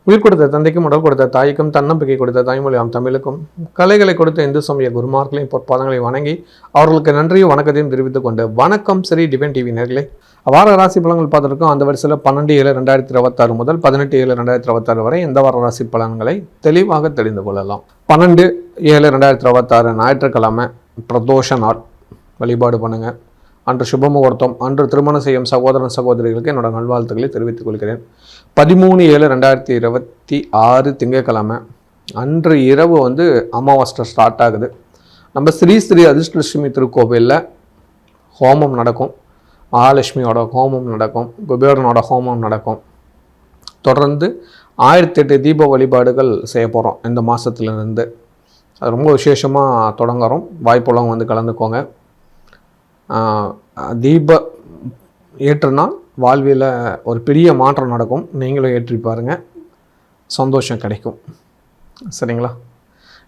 உயிர் கொடுத்த தந்தைக்கும் உடல் கொடுத்த தாய்க்கும் தன்னம்பிக்கை கொடுத்த தாய்மொழியாம் தமிழுக்கும் கலைகளை கொடுத்த இந்து சமய குருமார்களையும் பொற்பாதங்களை வணங்கி அவர்களுக்கு நன்றியும் வணக்கத்தையும் தெரிவித்துக் கொண்டு வணக்கம் ஸ்ரீ டிவைன் டிவி நேர்களே. வார ராசி பலன்கள் பார்த்துருக்கோம். அந்த வரிசையில் 12/7/2026 முதல் 18/7/2026 வரை இந்த வார ராசி பலன்களை தெளிவாக தெரிந்து கொள்ளலாம். 12/7/2026 ஞாயிற்றுக்கிழமை பிரதோஷ நாள் வழிபாடு பண்ணுங்க. அன்று சுபமுகூர்த்தம். அன்று திருமணம் செய்யும் சகோதரன் சகோதரிகளுக்கு என்னோட நல்வாழ்த்துக்களை தெரிவித்துக் கொள்கிறேன். 13/7/2026 திங்கட்கிழமை அன்று இரவு அமாவாசை ஸ்டார்ட் ஆகுது. நம்ம ஸ்ரீ ஸ்ரீ அதிர்ஷ்டலட்சுமி திருக்கோவிலில் ஹோமம் நடக்கும். மகாலட்சுமியோட ஹோமம் நடக்கும். குபேரனோட ஹோமம் நடக்கும். தொடர்ந்து 1008 தீப வழிபாடுகள் செய்ய போகிறோம் இந்த மாதத்துலேருந்து. அது ரொம்ப விசேஷமாக தொடங்குறோம். வாய்ப்புள்ளவங்க கலந்துக்கோங்க. தீப ஏற்றுனால் வாழ்வில் ஒரு பெரிய மாற்றம் நடக்கும். நீங்களும் ஏற்றி பாருங்கள், சந்தோஷம் கிடைக்கும். சரிங்களா?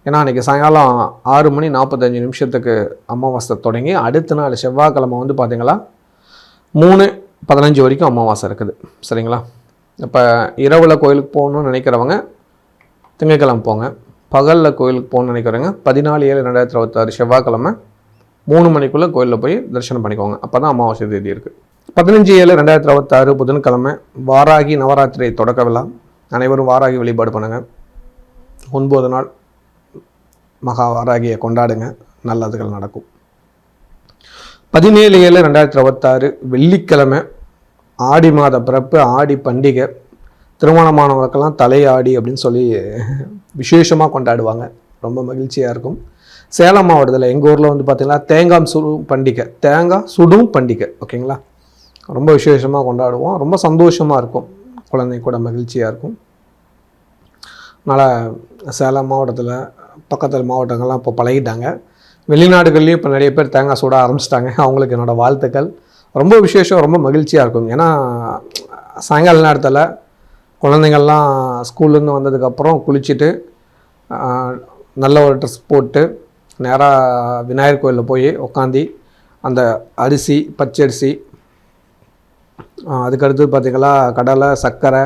ஏன்னா அன்றைக்கி சாயங்காலம் 6:45 அமாவாசை தொடங்கி அடுத்த நாள் செவ்வாய்க்கிழமை பார்த்தீங்களா 3:15 வரைக்கும் அமாவாசை இருக்குது. சரிங்களா? இப்போ இரவில் கோயிலுக்கு போகணுன்னு நினைக்கிறவங்க திங்கட்கிழமை போங்க. பகலில் கோயிலுக்கு போகணுன்னு நினைக்கிறவங்க 14/7/2026 செவ்வாய்க்கிழமை 3 மணிக்குள்ளே கோயிலில் போய் தரிசனம் பண்ணிக்கோங்க. அப்போ தான் அமாவாசை தேதி இருக்குது. 15/7/2026 புதன்கிழமை வாராகி நவராத்திரி தொடக்க விழா. அனைவரும் வாராகி வழிபாடு பண்ணுங்கள். 9 நாள் மகா வாராகியை கொண்டாடுங்க. நல்லதுகள் நடக்கும். 17/7/2026 வெள்ளிக்கிழமை ஆடி மாத பிறப்பு, ஆடி பண்டிகை. திருமணமானவர்களுக்கெல்லாம் தலையாடி அப்படின்னு சொல்லி விசேஷமாக கொண்டாடுவாங்க. ரொம்ப மகிழ்ச்சியாக இருக்கும். சேலம் மாவட்டத்தில் எங்கள் ஊரில் பார்த்திங்கன்னா தேங்காய் சுடும் பண்டிகை. ஓகேங்களா? ரொம்ப விசேஷமாக கொண்டாடுவோம். ரொம்ப சந்தோஷமாக இருக்கும். குழந்தை கூட மகிழ்ச்சியாக இருக்கும். அதனால் சேலம் மாவட்டத்தில் பக்கத்தில் மாவட்டங்கள்லாம் இப்போ பழகிட்டாங்க. வெளிநாடுகள்லேயும் இப்போ நிறைய பேர் தேங்காய் சுட ஆரம்பிச்சிட்டாங்க. அவங்களுக்கு என்னோடய வாழ்த்துக்கள். ரொம்ப விசேஷம், ரொம்ப மகிழ்ச்சியாக இருக்கும். ஏன்னா சாயங்கால நேரத்தில் குழந்தைங்கள்லாம் ஸ்கூல்லேருந்து வந்ததுக்கப்புறம் குளிச்சுட்டு நல்ல ஒரு ட்ரெஸ் போட்டு நேராக விநாயகர் கோயிலில் போய் உட்காந்து அந்த அரிசி, பச்சரிசி, அதுக்கடுத்து பார்த்திங்களா கடலை, சர்க்கரை,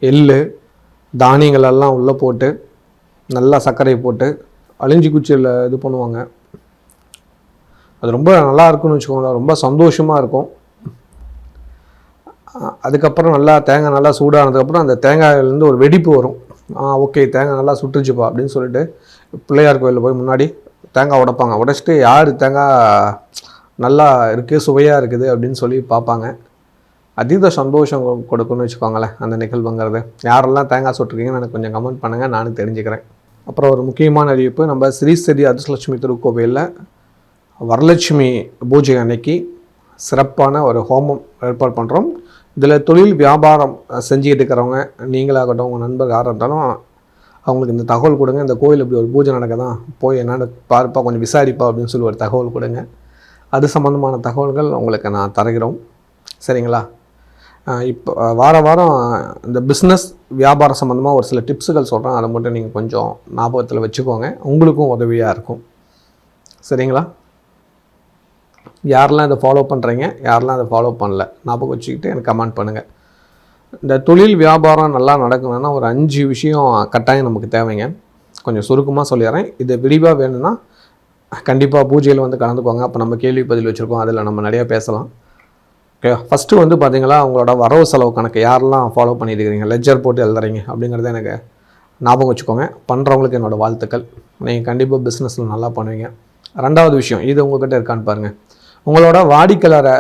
எள், தானியங்கள் எல்லாம் உள்ளே போட்டு நல்லா சர்க்கரையை போட்டு அழிஞ்சி குச்சியில் இது பண்ணுவாங்க. அது ரொம்ப நல்லா இருக்குன்னு வச்சுக்கோங்களேன். ரொம்ப சந்தோஷமாக இருக்கும். அதுக்கப்புறம் நல்லா தேங்காய் நல்லா சூடானதுக்கப்புறம் அந்த தேங்காயிலேருந்து ஒரு வெடிப்பு வரும். ஓகே, தேங்காய் நல்லா சுட்டுச்சுப்பா அப்படின்னு சொல்லிட்டு பிள்ளையார் கோயிலில் போய் முன்னாடி தேங்காய் உடைப்பாங்க. உடைச்சிட்டு யார் தேங்காய் நல்லா இருக்குது, சுவையாக இருக்குது அப்படின்னு சொல்லி பார்ப்பாங்க. அதீத சந்தோஷம் கொடுக்குன்னு வச்சுக்கோங்களேன் அந்த நிகழ்வுங்கிறது. யாரெல்லாம் தேங்காய் சுட்டுருக்கீங்கன்னு எனக்கு கொஞ்சம் கமெண்ட் பண்ணுங்கள், நானும் தெரிஞ்சுக்கிறேன். அப்புறம் ஒரு முக்கியமான அறிவிப்பு, நம்ம ஸ்ரீ ஸ்ரீ அதிர்ஷ்டலட்சுமி திருக்கோவிலில் வரலட்சுமி பூஜை அன்னைக்கு சிறப்பான ஒரு ஹோமம் ஏற்பாடு பண்ணுறோம். இதில் தொழில் வியாபாரம் செஞ்சுக்கிட்டு இருக்கிறவங்க, நீங்களாகட்டும் உங்கள் நண்பர் யாராக இருந்தாலும் அவங்களுக்கு இந்த தகவல் கொடுங்க. இந்த கோயில் இப்படி ஒரு பூஜை நடக்குதான், போய் என்னென்னு பார்ப்பா, கொஞ்சம் விசாரிப்பா அப்படின்னு சொல்லி ஒரு தகவல் கொடுங்க. அது சம்மந்தமான தகவல்கள் உங்களுக்கு நான் தருகிறோம். சரிங்களா? இப்போ வாரம் இந்த பிஸ்னஸ் வியாபாரம் சம்மந்தமாக ஒரு சில டிப்ஸுகள் சொல்கிறேன். அதை மட்டும் நீங்கள் கொஞ்சம் ஞாபகத்தில் வச்சுக்கோங்க, உங்களுக்கும் உதவியாக இருக்கும். சரிங்களா? யாரெல்லாம் இதை ஃபாலோ பண்ணுறீங்க, யாரெல்லாம் அதை ஃபாலோ பண்ணல, ஞாபகம் வச்சுக்கிட்டு எனக்கு கமெண்ட் பண்ணுங்கள். இந்த தொழில் வியாபாரம் நல்லா நடக்கணும்னா ஒரு 5 விஷயம் கட்டாயம் நமக்கு தேவைங்க. கொஞ்சம் சுருக்கமாக சொல்லிடுறேன். இது விரிவாக வேணும்னா கண்டிப்பாக பூஜையில் கலந்துக்கோங்க. அப்போ நம்ம கேள்வி பதில் வச்சுருக்கோம், அதில் நம்ம நிறையா பேசலாம். ஓகே, ஃபஸ்ட்டு பார்த்தீங்களா அவங்களோட வரவு செலவு கணக்கு யாரெல்லாம் ஃபாலோ பண்ணியிருக்கிறீங்க, லெஜர் போட்டு எழுதுறீங்க அப்படிங்கிறத எனக்கு ஞாபகம் வச்சுக்கோங்க. பண்ணுறவங்களுக்கு என்னோடய வாழ்த்துக்கள். நீங்கள் கண்டிப்பாக பிஸ்னஸில் நல்லா பண்ணுவீங்க. 2வது விஷயம், இது உங்கள்கிட்ட இருக்கான்னு பாருங்கள். உங்களோட வாடிக்கையாளரை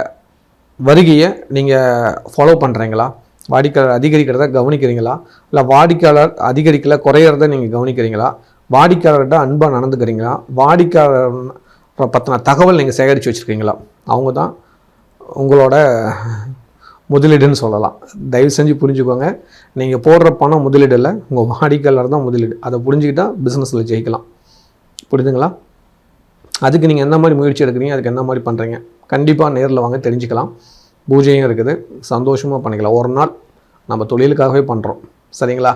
வருகையை நீங்கள் ஃபாலோ பண்ணுறீங்களா? வாடிக்கையாளர் அதிகரிக்கிறத கவனிக்கிறீங்களா? இல்லை வாடிக்கையாளர் அதிகரிக்கல குறையிறத நீங்கள் கவனிக்கிறீங்களா? வாடிக்கையாளர்கிட்ட அன்பாக நடந்துக்கிறீங்களா? வாடிக்கையாளர் பற்றின தகவல் நீங்கள் சேகரித்து வச்சுருக்கீங்களா? அவங்க தான் உங்களோட முதலீடுன்னு சொல்லலாம். தயவு செஞ்சு புரிஞ்சுக்கோங்க. நீங்கள் போடுற பணம் முதலீடு இல்லை, உங்கள் வாடிக்கையாளர் தான் முதலீடு. அதை புரிஞ்சுக்கிட்டால் பிஸ்னஸில் ஜெயிக்கலாம். புரியுதுங்களா? அதுக்கு நீங்கள் எந்த மாதிரி முயற்சி எடுக்கிறீங்க, அதுக்கு என்ன மாதிரி பண்ணுறீங்க, கண்டிப்பாக நேரில் வாங்க தெரிஞ்சுக்கலாம். பூஜையும் இருக்குது, சந்தோஷமாக பண்ணிக்கலாம். ஒரு நாள் நம்ம தொழிலுக்காகவே பண்ணுறோம். சரிங்களா?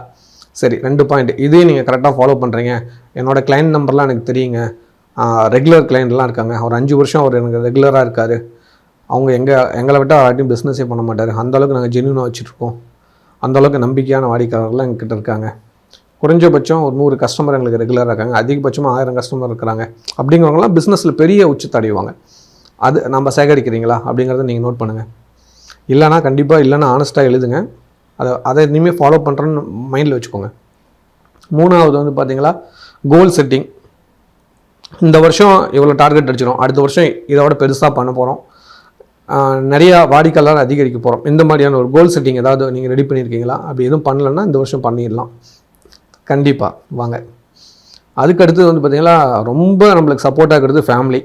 சரி, 2 பாயிண்ட் இதே நீங்கள் கரெக்டாக ஃபாலோ பண்ணுறீங்க. என்னோடய கிளைண்ட் நம்பர்லாம் எனக்கு தெரியுங்க, ரெகுலர் கிளைண்ட்லாம் இருக்காங்க, ஒரு 5 வருஷம் அவர் எனக்கு ரெகுலராக இருக்கார், அவங்க எங்களை விட்டால் யார்ட்டையும் பிஸ்னஸே பண்ண மாட்டார், அந்தளவுக்கு நாங்கள் ஜென்யூனாக வச்சுருக்கோம் அந்தளவுக்கு நம்பிக்கையான வாடிக்கையாளர்கள்லாம் எங்ககிட்ட இருக்காங்க. குறைஞ்சபட்சம் ஒரு 100 கஸ்டமர் எங்களுக்கு ரெகுலராக இருக்காங்க. அதிகபட்சமாக 1000 கஸ்டமர் இருக்கிறாங்க. அப்படிங்கிறவங்களாம் பிஸ்னஸில் பெரிய உச்சத்தை அடைவாங்க. அது நம்ம சேகரிக்கிறீங்களா அப்படிங்கிறத நீங்கள் நோட் பண்ணுங்கள். இல்லைனா கண்டிப்பாக இல்லைன்னா ஆனஸ்ட்டாக எழுதுங்க. அதை இனிமேல் ஃபாலோ பண்ணுறேன்னு மைண்டில் வச்சுக்கோங்க. 3வது வந்து பார்த்தீங்களா, கோல் செட்டிங். இந்த வருஷம் இவ்வளோ டார்கெட் அடிச்சிடும், அடுத்த வருஷம் இதோட பெருசாக பண்ண போகிறோம், நிறையா வாடிக்கையாளர் அதிகரிக்க போகிறோம். இந்த மாதிரியான ஒரு கோல் செட்டிங் ஏதாவது நீங்கள் ரெடி பண்ணியிருக்கீங்களா? அப்படி எதுவும் பண்ணலைன்னா இந்த வருஷம் பண்ணிடலாம். கண்டிப்பாக வாங்க. அதுக்கடுத்து வந்து பார்த்திங்கன்னா ரொம்ப நம்மளுக்கு சப்போர்ட்டாக இருக்கிறது ஃபேமிலி.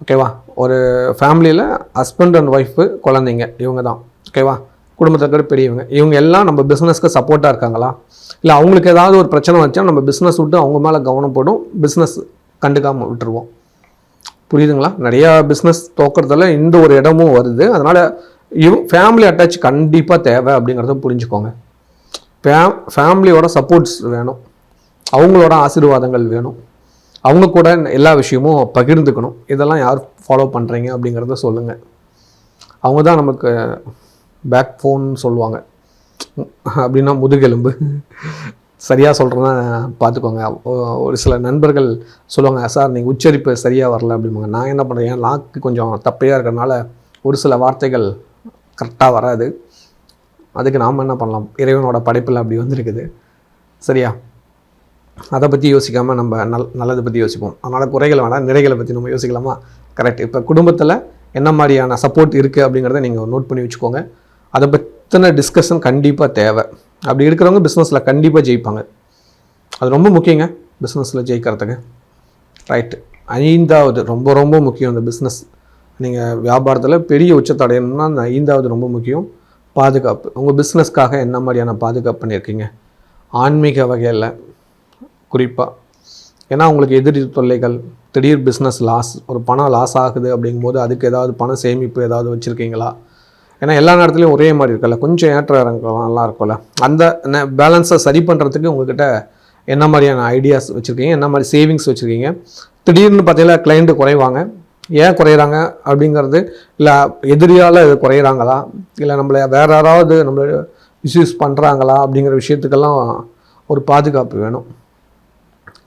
ஓகேவா? ஒரு ஃபேமிலியில் ஹஸ்பண்ட் அண்ட் ஒய்ஃபு, குழந்தைங்க, இவங்க தான். ஓகேவா? குடும்பத்தில் இருக்கிற பெரியவங்க, இவங்க எல்லாம் நம்ம பிஸ்னஸ்க்கு சப்போர்ட்டாக இருக்காங்களா? இல்லை அவங்களுக்கு ஏதாவது ஒரு பிரச்சனை வச்சா நம்ம பிஸ்னஸ் விட்டு அவங்க மேலே கவனம் போடும், பிஸ்னஸ் கண்டுக்காமல் விட்டுருவோம். புரியுதுங்களா? நிறையா பிஸ்னஸ் தோக்கிறதுல இந்த ஒரு இடமும் வருது. அதனால் ஃபேமிலி அட்டாச் கண்டிப்பாக தேவை அப்படிங்கிறத புரிஞ்சுக்கோங்க. ஃபேமிலியோட சப்போர்ட்ஸ் வேணும், அவங்களோட ஆசீர்வாதங்கள் வேணும், அவங்க கூட எல்லா விஷயமும் பகிர்ந்துக்கணும். இதெல்லாம் யார் ஃபாலோ பண்ணுறீங்க அப்படிங்கிறத சொல்லுங்கள். அவங்க தான் நமக்கு பேக் ஃபோன்னு சொல்லுவாங்க, அப்படின்னா முதுகெலும்பு. சரியாக சொல்கிறேன்னா பார்த்துக்கோங்க. ஒரு சில நண்பர்கள் சொல்லுவாங்க, சார் நீங்கள் உச்சரிப்பு சரியாக வரல அப்படிம்பாங்க. நான் என்ன பண்ணுறேன், என் லாக்கு கொஞ்சம் தப்பையாக இருக்கிறதுனால ஒரு சில வார்த்தைகள் கரெக்டாக வராது. அதுக்கு நாம் என்ன பண்ணலாம், இறைவனோட படைப்பில் அப்படி வந்துருக்குது. சரியா? அதை பற்றி யோசிக்காமல் நம்ம நல்லதை பற்றி யோசிப்போம். அதனால் குறைகளை வேணாம், நிறைகளை பற்றி நம்ம யோசிக்கலாமா? கரெக்ட். இப்போ குடும்பத்தில் என்ன மாதிரியான சப்போர்ட் இருக்குது அப்படிங்கிறத நீங்கள் நோட் பண்ணி வச்சுக்கோங்க. அதை பற்றின டிஸ்கஷன் கண்டிப்பாக தேவை. அப்படி இருக்கிறவங்க பிஸ்னஸில் கண்டிப்பாக ஜெயிப்பாங்க. அது ரொம்ப முக்கியங்க பிஸ்னஸில் ஜெயிக்கிறதுக்கு. ரைட்டு. 5வது ரொம்ப ரொம்ப முக்கியம் இந்த பிஸ்னஸ். நீங்கள் வியாபாரத்தில் பெரிய உச்சத்தை அடையணும்னா அந்த 5வது ரொம்ப முக்கியம், பாதுகாப்பு. உங்கள் பிஸ்னஸ்க்காக என்ன மாதிரியான பாதுகாப்பு பண்ணியிருக்கீங்க? ஆன்மீக வகையில் குறிப்பாக. ஏன்னா உங்களுக்கு எதிரி தொல்லைகள், திடீர் பிஸ்னஸ் லாஸ், ஒரு பணம் லாஸ் ஆகுது அப்படிங்கும்போது அதுக்கு ஏதாவது பண சேமிப்பு ஏதாவது வச்சுருக்கீங்களா? ஏன்னா எல்லா நேரத்துலையும் ஒரே மாதிரி இருக்குல்ல, கொஞ்சம் ஏற்ற இறங்கலாம் இருக்கும்ல. அந்த பேலன்ஸை சரி பண்ணுறதுக்கு உங்கள்கிட்ட என்ன மாதிரியான ஐடியாஸ் வச்சுருக்கீங்க, என்ன மாதிரி சேவிங்ஸ் வச்சுருக்கீங்க? திடீர்னு பார்த்தீங்கன்னா கிளைண்ட்டு குறைவாங்க, ஏன் குறையிறாங்க அப்படிங்கிறது, இல்லை எதிரியால் இது குறையிறாங்களா, இல்லை நம்மளை வேறு யாராவது நம்மளை மிஸ்யூஸ் பண்ணுறாங்களா அப்படிங்கிற விஷயத்துக்கெல்லாம் ஒரு பாதுகாப்பு வேணும்.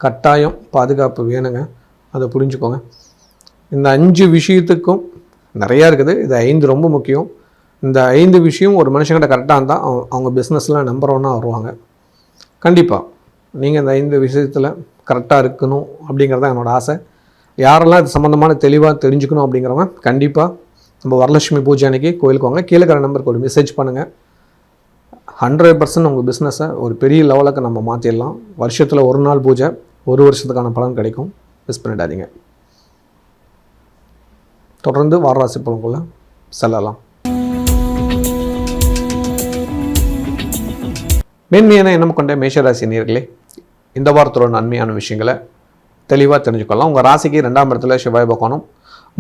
கட்டாயம் பாதுகாப்பு வேணுங்க, அதை புரிஞ்சுக்கோங்க. இந்த 5 விஷயத்துக்கும் நிறையா இருக்குது, இது 5 ரொம்ப முக்கியம். இந்த 5 விஷயம் ஒரு மனுஷங்கிட்ட கரெக்டாக இருந்தால் அவங்க பிஸ்னஸில் நம்பர் 1 வருவாங்க. கண்டிப்பாக நீங்கள் இந்த 5 விஷயத்தில் கரெக்டாக இருக்கணும் அப்படிங்கிறது தான் என்னோடய ஆசை. யாரெல்லாம் இது சம்மந்தமான தெளிவாக தெரிஞ்சுக்கணும் அப்படிங்கிறவங்க கண்டிப்பாக நம்ம வரலட்சுமி பூஜை அன்றைக்கி கோயிலுக்கு வாங்க. கீழே இருக்கிற நம்பருக்கு ஒரு மெசேஜ் பண்ணுங்கள். 100% உங்கள் பிஸ்னஸை ஒரு பெரிய லெவலுக்கு நம்ம மாற்றிடலாம். வருஷத்தில் ஒரு நாள் பூஜை, ஒரு வருஷத்துக்கான பலன் கிடைக்கும். மிஸ் பண்ணிடாதீங்க. தொடர்ந்து வாரராசி பலன்குள்ளே செல்லலாம். மேன்மையான எண்ணம் கொண்ட மேஷராசி நேயர்களே, இந்த வாரத்தோட நன்மையான விஷயங்களை தெளிவாக தெரிஞ்சுக்கலாம். உங்கள் ராசிக்கு 2ஆம் இடத்துல செவ்வாய் பகவானும்,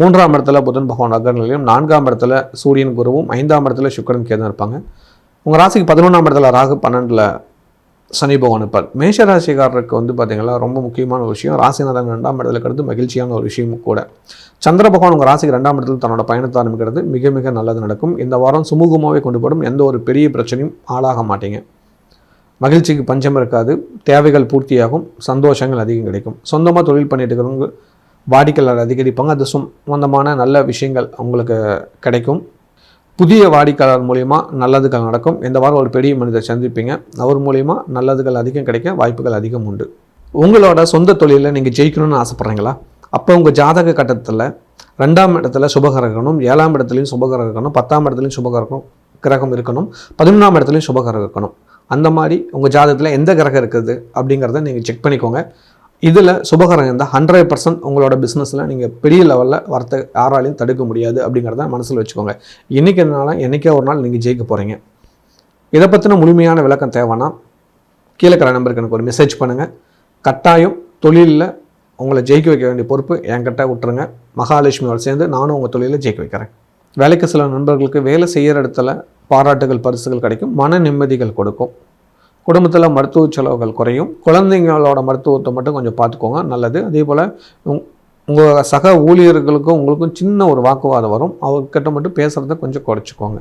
3ஆம் இடத்துல புதன் பகவான் அக்ரநிலையும், 4ஆம் இடத்துல சூரியன் குருவும், 5ஆம் இடத்துல சுக்கிரன் கேதும் இருப்பாங்க. உங்கள் ராசிக்கு 11ஆம் இடத்துல ராகு, 12ல் சனி பகவான் இருப்பார். மேஷராசிக்காரருக்கு வந்து பார்த்திங்கன்னா ரொம்ப முக்கியமான ஒரு விஷயம், ராசிநாதன் 2ஆம் இடத்துல இருக்கிறது மகிழ்ச்சியான ஒரு விஷயமும் கூட. சந்திர பகவான் உங்கள் ராசிக்கு 2ஆம் இடத்துல தன்னோட பயணத்தை ஆரம்பிக்கிறது மிக மிக நல்லது நடக்கும். இந்த வாரம் சுமூகமாகவே கொண்டு போடும், எந்த ஒரு பெரிய பிரச்சனையும் ஆளாக மாட்டீங்க. மகிழ்ச்சிக்கு பஞ்சம் இருக்காது, தேவைகள் பூர்த்தியாகும், சந்தோஷங்கள் அதிகம் கிடைக்கும். சொந்தமாக தொழில் பண்ணிட்டு இருக்கிறவங்க வாடிக்கையாளர் அதிகரிப்பாங்க, அது சம்பந்தமான நல்ல விஷயங்கள் உங்களுக்கு கிடைக்கும். புதிய வாடிக்கையாளர் மூலிமா நல்லதுகள் நடக்கும். இந்த வாரம் ஒரு பெரிய மனிதர் சந்திப்பீங்க, அவர் மூலிமா நல்லதுகள் அதிகம் கிடைக்க வாய்ப்புகள் அதிகம் உண்டு. உங்களோட சொந்த தொழிலில் நீங்கள் ஜெயிக்கணும்னு ஆசைப்பட்றீங்களா? அப்போ உங்கள் ஜாதக கட்டத்தில் 2ஆம் இடத்துல சுபகிரகணும், 7ஆம் இடத்துலையும் சுபகிரகம் இருக்கணும், 10ஆம் இடத்துலையும் சுபகிரகம் இருக்கணும், 11ஆம் இடத்துலையும் சுபகிரகம் இருக்கணும். அந்த மாதிரி உங்கள் ஜாதகத்தில் எந்த கிரகம் இருக்குது அப்படிங்கிறத நீங்கள் செக் பண்ணிக்கோங்க. இதில் சுபகிரகம் இருந்தால் 100% உங்களோட பிஸ்னஸில் நீங்கள் பெரிய லெவலில் வரத்தை யாராலையும் தடுக்க முடியாது அப்படிங்கிறத மனசில் வச்சுக்கோங்க. என்றைக்கே ஒரு நாள் நீங்கள் ஜெயிக்க போகிறீங்க. இதை பற்றின முழுமையான விளக்கம் தேவைன்னா கீழே இருக்கிற நம்பருக்கு எனக்கு ஒரு மெசேஜ் பண்ணுங்கள். கட்டாயம் தொழிலில் உங்களை ஜெயிக்க வைக்க வேண்டிய பொறுப்பு என்கிட்ட விட்டுருங்க. மகாலட்சுமியோட சேர்ந்து நானும் உங்கள் தொழிலில் ஜெயிக்க வைக்கிறேன். வேலைக்கு சில நண்பர்களுக்கு வேலை செய்கிற இடத்துல பாராட்டுகள், பரிசுகள் கிடைக்கும், மன நிம்மதிகள் கொடுக்கும். குடும்பத்தில் மருத்துவ செலவுகள் குறையும். குழந்தைங்களோட மருத்துவத்தை மட்டும் கொஞ்சம் பார்த்துக்கோங்க, நல்லது. அதே போல் உங்கள் சக ஊழியர்களுக்கும் உங்களுக்கும் சின்ன ஒரு வாக்குவாதம் வரும், அவர்கிட்ட மட்டும் பேசுகிறத கொஞ்சம் குறைச்சிக்கோங்க.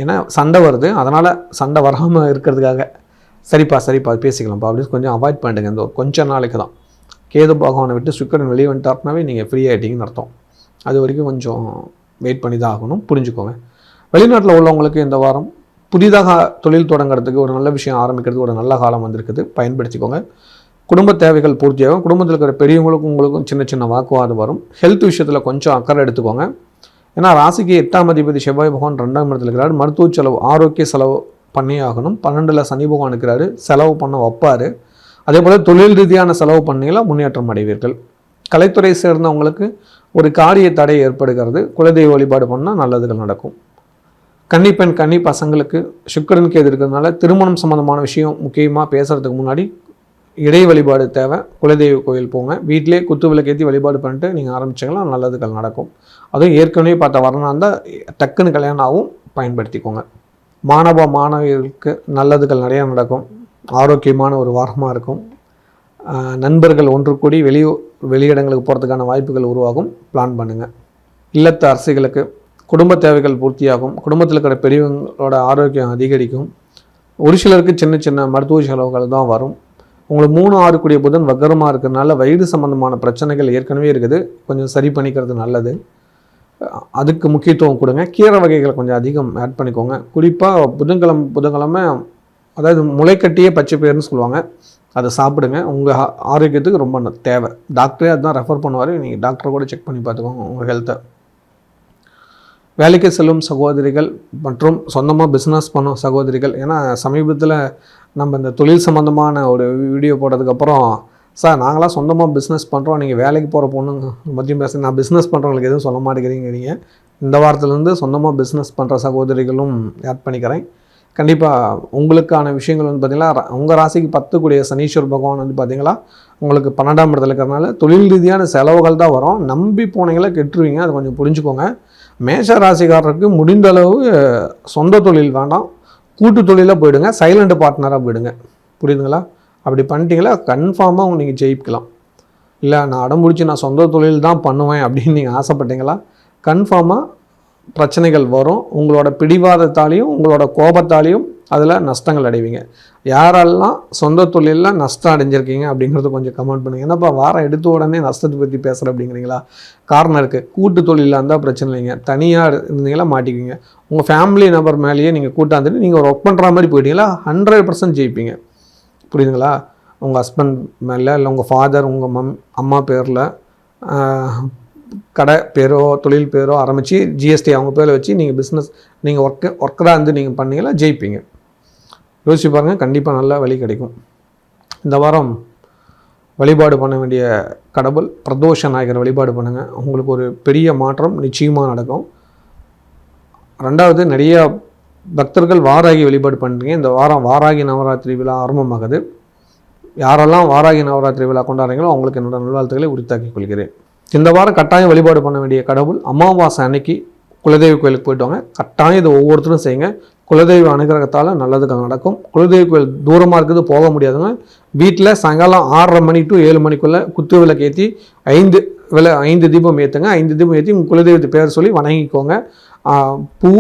ஏன்னா சண்டை வருது, அதனால் சண்டை வராமல் இருக்கிறதுக்காக சரிப்பா பேசிக்கலாம்ப்பா அப்படின்னு கொஞ்சம் அவாய்ட் பண்ணிடுங்க. இந்த கொஞ்சம் நாளைக்கு தான். கேது பகவானை விட்டு சுக்கிரன் வெளியே வந்துட்டாருனாவே நீங்கள் ஃப்ரீ ஆகிட்டீங்கன்னு அர்த்தம். அது வரைக்கும் கொஞ்சம் வெயிட் பண்ணி தான் ஆகணும், புரிஞ்சுக்கோங்க. வெளிநாட்டில் உள்ளவங்களுக்கு இந்த வாரம் புதிதாக தொழில் தொடங்குறதுக்கு ஒரு நல்ல விஷயம் ஆரம்பிக்கிறதுக்கு ஒரு நல்ல காலம் வந்திருக்குது, பயன்படுத்திக்கோங்க. குடும்ப தேவைகள் பூர்த்தியாகும். குடும்பத்தில் இருக்கிற பெரியவங்களுக்கும் உங்களுக்கும் சின்ன சின்ன வாக்குவாதம் வரும். ஹெல்த் விஷயத்தில் கொஞ்சம் அக்கறை எடுத்துக்கோங்க. ஏன்னா ராசிக்கு 8ஆம் அதிபதி செவ்வாய் பகவான் 2ஆம் இடத்துல இருக்கிறார். மருத்துவ செலவு, ஆரோக்கிய செலவு பண்ணி ஆகணும். 12ல் சனி பகவான் இருக்கிறாரு, செலவு பண்ண வைப்பார். அதே போல் தொழில் ரீதியான செலவு பண்ணிங்களா முன்னேற்றம் அடைவீர்கள். கலைத்துறை சேர்ந்தவங்களுக்கு ஒரு காரிய தடை ஏற்படுகிறது. குலதெய்வ வழிபாடு பண்ணால் நல்லதுகள் நடக்கும். கன்னி பெண் கன்னி பசங்களுக்கு சுக்கிரன் கேது இருக்கிறதுனால திருமணம் சம்மந்தமான விஷயம் முக்கியமாக பேசுகிறதுக்கு முன்னாடி இடை வழிபாடு தேவை. குலதெய்வ கோயில் போங்க, வீட்டிலே குத்து விளக்கேற்றி வழிபாடு பண்ணிட்டு நீங்கள் ஆரம்பிச்சிங்கன்னா நல்லதுகள் நடக்கும். அதுவும் ஏற்கனவே பார்த்த வரனா இருந்தால் டக்குன்னு கல்யாணம் ஆகும், பயன்படுத்திக்கோங்க. மாணவியர்களுக்கு நல்லதுகள் நிறையா நடக்கும். ஆரோக்கியமான ஒரு வாரமாக இருக்கும். நண்பர்கள் ஒன்று கூடி வெளியிடங்களுக்கு போகிறதுக்கான வாய்ப்புகள் உருவாகும், பிளான் பண்ணுங்கள். இல்லத்து அரசிகளுக்கு குடும்ப தேவைகள் பூர்த்தியாகும். குடும்பத்தில் இருக்கிற பெரியவங்களோட ஆரோக்கியம் அதிகரிக்கும். ஒரு சிலருக்கு சின்ன சின்ன மருத்துவ செலவுகள் தான் வரும். உங்களுக்கு 3, 6 கூடிய புதன் வக்கரமாக இருக்கிறதுனால வயிறு சம்மந்தமான பிரச்சனைகள் ஏற்கனவே இருக்குது, கொஞ்சம் சரி பண்ணிக்கிறது நல்லது. அதுக்கு முக்கியத்துவம் கொடுங்க. கீரை வகைகளை கொஞ்சம் அதிகம் ஆட் பண்ணிக்கோங்க. குறிப்பாக புதன்கிழமை அதாவது முளைக்கட்டியே பச்சை பயிர்னு சொல்லுவாங்க, அதை சாப்பிடுங்க. உங்கள் ஆரோக்கியத்துக்கு ரொம்ப தேவை. டாக்டரே அதுதான் ரெஃபர் பண்ணுவார், நீங்கள் டாக்டரை கூட செக் பண்ணி பார்த்துக்கோங்க உங்கள் ஹெல்த்தை. வேலைக்கு செல்லும் சகோதரிகள் மற்றும் சொந்தமாக பிஸ்னஸ் பண்ணும் சகோதரிகள், ஏன்னா சமீபத்தில் நம்ம இந்த தொழில் சம்மந்தமான ஒரு வீடியோ போட்டதுக்கப்புறம், சார் நாங்களாம் சொந்தமாக பிஸ்னஸ் பண்ணுறோம், நீங்கள் வேலைக்கு போகிற பொண்ணுங்க மத்தியும் பேச, நான் பிஸ்னஸ் பண்ணுறவங்களுக்கு எதுவும் சொல்ல மாட்டேங்கிறீங்க. நீங்கள் இந்த வாரத்துலேருந்து சொந்தமாக பிஸ்னஸ் பண்ணுற சகோதரிகளும் ஆட் பண்ணிக்கிறேன். கண்டிப்பாக உங்களுக்கான விஷயங்கள் வந்து பார்த்திங்கன்னா, உங்கள் ராசிக்கு 10 கூடிய சனீஸ்வர் பகவான் வந்து பார்த்திங்களா உங்களுக்கு 12ஆம் இடத்துல இருக்கிறதுனால தொழில் ரீதியான செலவுகள் தான் வரும். நம்பி போனீங்களா கெட்டுருவீங்க, அதை கொஞ்சம் புரிஞ்சுக்கோங்க. மேஷ ராசிக்காரருக்கு முடிந்த அளவு சொந்த தொழில் வேண்டாம், கூட்டு தொழிலாக போயிடுங்க, சைலண்ட் பார்ட்னராக போயிடுங்க. புரியுதுங்களா? அப்படி பண்ணிட்டீங்களா கன்ஃபார்மாக நீங்கள் ஜெயிக்கலாம். இல்லை நான் அடம்பிடிச்சி நான் சொந்த தொழில் தான் பண்ணுவேன் அப்படின்னு நீங்கள் ஆசைப்பட்டீங்களா கன்ஃபார்மாக பிரச்சனைகள் வரும். உங்களோட பிடிவாதத்தாலையும் உங்களோட கோபத்தாலையும் அதில் நஷ்டங்கள் அடைவீங்க. யாரெல்லாம் சொந்த தொழிலில் நஷ்டம் அடைஞ்சிருக்கீங்க அப்படிங்கிறது கொஞ்சம் கமெண்ட் பண்ணுங்கள். என்னப்பா வாரம் எடுத்த உடனே நஷ்டத்தை பற்றி பேசுகிற அப்படிங்கிறீங்களா? காரணம் இருக்குது. கூட்டு தொழிலாக இருந்தால் பிரச்சனை இல்லைங்க, தனியாக இருந்தீங்களா மாட்டிக்குவீங்க. உங்கள் ஃபேமிலி நபர் மேலேயே நீங்கள் கூட்டாந்துட்டு நீங்கள் ஒரு ஒர்க் பண்ணுற மாதிரி போயிட்டீங்களா 100% ஜெயிப்பீங்க. புரியுதுங்களா? உங்கள் ஹஸ்பண்ட் மேலே இல்லை உங்கள் ஃபாதர் உங்கள் அம்மா பேரில் கடை பேரோ தொழில் பேரோ ஆரம்பித்து ஜிஎஸ்டி அவங்க பேரில் வச்சு நீங்கள் பிஸ்னஸ் நீங்கள் ஒர்க்கராக இருந்து நீங்கள் பண்ணீங்களா ஜெயிப்பீங்க. யோசிச்சு பாருங்கள், கண்டிப்பாக நல்ல வழி கிடைக்கும். இந்த வாரம் வழிபாடு பண்ண வேண்டிய கடவுள் பிரதோஷ நாயகர் வழிபாடு பண்ணுங்கள். உங்களுக்கு ஒரு பெரிய மாற்றம் நிச்சயமாக நடக்கும். 2வது, நிறைய பக்தர்கள் வாராகி வழிபாடு பண்ணுறீங்க. இந்த வாரம் வாராகி நவராத்திரி விழா ஆரம்பமாகுது. யாரெல்லாம் வாராகி நவராத்திரி விழா கொண்டாடுறீங்களோ அவங்களுக்கு என்னோட நல்வாழ்த்துக்களை உரித்தாக்கிக் கொள்கிறேன். இந்த வாரம் கட்டாயம் வழிபாடு பண்ண வேண்டிய கடவுள் அமாவாசை அன்னைக்கு குலதெய்வ கோயிலுக்கு போயிட்டு வாங்க. கட்டாயம் இதை ஒவ்வொருத்தரும் செய்யுங்க. குலதெய்வ அனுகிரகத்தால் நல்லதுகள் நடக்கும். குலதெய்வ கோயில் தூரமாக இருக்குது, போக முடியாதுங்க. வீட்டில் சாயங்காலம் 6:30 மணி to 7 மணிக்குள்ளே குத்து விளக்கு ஏற்றி 5 தீபம் ஏற்றுங்க. 5 தீபம் ஏற்றி உங்கள் குலதெய்வத்தை பேர் சொல்லி வணங்கிக்கோங்க. பூ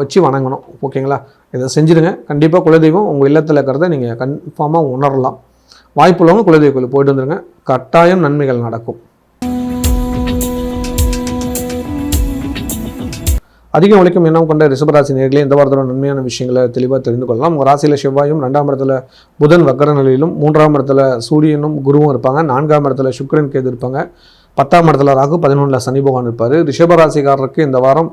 வச்சு வணங்கணும். ஓகேங்களா? இதை செஞ்சுடுங்க. கண்டிப்பாக குலதெய்வம் உங்கள் இல்லத்தில் இருக்கிறத நீங்கள் கன்ஃபார்மாக உணரலாம். வாய்ப்புள்ளவங்க குலதெய்வ கோயில் போயிட்டு வந்துடுங்க, கட்டாயம் நன்மைகள் நடக்கும். அதிக உழைக்கும் எண்ணம் கொண்ட ரிஷபராசி நேயர்களே, இந்த வாரத்தோட நன்மையான விஷயங்களை தெளிவாக தெரிந்து கொள்ளலாம். உங்கள் ராசியில் செவ்வாயும் 2ஆம் இடத்துல புதன் வக்கர நிலையிலும் 3ஆம் இடத்துல சூரியனும் குருவும் இருப்பாங்க. 4ஆம் இடத்துல சுக்கிரன் கேது இருப்பாங்க. 10ஆம் இடத்துல ராகு, 11ல் சனி பகவான் இருப்பார். ரிஷபராசிக்காரருக்கு இந்த வாரம்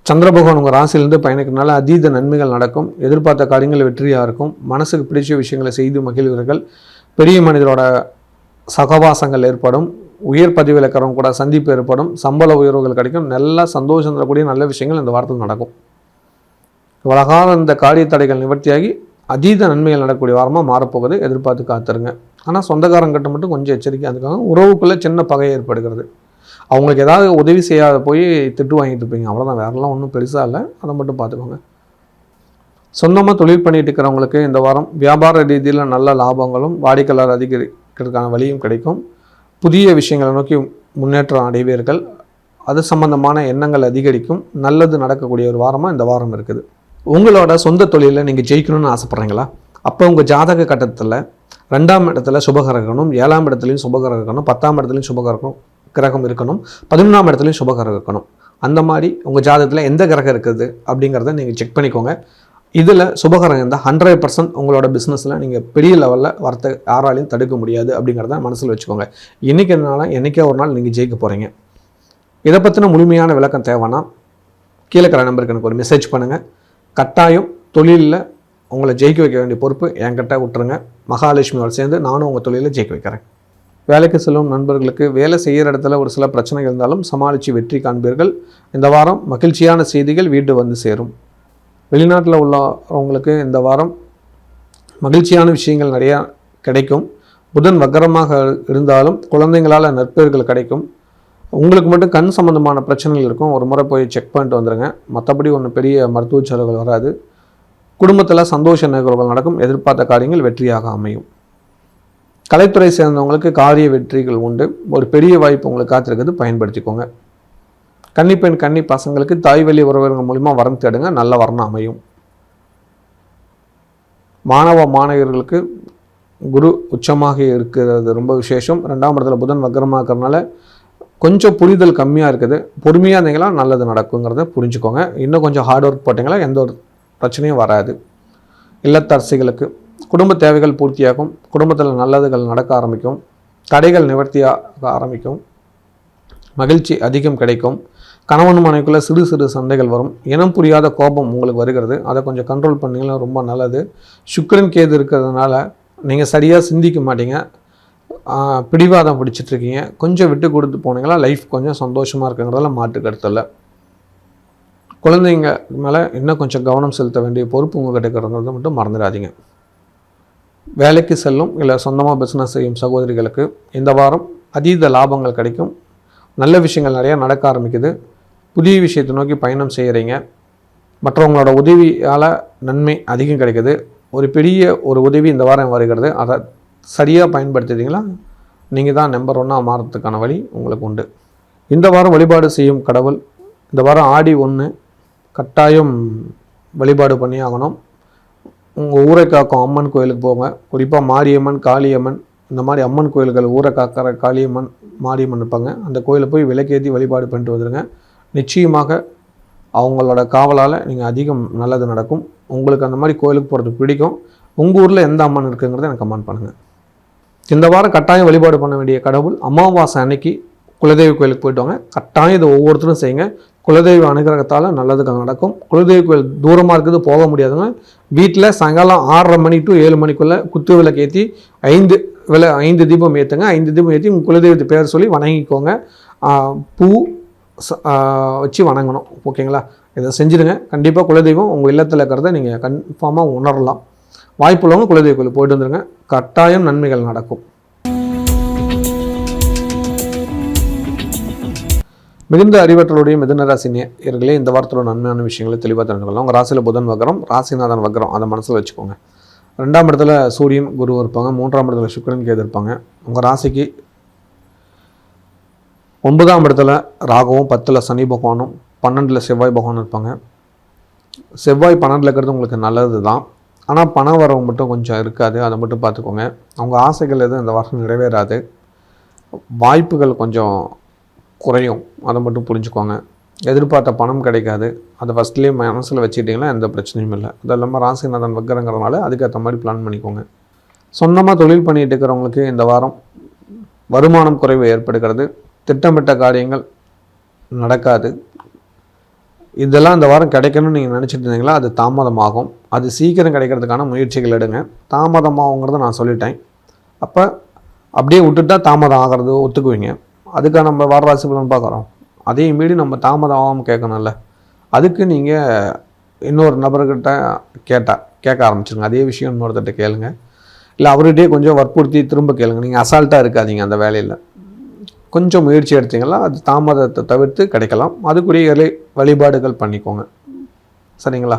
சந்திர பகவான் உங்கள் ராசியிலிருந்து பயணிக்கிறதுனால அதீத நன்மைகள் நடக்கும். எதிர்பார்த்த காரியங்கள் வெற்றியாக இருக்கும். மனசுக்கு பிடிச்ச விஷயங்களை செய்து மகிழ்வீர்கள். பெரிய மனிதரோட சகவாசங்கள் ஏற்படும். உயர் பதவியில் இருக்கிறவங்க கூட சந்திப்பு ஏற்படும். சம்பள உயர்வுகள் கிடைக்கும். நல்ல சந்தோஷம் தரக்கூடிய நல்ல விஷயங்கள் இந்த வாரத்தில் நடக்கும். இவ்வளகால இந்த காரிய தடைகள் நிவர்த்தியாகி அதீத நன்மைகள் நடக்கக்கூடிய வாரமாக மாறப்போகுது. எதிர்பார்த்து காத்துருங்க. ஆனால் சொந்தக்காரங்கிட்ட மட்டும் கொஞ்சம் எச்சரிக்கையாக இருக்காங்க. உறவுக்குள்ளே சின்ன பகை ஏற்படுகிறது. அவங்களுக்கு ஏதாவது உதவி செய்யாத போய் திட்டு வாங்கிட்டு இருப்பீங்க, அவ்வளோதான். வேறெல்லாம் ஒன்றும் பெருசாக இல்லை, அதை மட்டும் பார்த்துக்கோங்க. சொந்தமாக தொழில் பண்ணிட்டு இருக்கிறவங்களுக்கு இந்த வாரம் வியாபார ரீதியில் நல்ல லாபங்களும் வாடிக்கையாளர் அதிகரிக்கிறதுக்கான வழியும் கிடைக்கும். புதிய விஷயங்களை நோக்கி முன்னேற்றம் அடைவீர்கள். அது சம்பந்தமான எண்ணங்கள் அதிகரிக்கும். நல்லது நடக்கக்கூடிய ஒரு வாரமாக இந்த வாரம் இருக்குது. உங்களோட சொந்த தொழிலில் நீங்கள் ஜெயிக்கணும்னு ஆசைப்பட்றீங்களா? அப்போ உங்கள் ஜாதக கட்டத்தில் 2ஆம் இடத்துல சுபகிரகணும், 7ஆம் இடத்துலையும் சுபகிரகம் இருக்கணும், 10ஆம் இடத்துலையும் கிரகம் இருக்கணும், 11ஆம் இடத்துலையும் சுபகிரகம் இருக்கணும். அந்த மாதிரி உங்கள் ஜாதகத்தில் எந்த கிரகம் இருக்குது அப்படிங்கிறத நீங்கள் செக் பண்ணிக்கோங்க. இதில் சுபகிரகம் இருந்தால் 100% உங்களோட பிஸ்னஸில் நீங்கள் பெரிய லெவலில் வரத்தை யாராலையும் தடுக்க முடியாது அப்படிங்கிறத மனசில் வச்சுக்கோங்க. என்றைக்கே ஒரு நாள் நீங்கள் ஜெயிக்க போகிறீங்க. இதை பற்றின முழுமையான விளக்கம் தேவைன்னா கீழே இருக்கிற நம்பருக்கு எனக்கு ஒரு மெசேஜ் பண்ணுங்கள். கட்டாயம் தொழிலில் உங்களை ஜெயிக்க வைக்க வேண்டிய பொறுப்பு என்கிட்ட விட்டுருங்க. மகாலட்சுமியோடு சேர்ந்து நானும் உங்கள் தொழிலில் ஜெயிக்க வைக்கிறேன். வேலைக்கு செல்லும் நண்பர்களுக்கு வேலை செய்கிற இடத்துல ஒரு சில பிரச்சனைகள் இருந்தாலும் சமாளித்து வெற்றி காண்பீர்கள். இந்த வாரம் மகிழ்ச்சியான செய்திகள் வீடு வந்து சேரும். வெளிநாட்டில் உள்ளவங்களுக்கு இந்த வாரம் மகிழ்ச்சியான விஷயங்கள் நிறையா கிடைக்கும். புதன் வக்கரமாக இருந்தாலும் குழந்தைங்களால் நற்பெயர்கள் கிடைக்கும். உங்களுக்கு மட்டும் கண் சம்பந்தமான பிரச்சனைகள் இருக்கும். ஒரு முறை போய் செக் பண்ணிட்டு வந்துடுங்க. மற்றபடி ஒன்றும் பெரிய மருத்துவ செலவுகள் வராது. குடும்பத்தில் சந்தோஷ நிகழ்வுகள் நடக்கும். எதிர்பார்த்த காரியங்கள் வெற்றியாக அமையும். கலைத்துறை சேர்ந்தவங்களுக்கு காரிய வெற்றிகள் உண்டு. ஒரு பெரிய வாய்ப்பு உங்களுக்கு காத்திருக்குது, பயன்படுத்திக்கோங்க. கன்னிப்பெண் கன்னி பசங்களுக்கு தாய் வழி உறவினர்கள் மூலிமா வரம் தேடுங்க, நல்ல வரணம் அமையும். மாணவர்களுக்கு குரு உச்சமாக இருக்கிறது ரொம்ப விசேஷம். 2ஆம் இடத்துல புதன் வக்கரமாக இருக்கிறதுனால கொஞ்சம் புரிதல் கம்மியாக இருக்குது. பொறுமையாக இருந்தீங்களா நல்லது நடக்குங்கிறத புரிஞ்சுக்கோங்க. இன்னும் கொஞ்சம் ஹார்ட் ஒர்க் போட்டிங்களா எந்த ஒரு பிரச்சனையும் வராது. இல்லத்தரசிகளுக்கு குடும்ப தேவைகள் பூர்த்தியாகும். குடும்பத்தில் நல்லதுகள் நடக்க ஆரம்பிக்கும். தடைகள் நிவர்த்தியாக ஆரம்பிக்கும். மகிழ்ச்சி அதிகம் கிடைக்கும். கணவன் மனைவிக்குள்ளே சிறு சிறு சண்டைகள் வரும். இனம் புரியாத கோபம் உங்களுக்கு வருகிறது. அதை கொஞ்சம் கண்ட்ரோல் பண்ணிங்கன்னா ரொம்ப நல்லது. சுக்கிரன் கேது இருக்கிறதுனால நீங்கள் சரியாக சிந்திக்க மாட்டீங்க, பிடிவாதம் பிடிச்சிட்ருக்கீங்க. கொஞ்சம் விட்டு கொடுத்து போனீங்களா லைஃப் கொஞ்சம் சந்தோஷமாக இருக்குங்கிறதால மாட்டு கருத்தில். குழந்தைங்க மேலே இன்னும் கொஞ்சம் கவனம் செலுத்த வேண்டிய பொறுப்பு உங்கள்கிட்ட இருக்கிறத மட்டும் மறந்துடாதீங்க. வேலைக்கு செல்லும் இல்லை சொந்தமாக பிஸ்னஸ் செய்யும் சகோதரிகளுக்கு இந்த வாரம் அதீத லாபங்கள் கிடைக்கும். நல்ல விஷயங்கள் நிறையா நடக்க ஆரம்பிக்குது. புதிய விஷயத்தை நோக்கி பயணம் செய்கிறீங்க. மற்றவங்களோட உதவியால் நன்மை அதிகம் கிடைக்குது. ஒரு பெரிய உதவி இந்த வாரம் வருகிறது. அதை சரியாக பயன்படுத்திட்டீங்களா நீங்கள் தான் நம்பர் 1 மாறத்துக்கான வழி உங்களுக்கு உண்டு. இந்த வாரம் வழிபாடு செய்யும் கடவுள், இந்த வாரம் ஆடி 1 கட்டாயம் வழிபாடு பண்ணி ஆகணும். உங்கள் ஊரை காக்கும் அம்மன் கோயிலுக்கு போங்க. குறிப்பாக மாரியம்மன், காளியம்மன், இந்த மாதிரி அம்மன் கோயில்கள், ஊரை காக்கிற காளியம்மன், மாரியம்மன் இருப்பாங்க. அந்த கோயிலை போய் விளக்கேற்றி வழிபாடு பண்ணிட்டு வந்துடுங்க. நிச்சயமாக அவங்களோட காவலால் நீங்கள் அதிகம் நல்லது நடக்கும். உங்களுக்கு அந்த மாதிரி கோயிலுக்கு போகிறது பிடிக்கும். உங்கள் ஊரில் எந்த அம்மன் இருக்குங்கிறத எனக்கு கமெண்ட் பண்ணுங்கள். இந்த வாரம் கட்டாயம் வழிபாடு பண்ண வேண்டிய கடவுள் அமாவாசை அன்னைக்கு குலதெய்வ கோயிலுக்கு போய்ட்டு வாங்க. கட்டாயம் இதை ஒவ்வொருத்தரும் செய்யுங்க. குலதெய்வ அனுகிரகத்தால் நல்லதுக்கு நடக்கும். குலதெய்வ கோயில் தூரமாக இருக்குது, போக முடியாதுங்க. வீட்டில் சாயங்காலம் 6:30 மணி to 7 மணிக்குள்ளே குத்து விளக்கு ஏற்றி 5 தீபம் ஏற்றுங்க. 5 தீபம் ஏற்றி உங்கள் குலதெய்வத்தை பேர் சொல்லி வணங்கிக்கோங்க. பூ வச்சு வணங்கணும். ஓகேங்களா? இதை செஞ்சுடுங்க. கண்டிப்பாக குலதெய்வம் உங்கள் இல்லத்தில் இருக்கிறத நீங்கள் கன்ஃபார்மாக உணரலாம். வாய்ப்புள்ளவங்க குலதெய்வ கோயில் போய்ட்டு வந்துடுங்க. கட்டாயம் நன்மைகள் நடக்கும். மிகுந்த அறிவற்றலுடைய மிதுன ராசி நேயர்களே, இந்த வாரத்தோட நன்மையான விஷயங்களை தெளிவாக தெரிஞ்சுக்கலாம். உங்கள் ராசியில் புதன் வக்கரம், ராசிநாதன் வக்கரம், அதை மனசில் வச்சுக்கோங்க. 2ஆம் இடத்துல சூரியன் குரு இருப்பாங்க. 3ஆம் இடத்துல சுக்கிரன் கேது இருப்பாங்க. உங்கள் ராசிக்கு 9ஆம் இடத்துல ராகுவும், 10ல் சனி பகவானும், 12ல் செவ்வாய் பகவானும் இருப்பாங்க. செவ்வாய் 12ல் இருக்கிறது உங்களுக்கு நல்லது தான். ஆனால் பண வரவு மட்டும் கொஞ்சம் இருக்காது. அதை மட்டும் பார்த்துக்கோங்க. அவங்க ஆசைகள் எதுவும் இந்த வாரம் நிறைவேறாது. வாய்ப்புகள் கொஞ்சம் குறையும். அதை மட்டும் புரிஞ்சுக்கோங்க. எதிர்பார்த்த பணம் கிடைக்காது. அதை ஃபஸ்ட்லேயே மனசில் வச்சுக்கிட்டிங்கன்னா எந்த பிரச்சனையும் இல்லை. அது இல்லாமல் ராசிநாதன் வக்கரங்கிறதுனால அதுக்கேற்ற மாதிரி பிளான் பண்ணிக்கோங்க. சொந்தமாக தொழில் பண்ணிட்டு இருக்கிறவங்களுக்கு இந்த வாரம் வருமானம் குறைவு ஏற்படுகிறது. திட்டமிட்ட காரியங்கள் நடக்காது. இதெல்லாம் இந்த வாரம் கிடைக்கணும்னு நீங்கள் நினச்சிட்டு இருந்தீங்களா, அது தாமதமாகும். அது சீக்கிரம் கிடைக்கிறதுக்கான முயற்சிகள் எடுங்க. தாமதமாகுங்கிறத நான் சொல்லிட்டேன். அப்போ அப்படியே விட்டுட்டா தாமதம் ஆகிறது ஒத்துக்குவீங்க. அதுக்காக நம்ம வாரராசி பலன் பார்க்குறோம். அதையும் மீறி நம்ம தாமதம் ஆகாமல் கேட்கணும்ல. அதுக்கு நீங்கள் இன்னொரு நபர்கிட்ட கேட்க ஆரம்பிச்சிருங்க. அதே விஷயம் இன்னொருத்தட்ட கேளுங்க. இல்லை அவர்கிட்டயே கொஞ்சம் வற்புறுத்தி திரும்ப கேளுங்க. நீங்கள் அசால்ட்டாக இருக்காதீங்க. அந்த வேலையில் கொஞ்சம் முயற்சி எடுத்தீங்களா அது தாமதத்தை தவிர்த்து கிடைக்கலாம். அதுக்குரிய வழிபாடுகள் பண்ணிக்கோங்க. சரிங்களா?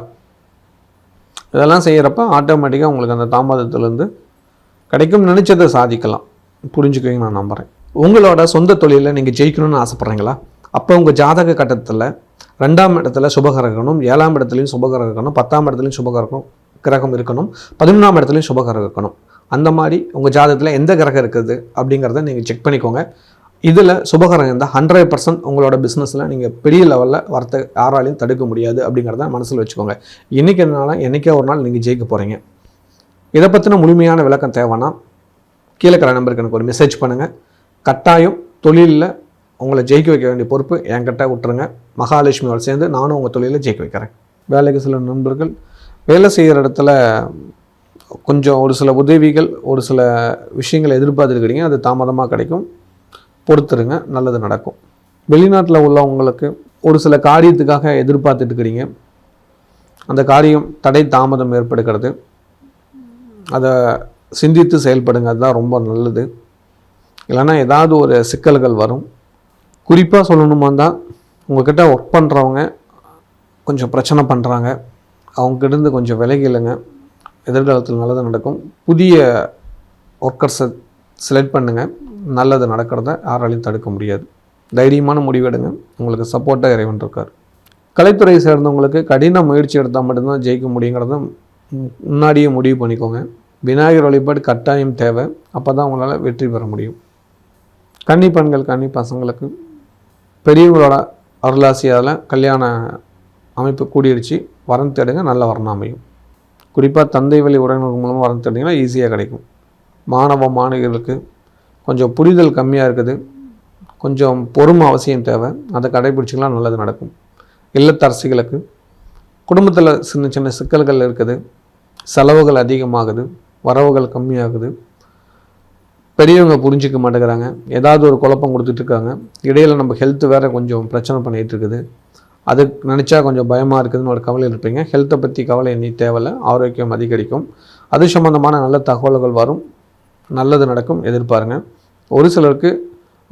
இதெல்லாம் செய்கிறப்ப ஆட்டோமேட்டிக்காக உங்களுக்கு அந்த தாமதத்துலேருந்து கிடைக்கும். நினச்சதை சாதிக்கலாம். புரிஞ்சுக்குவீங்க நான் நம்புகிறேன். உங்களோட சொந்த தொழிலில் நீங்கள் ஜெயிக்கணும்னு ஆசைப்பட்றீங்களா? அப்போ உங்கள் ஜாதக கட்டத்தில் 2ஆம் இடத்துல சுபகிரகணும், 7ஆம் இடத்துலையும் சுபகிரகம் இருக்கணும், 10ஆம் இடத்துலையும் கிரகம் இருக்கணும், 11ஆம் இடத்துலையும் சுபகிரகம் இருக்கணும். அந்த மாதிரி உங்கள் ஜாதகத்தில் எந்த கிரகம் இருக்குது அப்படிங்கிறத நீங்கள் செக் பண்ணிக்கோங்க. இதில் சுபகிரகம் இருந்தால் 100% உங்களோட பிஸ்னஸில் நீங்கள் பெரிய லெவலில் வரத்தை யாராலையும் தடுக்க முடியாது அப்படிங்கிறத மனசில் வச்சுக்கோங்க. என்றைக்கே ஒரு நாள் நீங்கள் ஜெயிக்க போகிறீங்க. இதை பற்றின முழுமையான விளக்கம் தேவைன்னா கீழே இருக்கிற நம்பருக்கு எனக்கு ஒரு மெசேஜ் பண்ணுங்கள். கட்டாயம் தொழிலில் உங்களை ஜெயிக்க வைக்க வேண்டிய பொறுப்பு என்கிட்ட விட்டுருங்க. மகாலட்சுமியோட சேர்ந்து நானும் உங்கள் தொழிலில் ஜெயிக்க வைக்கிறேன். வேலைக்கு சில நண்பர்கள் வேலை செய்கிற இடத்துல கொஞ்சம் ஒரு சில உதவிகள், ஒரு சில விஷயங்களை எதிர்பார்த்துருக்கிறீங்க, அது தாமதமாக கிடைக்கும். பொறுத்துருங்க, நல்லது நடக்கும். வெளிநாட்டில் உள்ளவங்களுக்கு ஒரு சில காரியத்துக்காக எதிர்பார்த்துட்டு இருக்கிறீங்க, அந்த காரியம் தடை தாமதம் ஏற்படுகிறது. அதை சிந்தித்து செயல்படுங்க, அதுதான் ரொம்ப நல்லது. இல்லைன்னா ஏதாவது ஒரு சிக்கல்கள் வரும். குறிப்பாக சொல்லணுமா தான் உங்கள்கிட்ட ஒர்க் பண்ணுறவங்க கொஞ்சம் பிரச்சனை பண்ணுறாங்க, அவங்ககிட்ட கொஞ்சம் விலகில்லைங்க. எதிர்காலத்தில் நல்லது நடக்கும். புதிய ஒர்க்கர்ஸை செலக்ட் பண்ணுங்கள், நல்லது நடக்கிறத யாராலையும் தடுக்க முடியாது. தைரியமான முடிவெடுங்க, உங்களுக்கு சப்போர்ட்டாக இறைவன் இருக்கார். கலைத்துறை சேர்ந்தவங்களுக்கு கடின முயற்சி எடுத்தால் மட்டும்தான் ஜெயிக்க முடியுங்கிறத முன்னாடியே முடிவு பண்ணிக்கோங்க. விநாயகர் வழிபாடு கட்டாயம் தேவை, அப்போ தான் உங்களால் வெற்றி பெற முடியும். கன்னி பெண்கள், கன்னி பசங்களுக்கு பெரியவங்களோட அருளாசியால் கல்யாண அமைப்பு கூடிருச்சு, வரன் தேடுங்க, நல்ல வரணும் அமையும். குறிப்பாக தந்தை வழி உறவினர்கள் மூலமாக வரன் தேடிங்கன்னா ஈஸியாக கிடைக்கும். மாணவ மாணவிகளுக்கு கொஞ்சம் புரிதல் கம்மியாக இருக்குது, கொஞ்சம் பொறுமை அவசியம் தேவை, அதை கடைபிடிச்சிக்கலாம், நல்லது நடக்கும். இல்லத்தரசிகளுக்கு குடும்பத்தில் சின்ன சின்ன சிக்கல்கள் இருக்குது, செலவுகள் அதிகமாகுது, வரவுகள் கம்மியாகுது, பெரியவங்க புரிஞ்சிக்க மாட்டேங்கிறாங்க, ஏதாவது ஒரு குழப்பம் கொடுத்துட்ருக்காங்க, இடையில் நம்ம ஹெல்த்து வேறு கொஞ்சம் பிரச்சனை பண்ணிகிட்டு இருக்குது, அது நினச்சா கொஞ்சம் பயமாக இருக்குதுன்னு ஒரு கவலை இருப்பீங்க. ஹெல்த்தை பற்றி கவலை இனி தேவையில்லை, ஆரோக்கியம் அதிகரிக்கும். அது சம்மந்தமான நல்ல தகவல்கள் வரும், நல்லது நடக்கும், எதிர்பாருங்க. ஒரு சிலருக்கு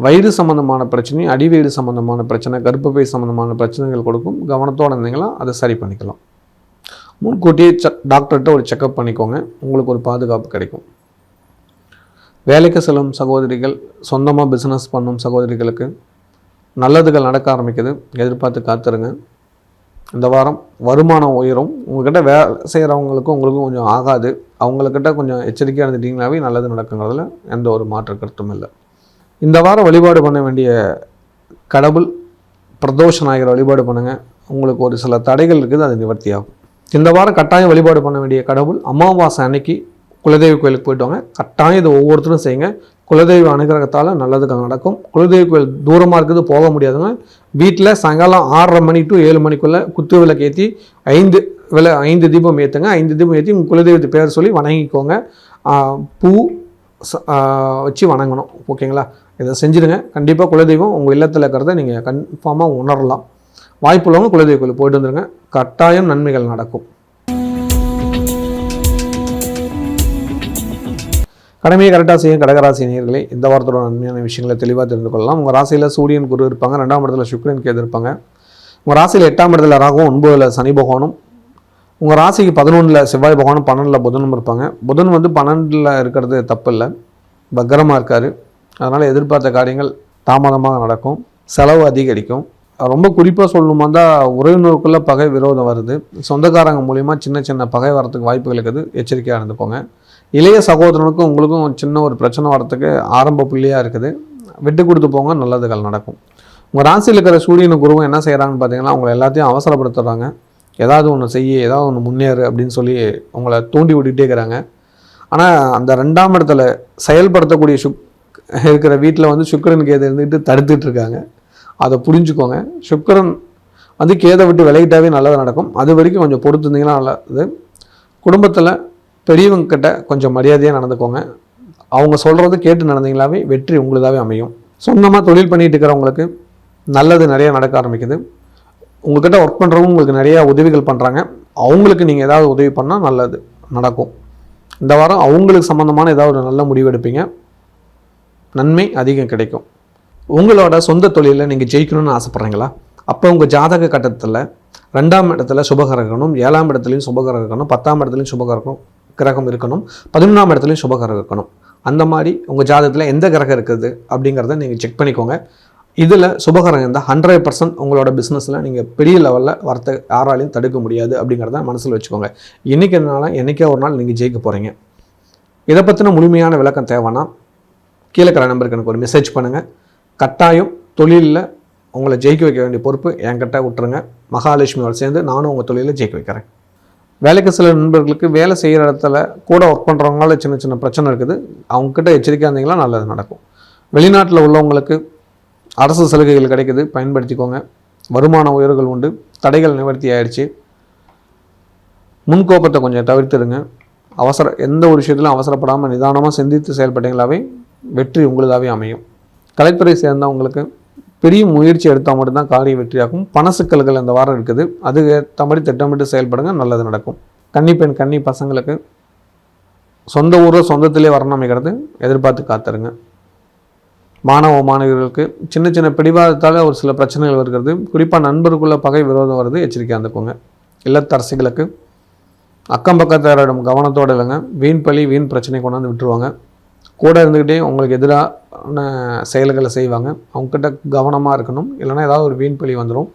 வயிறு சம்மந்தமான பிரச்சனை, அடிவயிறு சம்மந்தமான பிரச்சனை, கர்ப்பப்பை சம்மந்தமான பிரச்சனைகள் கொடுக்கும். கவனத்தோடு இருந்தீங்களா அதை சரி பண்ணிக்கலாம். முன்கூட்டியே டாக்டர்கிட்ட ஒரு செக்கப் பண்ணிக்கோங்க, உங்களுக்கு ஒரு பாதுகாப்பு கிடைக்கும். வேலைக்கு செல்லும் சகோதரிகள், சொந்தமாக பிஸ்னஸ் பண்ணும் சகோதரிகளுக்கு நல்லதுகள் நடக்க ஆரம்பிக்குது, எதிர்பார்த்து காத்துருங்க. இந்த வாரம் வருமானம் உயரும். உங்கள்கிட்ட வேலை செய்கிறவங்களுக்கும் உங்களுக்கும் கொஞ்சம் ஆகாது, அவங்கக்கிட்ட கொஞ்சம் எச்சரிக்கையாக இருந்துட்டிங்கனாவே நல்லது நடக்குங்கிறதுல எந்த ஒரு மாற்று கருத்தும் இல்லை. இந்த வாரம் வழிபாடு பண்ண வேண்டிய கடவுள் பிரதோஷ நாயகர் வழிபாடு பண்ணுங்கள். உங்களுக்கு ஒரு சில தடைகள் இருக்குது, அது நிவர்த்தியாகும். இந்த வாரம் கட்டாயம் வழிபாடு பண்ண வேண்டிய கடவுள் அமாவாசை அன்னைக்கு குலதெய்வ கோயிலுக்கு போய்ட்டு வாங்க. கட்டாயம் இதை ஒவ்வொருத்தரும் செய்யுங்க. குலதெய்வ அனுகிரகத்தால் நல்லதுக்கு நடக்கும். குலதெய்வ கோயில் தூரமாக இருக்குது, போக முடியாதுங்க. வீட்டில் சாயங்காலம் 6:30 மணி to 7 மணிக்குள்ளே குத்து விளக்கு ஏற்றி 5 தீபம் ஏற்றுங்க. 5 தீபம் ஏற்றி உங்கள் குலதெய்வத்தை பேர் சொல்லி வணங்கிக்கோங்க. பூ வச்சு வணங்கணும், ஓகேங்களா? இதை செஞ்சுடுங்க. கண்டிப்பாக குலதெய்வம் உங்கள் இல்லத்தில் இருக்கிறத நீங்கள் கன்ஃபார்மாக உணரலாம். வாய்ப்புள்ளவங்க குலதெய்வ கோயில் போய்ட்டு வந்துடுங்க, கட்டாயம் நன்மைகள் நடக்கும். கடமையை கரெக்டாக செய்யும் கடகராசி நேயர்களே, இந்த வாரத்தோட நன்மையான விஷயங்களை தெளிவாக தெரிந்து கொள்ளலாம். உங்கள் ராசியில் சூரியன் குரு இருப்பாங்க, 2ஆம் இடத்துல சுக்கிரன் கேது இருப்பாங்க. உங்கள் ராசியில் 8ஆம் இடத்துல ராகுவும், 9ல் சனி பகவானும், உங்கள் ராசிக்கு 11ல் செவ்வாய் பகவானும், 12ல் புதனும் இருப்பாங்க. புதன் 12ல் இருக்கிறது தப்பு இல்லை, வக்கரமாக இருக்கார். அதனால் எதிர்பார்த்த காரியங்கள் தாமதமாக நடக்கும், செலவு அதிகரிக்கும். ரொம்ப குறிப்பாக சொல்லணுமா தான் உறவினருக்குள்ளே பகை விரோதம் வருது, சொந்தக்காரங்க மூலிமா சின்ன சின்ன பகை வரத்துக்கு வாய்ப்புகள் இருக்குது, எச்சரிக்கையாக இருந்துக்கோங்க. இளைய சகோதரனுக்கும் உங்களுக்கும் சின்ன ஒரு பிரச்சனை வரத்துக்கு ஆரம்ப புள்ளியாக இருக்குது, விட்டு கொடுத்து போங்க, நல்லதுகள் நடக்கும். உங்கள் ராசியில் இருக்கிற சூரியனும் குருவும் என்ன செய்கிறாங்கன்னு பார்த்தீங்கன்னா, உங்களை எல்லாத்தையும் அவசரப்படுத்துகிறாங்க. ஏதாவது ஒன்று செய்ய, ஏதாவது ஒன்று முன்னேறு அப்படின்னு சொல்லி உங்களை தூண்டி விட்டுகிட்டே இருக்கிறாங்க. ஆனால் அந்த 2ஆம் இடத்துல செயல்படுத்தக்கூடிய இருக்கிற வீட்டில் சுக்கிரன் கேது இருந்துக்கிட்டு தடுத்துட்டு இருக்காங்க. அதை புரிஞ்சுக்கோங்க. சுக்கிரன் கேதை விட்டு விலகிட்டாவே நல்லது நடக்கும். அது வரைக்கும் கொஞ்சம் பொறுத்து இருந்தீங்கன்னா நல்லது. குடும்பத்தில் பெரியவங்க கிட்ட கொஞ்சம் மரியாதையாக நடந்துக்கோங்க. அவங்க சொல்கிறது கேட்டு நடந்தீங்களாவே வெற்றி உங்களுதாவே அமையும். சொந்தமாக தொழில் பண்ணிட்டு இருக்கிறவங்களுக்கு நல்லது நிறையா நடக்க ஆரம்பிக்குது. உங்கள்கிட்ட ஒர்க் பண்ணுறவங்க உங்களுக்கு நிறையா உதவிகள் பண்ணுறாங்க, அவங்களுக்கு நீங்கள் ஏதாவது உதவி பண்ணால் நல்லது நடக்கும். இந்த வாரம் அவங்களுக்கு சம்மந்தமான ஏதாவது ஒரு நல்ல முடிவு எடுப்பீங்க, நன்மை அதிகம் கிடைக்கும். உங்களோட சொந்த தொழிலில் நீங்கள் ஜெயிக்கணும்னு ஆசைப்பட்றீங்களா? அப்போ உங்கள் ஜாதக கட்டத்தில் 2ஆம் இடத்துல சுபகிரகணும், 7ஆம் இடத்துலையும் சுபகிரகணும், 10ஆம் இடத்துலையும் சுபகிரகம் இருக்கணும், 11ஆம் இடத்துலையும் சுபகிரகம் இருக்கணும். அந்த மாதிரி உங்கள் ஜாதகத்தில் எந்த கிரகம் இருக்குது அப்படிங்கிறத நீங்கள் செக் பண்ணிக்கோங்க. இதில் சுபகரம் இருந்தால் 100% உங்களோட பிஸ்னஸில் நீங்கள் பெரிய லெவலில் வரத்தை யாராலையும் தடுக்க முடியாது அப்படிங்கிறத மனசில் வச்சுக்கோங்க. இன்றைக்கி என்றைக்கே ஒரு நாள் நீங்கள் ஜெயிக்க போகிறீங்க. இதை பற்றின முழுமையான விளக்கம் தேவைன்னா கீழே இருக்கிற நம்பருக்கு எனக்கு ஒரு மெசேஜ் பண்ணுங்கள். கட்டாயம் தொழிலில் உங்களை ஜெயிக்க வைக்க வேண்டிய பொறுப்பு என்கிட்ட விட்டுருங்க. மகாலட்சுமியோட சேர்ந்து நானும் உங்கள் தொழிலில் ஜெயிக்க வைக்கிறேன். வேலைக்கு சில நண்பர்களுக்கு வேலை செய்கிற இடத்துல கூட ஒர்க் பண்ணுறவங்களால சின்ன சின்ன பிரச்சனை இருக்குது. அவங்கக்கிட்ட எச்சரிக்கையாக இருந்தீங்களா நல்லது நடக்கும். வெளிநாட்டில் உள்ளவங்களுக்கு அரசு சலுகைகள் கிடைக்குது, பயன்படுத்திக்கோங்க. வருமான உயர்வுகள் உண்டு, தடைகள் நிவர்த்தி ஆயிடுச்சு. முன்கோபத்தை கொஞ்சம் தவிர்த்துடுங்க. எந்த ஒரு விஷயத்திலும் அவசரப்படாமல் நிதானமாக சிந்தித்து செயல்பட்டீங்களாவே வெற்றி உங்களுதாகவே அமையும். கலைத்துறை சேர்ந்தவங்களுக்கு பெரிய முயற்சி எடுத்தால் மட்டும்தான் காரியம் வெற்றியாகும். பண சிக்கல்கள் இந்த வாரம் இருக்குது, அது ஏற்ற மாதிரி திட்டமிட்டு செயல்படுங்க, நல்லது நடக்கும். கன்னிப்பெண் கன்னி பசங்களுக்கு சொந்த ஊரில் சொந்தத்திலே வரணும் அமைக்கிறது எதிர்பார்த்து காத்துருங்க. மாணவர்களுக்கு சின்ன சின்ன பிடிவாதத்தால் ஒரு சில பிரச்சனைகள் வருகிறது. குறிப்பாக நண்பருக்குள்ள பகை விரோதம் வருது, எச்சரிக்கையாக இருந்துக்கோங்க. இல்லத்தரசிகளுக்கு அக்கம் பக்கத்தாரிடம் கவனத்தோடு இல்லைங்க. வீண் பழி வீண் பிரச்சனை கொண்டாந்து விட்டுருவாங்க. கூட இருந்துக்கிட்டே உங்களுக்கு எதிரான செயல்களை செய்வாங்க. அவங்கக்கிட்ட கவனமாக இருக்கணும், இல்லைனா ஏதாவது ஒரு வீண் பழி வந்துடும்.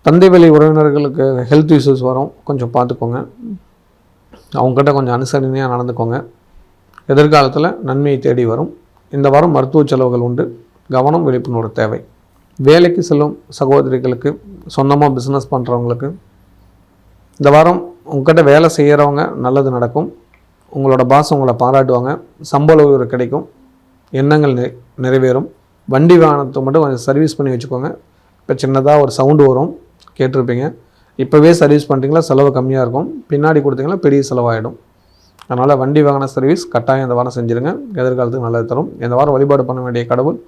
தந்தை வழி உறவினர்களுக்கு ஹெல்த் இஷ்யூஸ் வரும், கொஞ்சம் பார்த்துக்கோங்க. அவங்கக்கிட்ட கொஞ்சம் அனுசரணையாக நடந்துக்கோங்க. எதிர்காலத்தில் நன்மையை தேடி வரும். இந்த வாரம் மருத்துவ செலவுகள் உண்டு, கவனம் விழிப்புணர்வு தேவை. வேலைக்கு செல்லும் சகோதரிகளுக்கு, சொந்தமாக பிஸ்னஸ் பண்ணுறவங்களுக்கு இந்த வாரம் உங்கள்கிட்ட வேலை செய்கிறவங்க நல்லது நடக்கும். உங்களோட பாஸ் உங்களை பாராட்டுவாங்க, சம்பள உயர்வு கிடைக்கும், எண்ணங்கள் நிறைவேறும். வண்டி வாகனத்தை மட்டும் கொஞ்சம் சர்வீஸ் பண்ணி வச்சுக்கோங்க. இப்போ சின்னதாக ஒரு சவுண்டு வரும், கேட்டிருப்பீங்க. இப்போவே சர்வீஸ் பண்ணுறீங்களா செலவு கம்மியாக இருக்கும், பின்னாடி கொடுத்தீங்களா பெரிய செலவாகிடும். அதனால் வண்டி வாகன சர்வீஸ் கட்டாயம் இந்த வாரம் செஞ்சுருங்க, எதிர்காலத்துக்கு நல்லது தரும். இந்த வாரம் வழிபாடு பண்ண வேண்டிய கடவுள்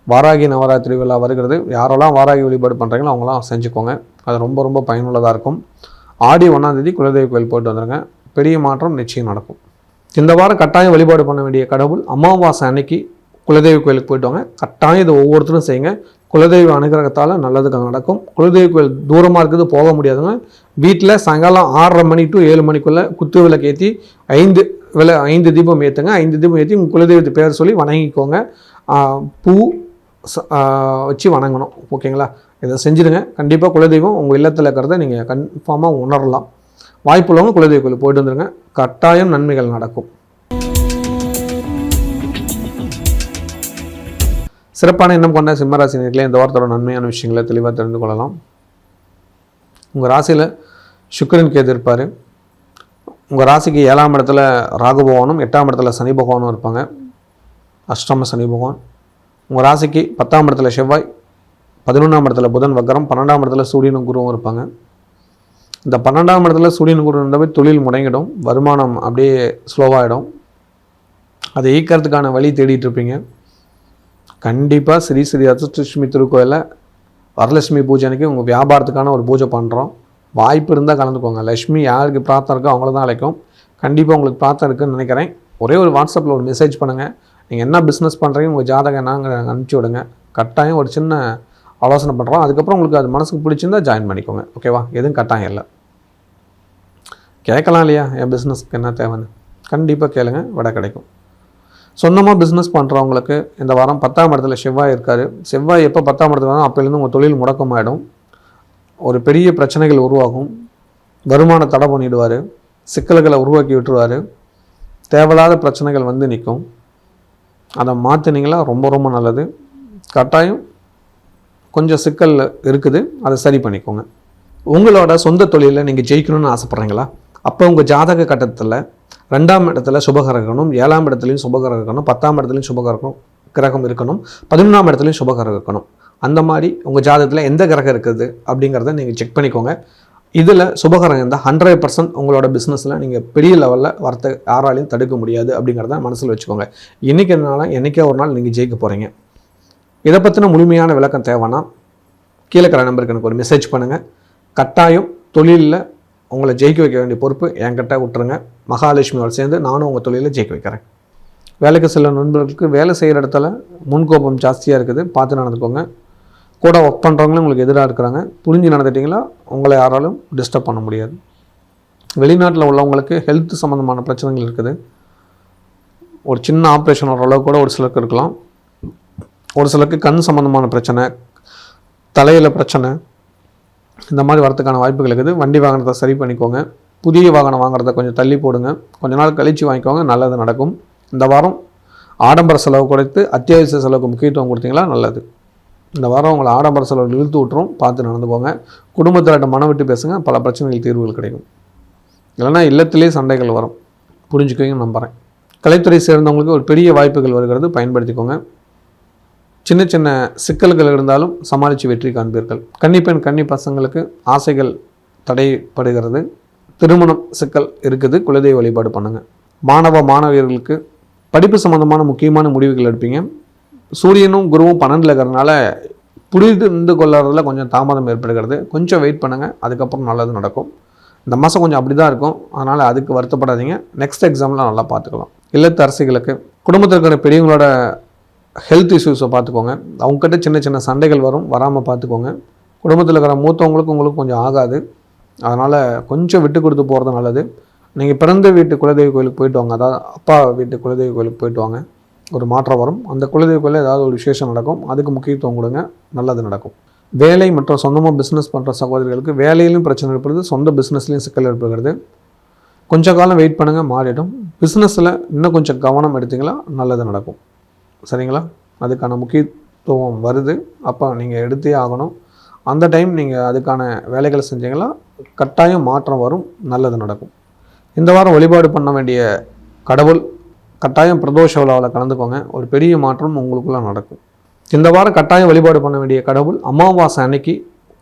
வாராகி நவராத்திரி விழா வருகிறது. யாரெல்லாம் வாராகி வழிபாடு பண்ணுறீங்களோ அவங்களாம் செஞ்சுக்கோங்க, அது ரொம்ப ரொம்ப பயனுள்ளதாக இருக்கும். ஆடி 1ஆம் தேதி குலதெய்வ கோயில் போயிட்டு வந்துடுங்க, பெரிய மாற்றம் நிச்சயம் நடக்கும். இந்த வாரம் கட்டாயம் வழிபாடு பண்ண வேண்டிய கடவுள் அமாவாசை அன்னைக்கு குலதெய்வ கோயிலுக்கு போயிட்டு வாங்க. கட்டாயம் இதை ஒவ்வொருத்தரும் செய்யுங்க, குலதெய்வ அனுகிரகத்தால் நல்லதுக்கு நடக்கும். குலதெய்வ கோயில் தூரமாக இருக்குது, போக முடியாதுங்க. வீட்டில் சாயங்காலம் 6:30 மணி to 7 மணிக்குள்ளே குத்து விளக்கு ஏற்றி 5 தீபம் ஏற்றுங்க. 5 தீபம் ஏற்றி உங்கள் குலதெய்வத்தை பேர் சொல்லி வணங்கிக்கோங்க. பூ வச்சு வணங்கணும், ஓகேங்களா? இதை செஞ்சுடுங்க. கண்டிப்பாக குலதெய்வம் உங்கள் இல்லத்தில் இருக்கிறத நீங்கள் கன்ஃபார்மாக உணரலாம். வாய்ப்புள்ளவங்க குலதெய்வ கோயில் போயிட்டு வந்துடுங்க, கட்டாயம் நன்மைகள் நடக்கும். சிறப்பான எண்ணம் கொண்ட சிம்மராசி நேயர்களே, இந்த வாரத்தோட நன்மையான விஷயங்களை தெளிவாக தெரிந்து கொள்ளலாம். உங்கள் ராசியில் சுக்கிரன் கேது இருப்பார். உங்கள் ராசிக்கு 7ஆம் இடத்துல ராகு பகவானும் 8ஆம் இடத்துல சனி பகவானும் இருப்பாங்க, அஷ்டம சனி பகவான். உங்கள் ராசிக்கு 10ஆம் இடத்துல செவ்வாய், 11ஆம் இடத்துல புதன் வக்கரம், 12ஆம் இடத்துல சூரியனும் குருவும் இருப்பாங்க. இந்த 12ஆம் இடத்துல சூரியன் குரு இருந்தாவே தொழில் முடங்கிடும், வருமானம் அப்படியே ஸ்லோவாகிடும். அதை ஈக்கிறதுக்கான வழி தேடிட்டு இருப்பீங்க. கண்டிப்பாக ஸ்ரீ ஸ்ரீ அதிர்ஷ்டலட்சுமி திருக்கோயிலில் வரலட்சுமி பூஜை அன்றைக்கி உங்கள் வியாபாரத்துக்கான ஒரு பூஜை பண்ணுறோம். வாய்ப்பு இருந்தால் கலந்துக்கோங்க. லட்சுமி யாருக்கு பிரார்த்தனை இருக்கோ அவங்கள தான் அழைக்கும். கண்டிப்பாக உங்களுக்கு பிரார்த்தனை இருக்குதுன்னு நினைக்கிறேன். ஒரே ஒரு வாட்ஸ்அப்பில் ஒரு மெசேஜ் பண்ணுங்கள், நீங்கள் என்ன பிஸ்னஸ் பண்ணுறீங்க, உங்கள் ஜாதகம் என்னங்க அனுப்பிச்சி விடுங்க. கட்டாயம் ஒரு சின்ன ஆலோசனை பண்ணுறோம். அதுக்கப்புறம் உங்களுக்கு அது மனசுக்கு பிடிச்சிருந்தா ஜாயின் பண்ணிக்கோங்க, ஓகேவா? எதுவும் கட்டாயம் இல்லை. கேட்கலாம் இல்லையா, என் பிஸ்னஸ்க்கு என்ன தேவைன்னு? கண்டிப்பாக கேளுங்க, விட கிடைக்கும். சொந்தமாக பிஸ்னஸ் பண்ணுறவங்களுக்கு இந்த வாரம் 10ஆம் இடத்துல செவ்வாய் இருக்கார். செவ்வாய் எப்போ 10ஆம் இடத்துல வந்தால் அப்போலேருந்து உங்கள் தொழில் முடக்கமாகிடும். ஒரு பெரிய பிரச்சனைகள் உருவாகும். வருமான தடை பண்ணிவிடுவார், சிக்கல்களை உருவாக்கி விட்டுருவார். தேவையில்லாத பிரச்சனைகள் வந்து நிற்கும். அதை மாற்றினீங்களா ரொம்ப ரொம்ப நல்லது. கட்டாயம் கொஞ்சம் சிக்கல் இருக்குது, அதை சரி பண்ணிக்கோங்க. உங்களோட சொந்த தொழிலில் நீங்கள் ஜெயிக்கணும்னு ஆசைப்பட்றீங்களா? அப்போ உங்கள் ஜாதக கட்டத்தில் 2ஆம் இடத்துல சுபகிரகணும், 7ஆம் இடத்துலையும் சுபகிரகணும், 10ஆம் இடத்துலையும் சுபகிரகம் இருக்கணும், 11ஆம் இடத்துலையும் சுபகிரகம் இருக்கணும். அந்த மாதிரி உங்கள் ஜாதகத்தில் எந்த கிரகம் இருக்குது அப்படிங்கிறத நீங்கள் செக் பண்ணிக்கோங்க. இதில் சுபகிரகம் இருந்தால் 100% உங்களோட பிஸ்னஸில் நீங்கள் பெரிய லெவலில் வரத்தை யாராலையும் தடுக்க முடியாது அப்படிங்கிறத மனசில் வச்சுக்கோங்க. என்றைக்கே ஒரு நாள் நீங்கள் ஜெயிக்க போகிறீங்க. இதை பற்றின முழுமையான விளக்கம் தேவைன்னா கீழே இருக்கிற நம்பருக்கு எனக்கு ஒரு மெசேஜ் பண்ணுங்கள். கட்டாயம் தொழிலில் உங்களை ஜெயிக்க வைக்க வேண்டிய பொறுப்பு என்கிட்ட விட்டுருங்க. மகாலட்சுமியோட சேர்ந்து நானும் உங்கள் தொழிலில் ஜெயிக்க வைக்கிறேன். வேலைக்கு செல்ல நண்பர்களுக்கு வேலை செய்கிற இடத்துல முன்கோபம் ஜாஸ்தியாக இருக்குது, பார்த்து நடந்துக்கோங்க. கூட ஒர்க் பண்ணுறவங்களும் உங்களுக்கு எதிராக இருக்கிறாங்க, புரிஞ்சு நடந்துட்டிங்களா உங்களை யாராலும் டிஸ்டர்ப் பண்ண முடியாது. வெளிநாட்டில் உள்ளவங்களுக்கு ஹெல்த் சம்மந்தமான பிரச்சனைகள் இருக்குது. ஒரு சின்ன ஆப்ரேஷன் ஓரளவு கூட ஒரு சிலருக்கு இருக்கலாம். ஒரு சிலருக்கு கண் சம்மந்தமான பிரச்சனை, தலையில் பிரச்சனை, இந்த மாதிரி வரதுக்கான வாய்ப்புகள் இருக்குது. வண்டி வாகனத்தை சரி பண்ணிக்கோங்க. புதிய வாகனம் வாங்குறத கொஞ்சம் தள்ளி போடுங்க. கொஞ்ச நாள் கழித்து வாங்கிக்கோங்க, நல்லது நடக்கும். இந்த வாரம் ஆடம்பர செலவு குறைத்து அத்தியாவசிய செலவுக்கு முக்கியத்துவம் கொடுத்தீங்களா நல்லது. இந்த வாரம் உங்களை ஆடம்பர செலவு இழுத்து விட்டுரும், பார்த்து நடந்துக்கோங்க. குடும்பத்திட்ட மனம் விட்டு பேசுங்க, பல பிரச்சனைகள் தீர்வுகள் கிடைக்கும். இல்லைனா இல்லத்திலே சண்டைகள் வரும், புரிஞ்சுக்குவீங்கன்னு நம்புகிறேன். கலைத்துறை சேர்ந்தவங்களுக்கு ஒரு பெரிய வாய்ப்புகள் வருகிறது, பயன்படுத்திக்கோங்க. சின்ன சின்ன சிக்கல்கள் இருந்தாலும் சமாளித்து வெற்றி காண்பீர்கள். கன்னிப்பெண் கன்னி பசங்களுக்கு ஆசைகள் தடைப்படுகிறது, திருமணம் சிக்கல் இருக்குது, குலதெய்வ வழிபாடு பண்ணுங்கள். மாணவியர்களுக்கு படிப்பு சம்மந்தமான முக்கியமான முடிவுகள் எடுப்பீங்க. சூரியனும் குருவும் 12 இருக்கிறதுனால புரிந்து கொள்ளுறதுல கொஞ்சம் தாமதம் ஏற்படுகிறது. கொஞ்சம் வெயிட் பண்ணுங்கள், அதுக்கப்புறம் நல்லது நடக்கும். இந்த மாதம் கொஞ்சம் அப்படி தான் இருக்கும், அதனால் அதுக்கு வருத்தப்படாதீங்க. நெக்ஸ்ட் எக்ஸாமில் நல்லா பார்த்துக்கலாம். இல்லத்து அரசிகளுக்கு குடும்பத்தில் இருக்கிற பெரியவங்களோட ஹெல்த் இஷ்யூஸை பார்த்துக்கோங்க. அவங்ககிட்ட சின்ன சின்ன சண்டைகள் வராமல் பார்த்துக்கோங்க. குடும்பத்தில் இருக்கிற மூத்தவங்களுக்கு உங்களுக்கு கொஞ்சம் ஆகாது, அதனால் கொஞ்சம் விட்டு கொடுத்து போகிறது நல்லது. நீங்கள் பிறந்த வீட்டு குலதெய்வ கோயிலுக்கு போயிட்டு வாங்க, அதாவது அப்பா வீட்டு குலதெய்வ கோயிலுக்கு போயிட்டு வாங்க, ஒரு மாற்றம் வரும். அந்த குலதெய்வ கோயிலில் ஏதாவது ஒரு விசேஷம் நடக்கும், அதுக்கு முக்கியத்துவம் கொடுங்க, நல்லது நடக்கும். வேலை மற்றும் சொந்தமாக பிஸ்னஸ் பண்ணுற சகோதரிகளுக்கு வேலையிலும் பிரச்சனை ஏற்படுது, சொந்த பிஸ்னஸ்லேயும் சிக்கல் ஏற்படுகிறது. கொஞ்சம் காலம் வெயிட் பண்ணுங்கள், மாறிடும். பிஸ்னஸில் இன்னும் கொஞ்சம் கவனம் எடுத்திங்களா நல்லது நடக்கும். சரிங்களா? அதுக்கான முக்கியத்துவம் வருது, அப்போ நீங்கள் எடுத்தே ஆகணும். அந்த டைம் நீங்கள் அதுக்கான வேலைகளை செஞ்சீங்களா கட்டாயம் மாற்றம் வரும், நல்லது நடக்கும். இந்த வாரம் வழிபாடு பண்ண வேண்டிய கடவுள், கட்டாயம் பிரதோஷ விழாவில் கலந்துக்கோங்க, ஒரு பெரிய மாற்றம் உங்களுக்குள்ள நடக்கும். இந்த வாரம் கட்டாயம் வழிபாடு பண்ண வேண்டிய கடவுள், அமாவாசை அன்னைக்கு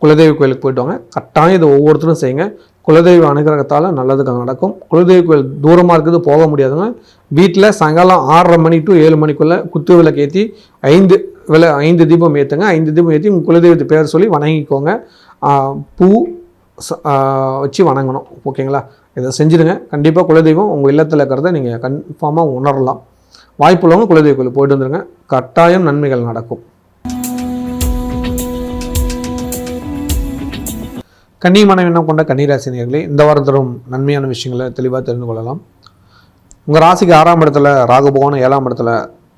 குலதெய்வ கோயிலுக்கு போயிட்டு வாங்க. கட்டாயம் இதை ஒவ்வொருத்தரும் செய்யுங்க, குலதெய்வ அனுகிரகத்தால் நல்லதுக்கு நடக்கும். குலதெய்வ கோயில் தூரமாக இருக்குது, போக முடியாதுங்க. வீட்டில் சாயங்காலம் 6:30 மணி to 7 மணிக்குள்ளே குத்து விளக்கு ஏற்றி 5 தீபம் ஏற்றுங்க. 5 தீபம் ஏற்றி உங்கள் குலதெய்வத்தை பேர் சொல்லி வணங்கிக்கோங்க. பூ வச்சு வணங்கணும், ஓகேங்களா? இதை செஞ்சுடுங்க. கண்டிப்பாக குலதெய்வம் உங்கள் இல்லத்தில் இருக்கிறத நீங்கள் கன்ஃபார்மாக உணரலாம். வாய்ப்புள்ளவங்க குலதெய்வ கோயிலுக்கு போயிட்டு வந்துடுங்க, கட்டாயம் நன்மைகள் நடக்கும். கன்னி மனைவினம் கொண்ட கன்னிராசினியர்களே, இந்த வாரம் தரும் நன்மையான விஷயங்களை தெளிவாக தெரிந்து கொள்ளலாம். உங்கள் ராசிக்கு 6ஆம் இடத்துல ராகு பகவானும், 7ஆம் இடத்துல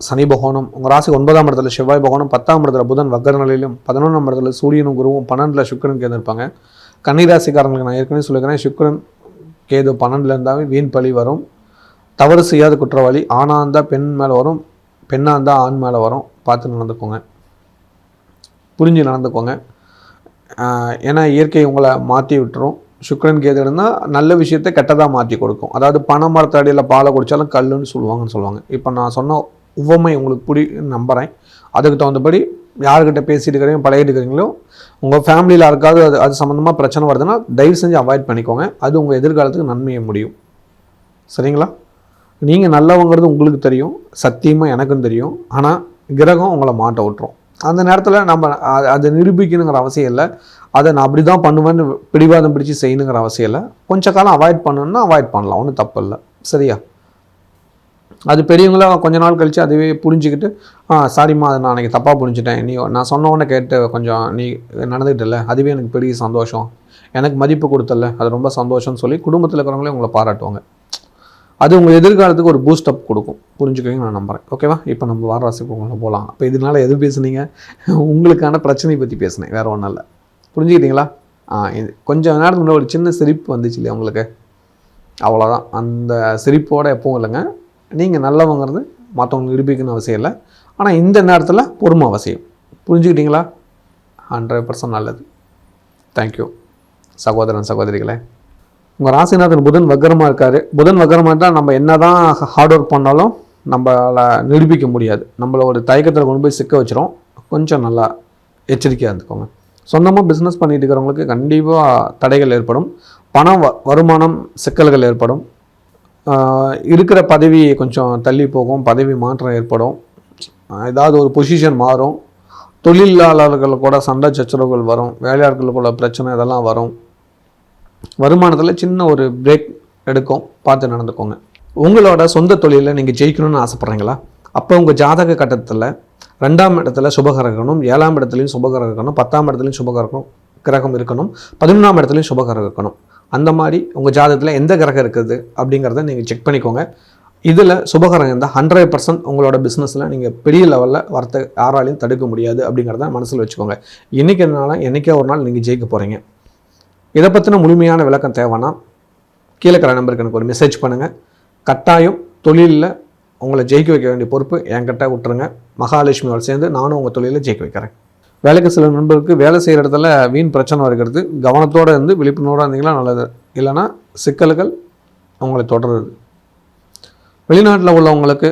சனி பகவானும், உங்கள் ராசிக்கு 9ஆம் இடத்துல செவ்வாய் பகவானும், 10ஆம் இடத்துல புதன் வக்கர நிலையிலும், 11ஆம் இடத்துல சூரியனும் குருவும், 12ல் சுக்கிரன் கேது இருப்பாங்க. கன்னிராசிக்காரங்களுக்கு நான் ஏற்கனவே சொல்லிக்கிறேன், சுக்கிரன் கேது 12ல் இருந்தாவே வீண் பழி வரும். தவறு செய்யாத குற்றவாளி, ஆணாக இருந்தால் பெண் மேலே வரும், பெண்ணாக இருந்தால் ஆண் மேலே வரும். பார்த்து நடந்துக்கோங்க, புரிஞ்சு நடந்துக்கோங்க. ஏன்னா இயற்கை உங்களை மாற்றி விட்டுரும். சுக்கிரன் கேது இருந்தால் நல்ல விஷயத்தை கெட்டதாக மாற்றி கொடுக்கும். அதாவது பனை மரத்து அடியில் பாலை குடித்தாலும் கல்லுன்னு சொல்லுவாங்க. இப்போ நான் சொன்ன உவமை உங்களுக்கு நம்புகிறேன். அதுக்கு தகுந்தபடி யார்கிட்ட பேசிட்டு இருக்கிறீங்க, பழகிட்டு இருக்கிறீங்களோ, உங்கள் ஃபேமிலியில் யாருக்காவது அது சம்மந்தமாக பிரச்சனை வருதுன்னா தயவு செஞ்சு அவாய்ட் பண்ணிக்கோங்க. அது உங்கள் எதிர்காலத்துக்கு நன்மையை முடியும். சரிங்களா? நீங்கள் நல்லவங்கிறது உங்களுக்கு தெரியும், சத்தியமாக எனக்கும் தெரியும். ஆனால் கிரகம் உங்களை மாட்ட விட்டுரும். அந்த நேரத்தில் நம்ம அதை நிரூபிக்கணுங்கிற அவசியம் இல்லை. அதை நான் அப்படி தான் பண்ணுவேன்னு பிடிவாதம் பிடிச்சி செய்யணுங்கிற அவசியம் இல்லை. கொஞ்சம் காலம் அவாய்ட் பண்ணணுன்னா அவாய்ட் பண்ணலாம், ஒன்றும் தப்பு இல்லை. சரியா? அது பெரியவங்களாம் கொஞ்ச நாள் கழித்து அதுவே புரிஞ்சுக்கிட்டு, சாரிம்மா அதை நான் அன்றைக்கி தப்பாக புரிஞ்சுட்டேன், நீ நான் சொன்ன உடனே கேட்டு கொஞ்சம் நீ நடந்துக்கிட்டல, அதுவே எனக்கு பெரிய சந்தோஷம், எனக்கு மதிப்பு கொடுத்தல, அது ரொம்ப சந்தோஷம்னு சொல்லி குடும்பத்தில் இருக்கிறவங்களே உங்களை பாராட்டுவாங்க. அது உங்கள் எதிர்காலத்துக்கு ஒரு பூஸ்டப் கொடுக்கும், புரிஞ்சுக்கோங்க நான் நம்புகிறேன். ஓகேவா? இப்போ நம்ம வாரராசிக்கு உங்களை போகலாம். அப்போ இதனால் எது பேசுனீங்க? உங்களுக்கான பிரச்சனையை பற்றி பேசுனேன், வேறு ஒன்றும் இல்லை. புரிஞ்சுக்கிட்டீங்களா? இது கொஞ்சம் நேரத்துக்கு முன்னாடி ஒரு சின்ன சிரிப்பு வந்துச்சு இல்லையா உங்களுக்கு? அவ்வளோதான். அந்த சிரிப்போடு எப்பவும் இல்லைங்க. நீங்கள் நல்லவங்கிறது மற்றவங்க நிரூபிக்கணும் அவசியம் இல்லை. ஆனால் இந்த நேரத்தில் பொறுமை அவசியம். புரிஞ்சுக்கிட்டீங்களா? 100% நல்லது. தேங்க்யூ சகோதரன் சகோதரிகளே. உங்கள் ராசிநாதன் புதன் வக்கரமாக இருக்கார். புதன் வக்கரமாக இருந்தால் நம்ம என்ன தான் ஹார்ட் ஒர்க் பண்ணாலும் நம்மளால் நிரூபிக்க முடியாது. நம்மளை ஒரு தயக்கத்தில் கொண்டு போய் சிக்க வச்சிரும். கொஞ்சம் நல்லா எச்சரிக்கையாக இருந்துக்கோங்க. சொந்தமாக பிஸ்னஸ் பண்ணிட்டு இருக்கிறவங்களுக்கு கண்டிப்பாக தடைகள் ஏற்படும். வருமானம் சிக்கல்கள் ஏற்படும். இருக்கிற பதவி கொஞ்சம் தள்ளி போகும், பதவி மாற்றம் ஏற்படும், ஏதாவது ஒரு பொசிஷன் மாறும், தொழிலாளர்கள் கூட சண்டை சச்சரவுகள் வரும், வேலையாட்களுக்குள்ள பிரச்சனை இதெல்லாம் வரும். வருமானத்தில் சின்ன ஒரு பிரேக் எடுக்கும், பார்த்து நடந்துக்கோங்க. உங்களோட சொந்த தொழிலில் நீங்கள் ஜெயிக்கணும்னு ஆசைப்பட்றீங்களா? அப்போ உங்கள் ஜாதக கட்டத்தில் 2ஆம் இடத்துல சுபகிரகணும், 7ஆம் இடத்துலையும் சுபகிரகம் இருக்கணும், 10ஆம் இடத்துலையும் சுபகிரகம் இருக்கணும், 11ஆம் இடத்துலையும் சுபகிரகம் இருக்கணும். அந்த மாதிரி உங்கள் ஜாதகத்தில் எந்த கிரகம் இருக்குது அப்படிங்கிறத நீங்கள் செக் பண்ணிக்கோங்க. இதில் சுபகரம் இருந்தால் 100% உங்களோட பிஸ்னஸில் நீங்கள் பெரிய லெவலில் வரத்தை யாராலையும் தடுக்க முடியாது அப்படிங்கிறத மனசில் வச்சுக்கோங்க. இன்றைக்கி என்னாலும் என்றைக்கே ஒரு நாள் நீங்கள் ஜெயிக்க போகிறீங்க. இதை பற்றின முழுமையான விளக்கம் தேவைன்னா கீழே இருக்கிற நம்பருக்கு எனக்கு ஒரு மெசேஜ் பண்ணுங்கள். கட்டாயம் தொழிலில் உங்களை ஜெயிக்க வைக்க வேண்டிய பொறுப்பு என்கிட்ட விட்டுருங்க. மகாலட்சுமியோட சேர்ந்து நானும் உங்கள் தொழிலில் ஜெயிக்க வைக்கிறேன். வேலைக்கு சில நண்பருக்கு வேலை செய்கிற இடத்துல வீண் பிரச்சனை வருகிறது. கவனத்தோடு இருந்து விழிப்புணர்வோடு இருந்தீங்களா நல்லது. இல்லைனா சிக்கல்கள் அவங்களை தொடருது. வெளிநாட்டில் உள்ளவங்களுக்கு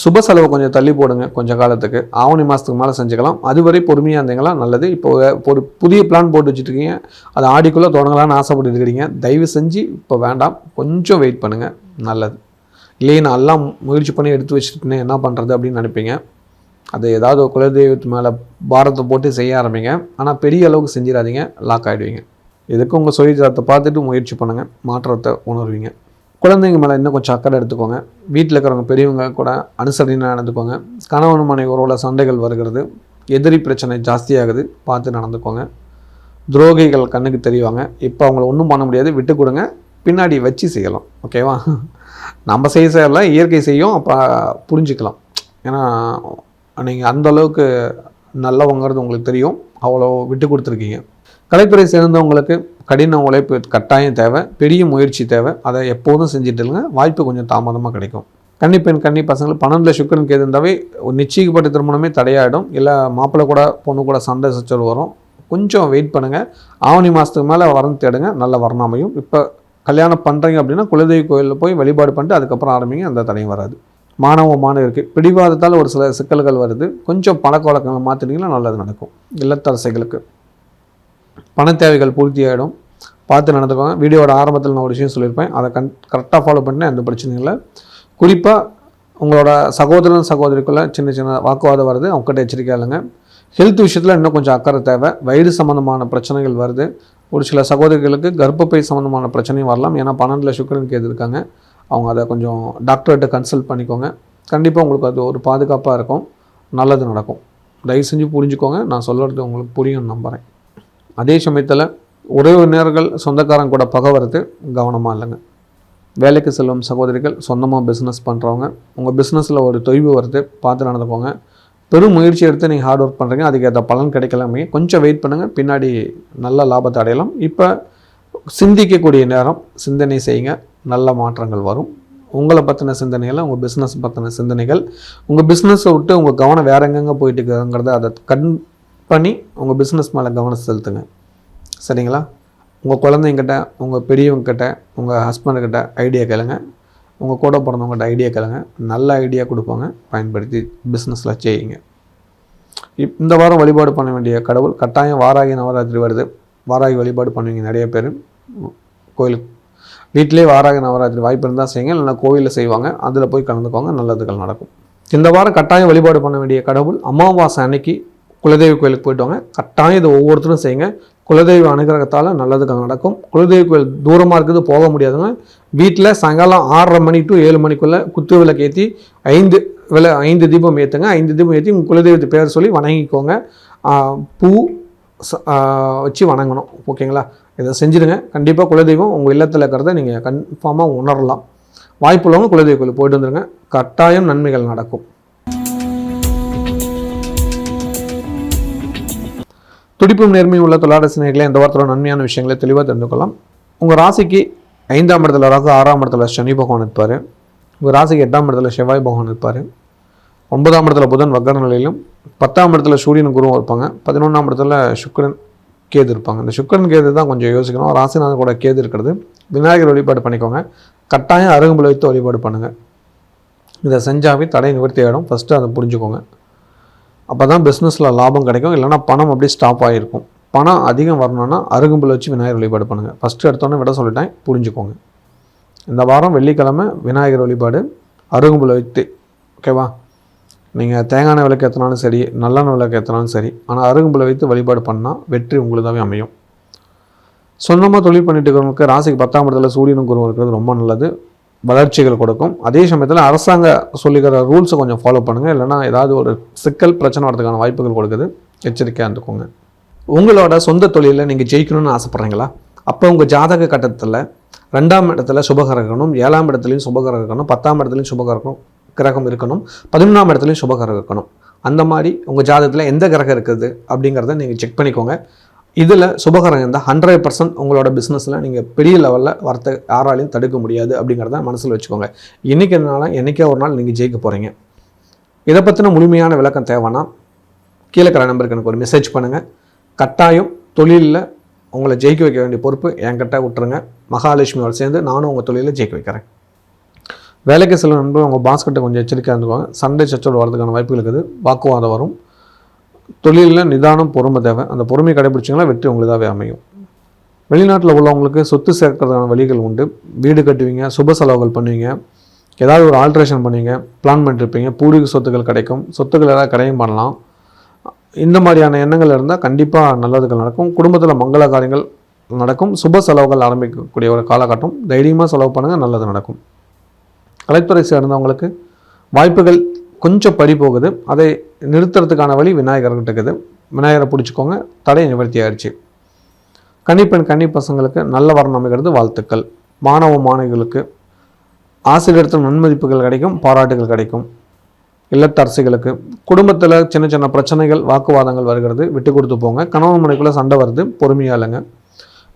சுப செலவு கொஞ்சம் தள்ளி போடுங்க. கொஞ்சம் காலத்துக்கு ஆவணி மாதத்துக்கு மேலே செஞ்சுக்கலாம். அதுவரை பொறுமையாக இருந்தீங்களா நல்லது. இப்போ ஒரு புதிய பிளான் போட்டு வச்சுட்ருக்கீங்க, அது ஆடிக்குள்ளே தொடங்கலான்னு ஆசைப்பட்டு இருக்கிறீங்க. தயவு செஞ்சு இப்போ வேண்டாம், கொஞ்சம் வெயிட் பண்ணுங்கள், நல்லது. இல்லையே நான் எல்லாம் முயற்சி பண்ணி எடுத்து வச்சுட்டுனே என்ன பண்ணுறது அப்படின்னு நினைப்பீங்க. அது ஏதாவது குலதெய்வத்து மேலே பாரத்தை போட்டு செய்ய ஆரம்பிங்க. ஆனால் பெரிய அளவுக்கு செஞ்சிடாதீங்க, லாக் ஆகிடுவீங்க. இதுக்கு உங்கள் சுயஜாதத்தை பார்த்துட்டு முயற்சி பண்ணுங்கள், மாற்றத்தை உணர்வீங்க. குழந்தைங்க மேலே இன்னும் கொஞ்சம் அக்கறை எடுத்துக்கோங்க. வீட்டில் இருக்கிறவங்க பெரியவங்க கூட அனுசரணையாக நடந்துக்கோங்க. கணவன் மனைவி உறவுல சண்டைகள் வருகிறது, எதிரி பிரச்சனை ஜாஸ்தியாகுது, பார்த்து நடந்துக்கோங்க. துரோகிகள் கண்ணுக்கு தெரிவாங்க. இப்போ அவங்கள ஒன்றும் பண்ண முடியாது, விட்டு கொடுங்க. பின்னாடி வச்சு செய்யலாம், ஓகேவா? நம்ம செய்யல, இயற்கை செய்யும், அப்போ புரிஞ்சுக்கலாம். ஏன்னா நீங்கள் அந்தளவுக்கு நல்லவங்கிறது உங்களுக்கு தெரியும், அவ்வளோ விட்டு கொடுத்துருக்கீங்க. கலைத்துறை சேர்ந்தவங்களுக்கு கடின உழைப்பு கட்டாயம் தேவை, பெரிய முயற்சி தேவை. அதை எப்போதும் செஞ்சுட்டு இல்லைங்க, வாய்ப்பு கொஞ்சம் தாமதமாக கிடைக்கும். கன்னிப்பெண் கன்னி பசங்களுக்கு 12 சுக்கிரன் கேது இருந்தாவே நிச்சயிக்கப்பட்ட திருமணமே தடையாயிடும். இல்லை மாப்பிள்ளை கூட பொண்ணு கூட சண்டை சச்சல் வரும். கொஞ்சம் வெயிட் பண்ணுங்கள். ஆவணி மாதத்துக்கு மேலே வரன் தேடுங்க, நல்ல வரணாமையும். இப்போ கல்யாணம் பண்ணுறீங்க அப்படின்னா குலதெய்வ கோயிலில் போய் வழிபாடு பண்ணிட்டு அதுக்கப்புறம் ஆரம்பிங்க, அந்த தடையும் வராது. மாணவருக்கு பிடிவாதத்தால் ஒரு சில சிக்கல்கள் வருது. கொஞ்சம் பழக்க வழக்கங்களை மாற்றினீங்கன்னா நல்லது நடக்கும். இல்லத்தரசைகளுக்கு பண தேவைகள் பூர்த்தியாகிடும், பார்த்து நடந்துக்கோங்க. வீடியோட ஆரம்பத்தில் நான் ஒரு விஷயம் சொல்லியிருப்பேன், அதை கரெக்டாக ஃபாலோ பண்ணி எந்த பிரச்சனையும் இல்லை. குறிப்பாக உங்களோட சகோதரன் சகோதரிக்குள்ளே சின்ன சின்ன வாக்குவாதம் வருது, அவங்ககிட்ட எச்சரிக்கையாக இல்லைங்க. ஹெல்த் விஷயத்தில் இன்னும் கொஞ்சம் அக்கறை தேவை. வயிறு சம்மந்தமான பிரச்சனைகள் வருது. ஒரு சில சகோதரிகளுக்கு கர்ப்பப்பை சம்மந்தமான பிரச்சனையும் வரலாம். ஏன்னா 12 சுக்கிரன் கேது இருக்காங்க. அவங்க அதை கொஞ்சம் டாக்டர்கிட்ட கன்சல்ட் பண்ணிக்கோங்க. கண்டிப்பாக உங்களுக்கு அது ஒரு பாதுகாப்பாக இருக்கும், நல்லது நடக்கும். தயவு செஞ்சு புரிஞ்சுக்கோங்க, நான் சொல்கிறது உங்களுக்கு புரியும் நம்புகிறேன். அதே சமயத்தில் உறவினர்கள் சொந்தக்காரங்க கூட பகை வருது, கவனமாக இல்லைங்க. வேலைக்கு செல்லும் சகோதரிகள், சொந்தமாக பிஸ்னஸ் பண்ணுறவங்க, உங்கள் பிஸ்னஸில் ஒரு தொய்வு வருது, பார்த்து நடந்துக்கோங்க. பெரும் முயற்சி எடுத்து நீங்கள் ஹார்ட் ஒர்க் பண்ணுறீங்க, அதுக்கு ஏற்ற பலன் கிடைக்கலாமே. கொஞ்சம் வெயிட் பண்ணுங்கள், பின்னாடி நல்ல லாபத்தை அடையலாம். இப்போ சிந்திக்கக்கூடிய நேரம், சிந்தனை செய்யுங்க, நல்ல மாற்றங்கள் வரும். உங்களை பற்றின சிந்தனைகள், உங்கள் பிஸ்னஸ் பற்றின சிந்தனைகள், உங்கள் பிஸ்னஸை விட்டு உங்கள் கவனம் வேறு எங்கெங்கே போயிட்டு இருக்குங்கிறத அதை கண் பண்ணி உங்கள் பிஸ்னஸ் மேலே கவனம் செலுத்துங்க, சரிங்களா? உங்கள் குழந்தைங்கிட்ட, உங்கள் பெரியவங்கக்கிட்ட, உங்கள் ஹஸ்பண்டுக்கிட்ட ஐடியா கேளுங்க. உங்கள் கூட பிறந்தவங்ககிட்ட ஐடியா கேளுங்க, நல்ல ஐடியா கொடுப்பாங்க, பயன்படுத்தி பிஸ்னஸில் செய்யுங்க. இந்த வாரம் வழிபாடு பண்ண வேண்டிய கடவுள் கட்டாயம் வாராகி நவராத்திரி வருது. வாராகி வழிபாடு பண்ணுவீங்க நிறைய பேர். கோயிலுக்கு வீட்டிலே வாராகி நவராத்திரி வாய்ப்பு இருந்தால் செய்யுங்க, இல்லைனா கோவிலில் செய்வாங்க, அதில் போய் கலந்துக்கோங்க, நல்லதுகள் நடக்கும். இந்த வாரம் கட்டாயம் வழிபாடு பண்ண வேண்டிய கடவுள் அமாவாசை அன்னைக்கு குலதெய்வ கோயிலுக்கு போய்ட்டு வாங்க. கட்டாயம் இதை ஒவ்வொருத்தரும் செய்யுங்க. குலதெய்வ அனுகிரகத்தால் நல்லதுகள் நடக்கும். குலதெய்வ கோயில் தூரமாக இருக்குது, போக முடியாதுங்க. வீட்டில் சாயங்காலம் 6:30 மணி to 7 மணிக்குள்ளே குத்து விளக்கு ஏற்றி 5 தீபம் ஏற்றுங்க. 5 தீபம் ஏற்றி உங்கள் குலதெய்வத்து பேர் சொல்லி வணங்கிக்கோங்க. பூ வச்சு வணங்கணும், ஓகேங்களா? இதை செஞ்சுடுங்க. கண்டிப்பாக குலதெய்வம் உங்கள் இல்லத்தில் இருக்கிறத நீங்கள் கன்ஃபார்மாக உணரலாம். வாய்ப்புள்ளவங்க குலதெய்வ கோயில் போய்ட்டு வந்துடுங்க, கட்டாயம் நன்மைகள் நடக்கும். துடிப்பும் நேர்மையும் உள்ள துளாராசினியர்களே, இந்த வாரத்தோட நன்மையான விஷயங்களை தெளிவாக தெரிந்து கொள்ளலாம். உங்கள் ராசிக்கு 5ஆம் இடத்துல ராகு, 6ஆம் இடத்துல சனி பகவான் இருப்பார். உங்கள் ராசிக்கு 8ஆம் இடத்துல செவ்வாய் பகவான் இருப்பார். 9ஆம் இடத்துல புதன் வக்கர நிலையிலும், 10ஆம் இடத்துல சூரியன் குருவும் இருப்பாங்க. 11ஆம் இடத்துல சுக்கிரன் கேது இருப்பாங்க. இந்த சுக்கிரன் கேது தான் கொஞ்சம் யோசிக்கணும். ராசிநாதன் கூட கேது இருக்கிறது. விநாயகர் வழிபாடு பண்ணிக்கோங்க. கட்டாயம் அருகம்புல் வைத்து வழிபாடு பண்ணுங்கள். இதை செஞ்சாவே தடை நிவர்த்தி ஆகிடும். ஃபஸ்ட்டு அதை புரிஞ்சுக்கோங்க. அப்போ தான் பிஸ்னஸில் லாபம் கிடைக்கும். இல்லைனா பணம் அப்படியே ஸ்டாப் ஆகிருக்கும். பணம் அதிகம் வரணும்னா அருகம்புல் வச்சு விநாயகர் வழிபாடு பண்ணுங்கள். ஃபஸ்ட்டு எடுத்தோன்னே விட சொல்லிட்டேன், புரிஞ்சுக்கோங்க. இந்த வாரம் வெள்ளிக்கிழமை விநாயகர் வழிபாடு அருகம்புல் வைத்து, ஓகேவா? நீங்கள் தேங்காய் விளக்கு ஏற்றினாலும் சரி, நல்லெண்ணெய் விளக்கு ஏற்றினாலும் சரி, ஆனால் அருகம்புல் வைத்து வழிபாடு பண்ணால் வெற்றி உங்களுதாகவே அமையும். சொந்தமாக தொழில் பண்ணிட்டு இருக்கிறவங்களுக்கு ராசிக்கு 10ஆம் இடத்துல சூரியனும் குருவும் இருக்கிறது ரொம்ப நல்லது, வளர்ச்சிகள் கொடுக்கும். அதே சமயத்தில் அரசாங்க சொல்லிக்கிற ரூல்ஸை கொஞ்சம் ஃபாலோ பண்ணுங்கள், இல்லைனா ஏதாவது ஒரு சிக்கல் பிரச்சனை வரதுக்கான வாய்ப்புகள் கொடுக்குது, எச்சரிக்கையாக இருந்துக்கோங்க. உங்களோட சொந்த தொழிலில் நீங்கள் ஜெயிக்கணும்னு ஆசைப்பட்றீங்களா? அப்போ உங்கள் ஜாதக கட்டத்தில் 2ஆம் இடத்துல சுபகிரகம், 7ஆம் இடத்துலையும் சுபகிரகம் இருக்கணும், 10ஆம் இடத்துலையும் சுபகிரகம் இருக்கணும், 11ஆம் இடத்துலையும் சுபகிரகம் இருக்கணும். அந்த மாதிரி உங்கள் ஜாதகத்தில் எந்த கிரகம் இருக்குது அப்படிங்கிறத நீங்கள் செக் பண்ணிக்கோங்க. இதில் சுபகிரகம் இருந்தால் 100% உங்களோட பிஸ்னஸில் நீங்கள் பெரிய லெவலில் வரத்தை யாராலையும் தடுக்க முடியாது அப்படிங்கிறத மனசில் வச்சுக்கோங்க. இன்றைக்கி என்னாலும் என்றைக்கே ஒரு நாள் நீங்கள் ஜெயிக்க போகிறீங்க. இதை பற்றின முழுமையான விளக்கம் தேவைன்னா கீழே இருக்கிற நம்பருக்கு எனக்கு ஒரு மெசேஜ் பண்ணுங்கள். கட்டாயம் தொழிலில் உங்களை ஜெயிக்க வைக்க வேண்டிய பொறுப்பு என்கிட்ட விட்டுருங்க. மகாலட்சுமியோடு சேர்ந்து நானும் உங்கள் தொழிலில் ஜெயிக்க வைக்கிறேன். வேலைக்கு சில நண்பர்கள் உங்கள் பாஸ்கிட்ட கொஞ்சம் எச்சரிக்கையாக இருந்துக்குவாங்க. சண்டை சச்சோடு வரதுக்கான வாய்ப்புகள் இருக்குது. வாக்குவாதம் வரும். தொழிலில் நிதானம், பொறுமை தேவை. அந்த பொறுமையை கடைபிடிச்சிங்கன்னா வெற்றி உங்களுதாகவே அமையும். வெளிநாட்டில் உள்ளவங்களுக்கு சொத்து சேர்க்கறதுக்கான வழிகள் உண்டு. வீடு கட்டுவீங்க, சுப செலவுகள் பண்ணுவீங்க, ஏதாவது ஒரு ஆல்ட்ரேஷன் பண்ணுவீங்க, பிளான் பண்ணிருப்பீங்க, பூர்வீக சொத்துக்கள் கிடைக்கும், சொத்துக்கள் ஏதாவது கடையும் பண்ணலாம். இந்த மாதிரியான எண்ணங்கள் இருந்தால் கண்டிப்பாக நல்லதுகள் நடக்கும். குடும்பத்தில் மங்கள காரியங்கள் நடக்கும். சுப செலவுகள் ஆரம்பிக்கக்கூடிய ஒரு காலகட்டம். தைரியமாக செலவு பண்ணுங்கள், நல்லது நடக்கும். கலைத்துறை சேர்ந்தவங்களுக்கு வாய்ப்புகள் கொஞ்சம் பறி போகுது. அதை நிறுத்துறதுக்கான வழி விநாயகர்கிட்ட இருக்குது. விநாயகரை பிடிச்சிக்கோங்க, தடை நிவர்த்தி ஆயிடுச்சு. கன்னிப்பெண் கன்னி பசங்களுக்கு நல்ல வரம் அமைகிறது. வாழ்த்துக்கள். மாணவ மாணவிகளுக்கு ஆசிரியர்கள் நன்மதிப்புகள் கிடைக்கும், பாராட்டுகள் கிடைக்கும். இல்லத்தரசிகளுக்கு குடும்பத்தில் சின்ன சின்ன பிரச்சனைகள், வாக்குவாதங்கள் வருகிறது. விட்டு கொடுத்து போங்க. கணவன் மனைக்குள்ளே சண்டை வருது, பொறுமையாக இல்லைங்க.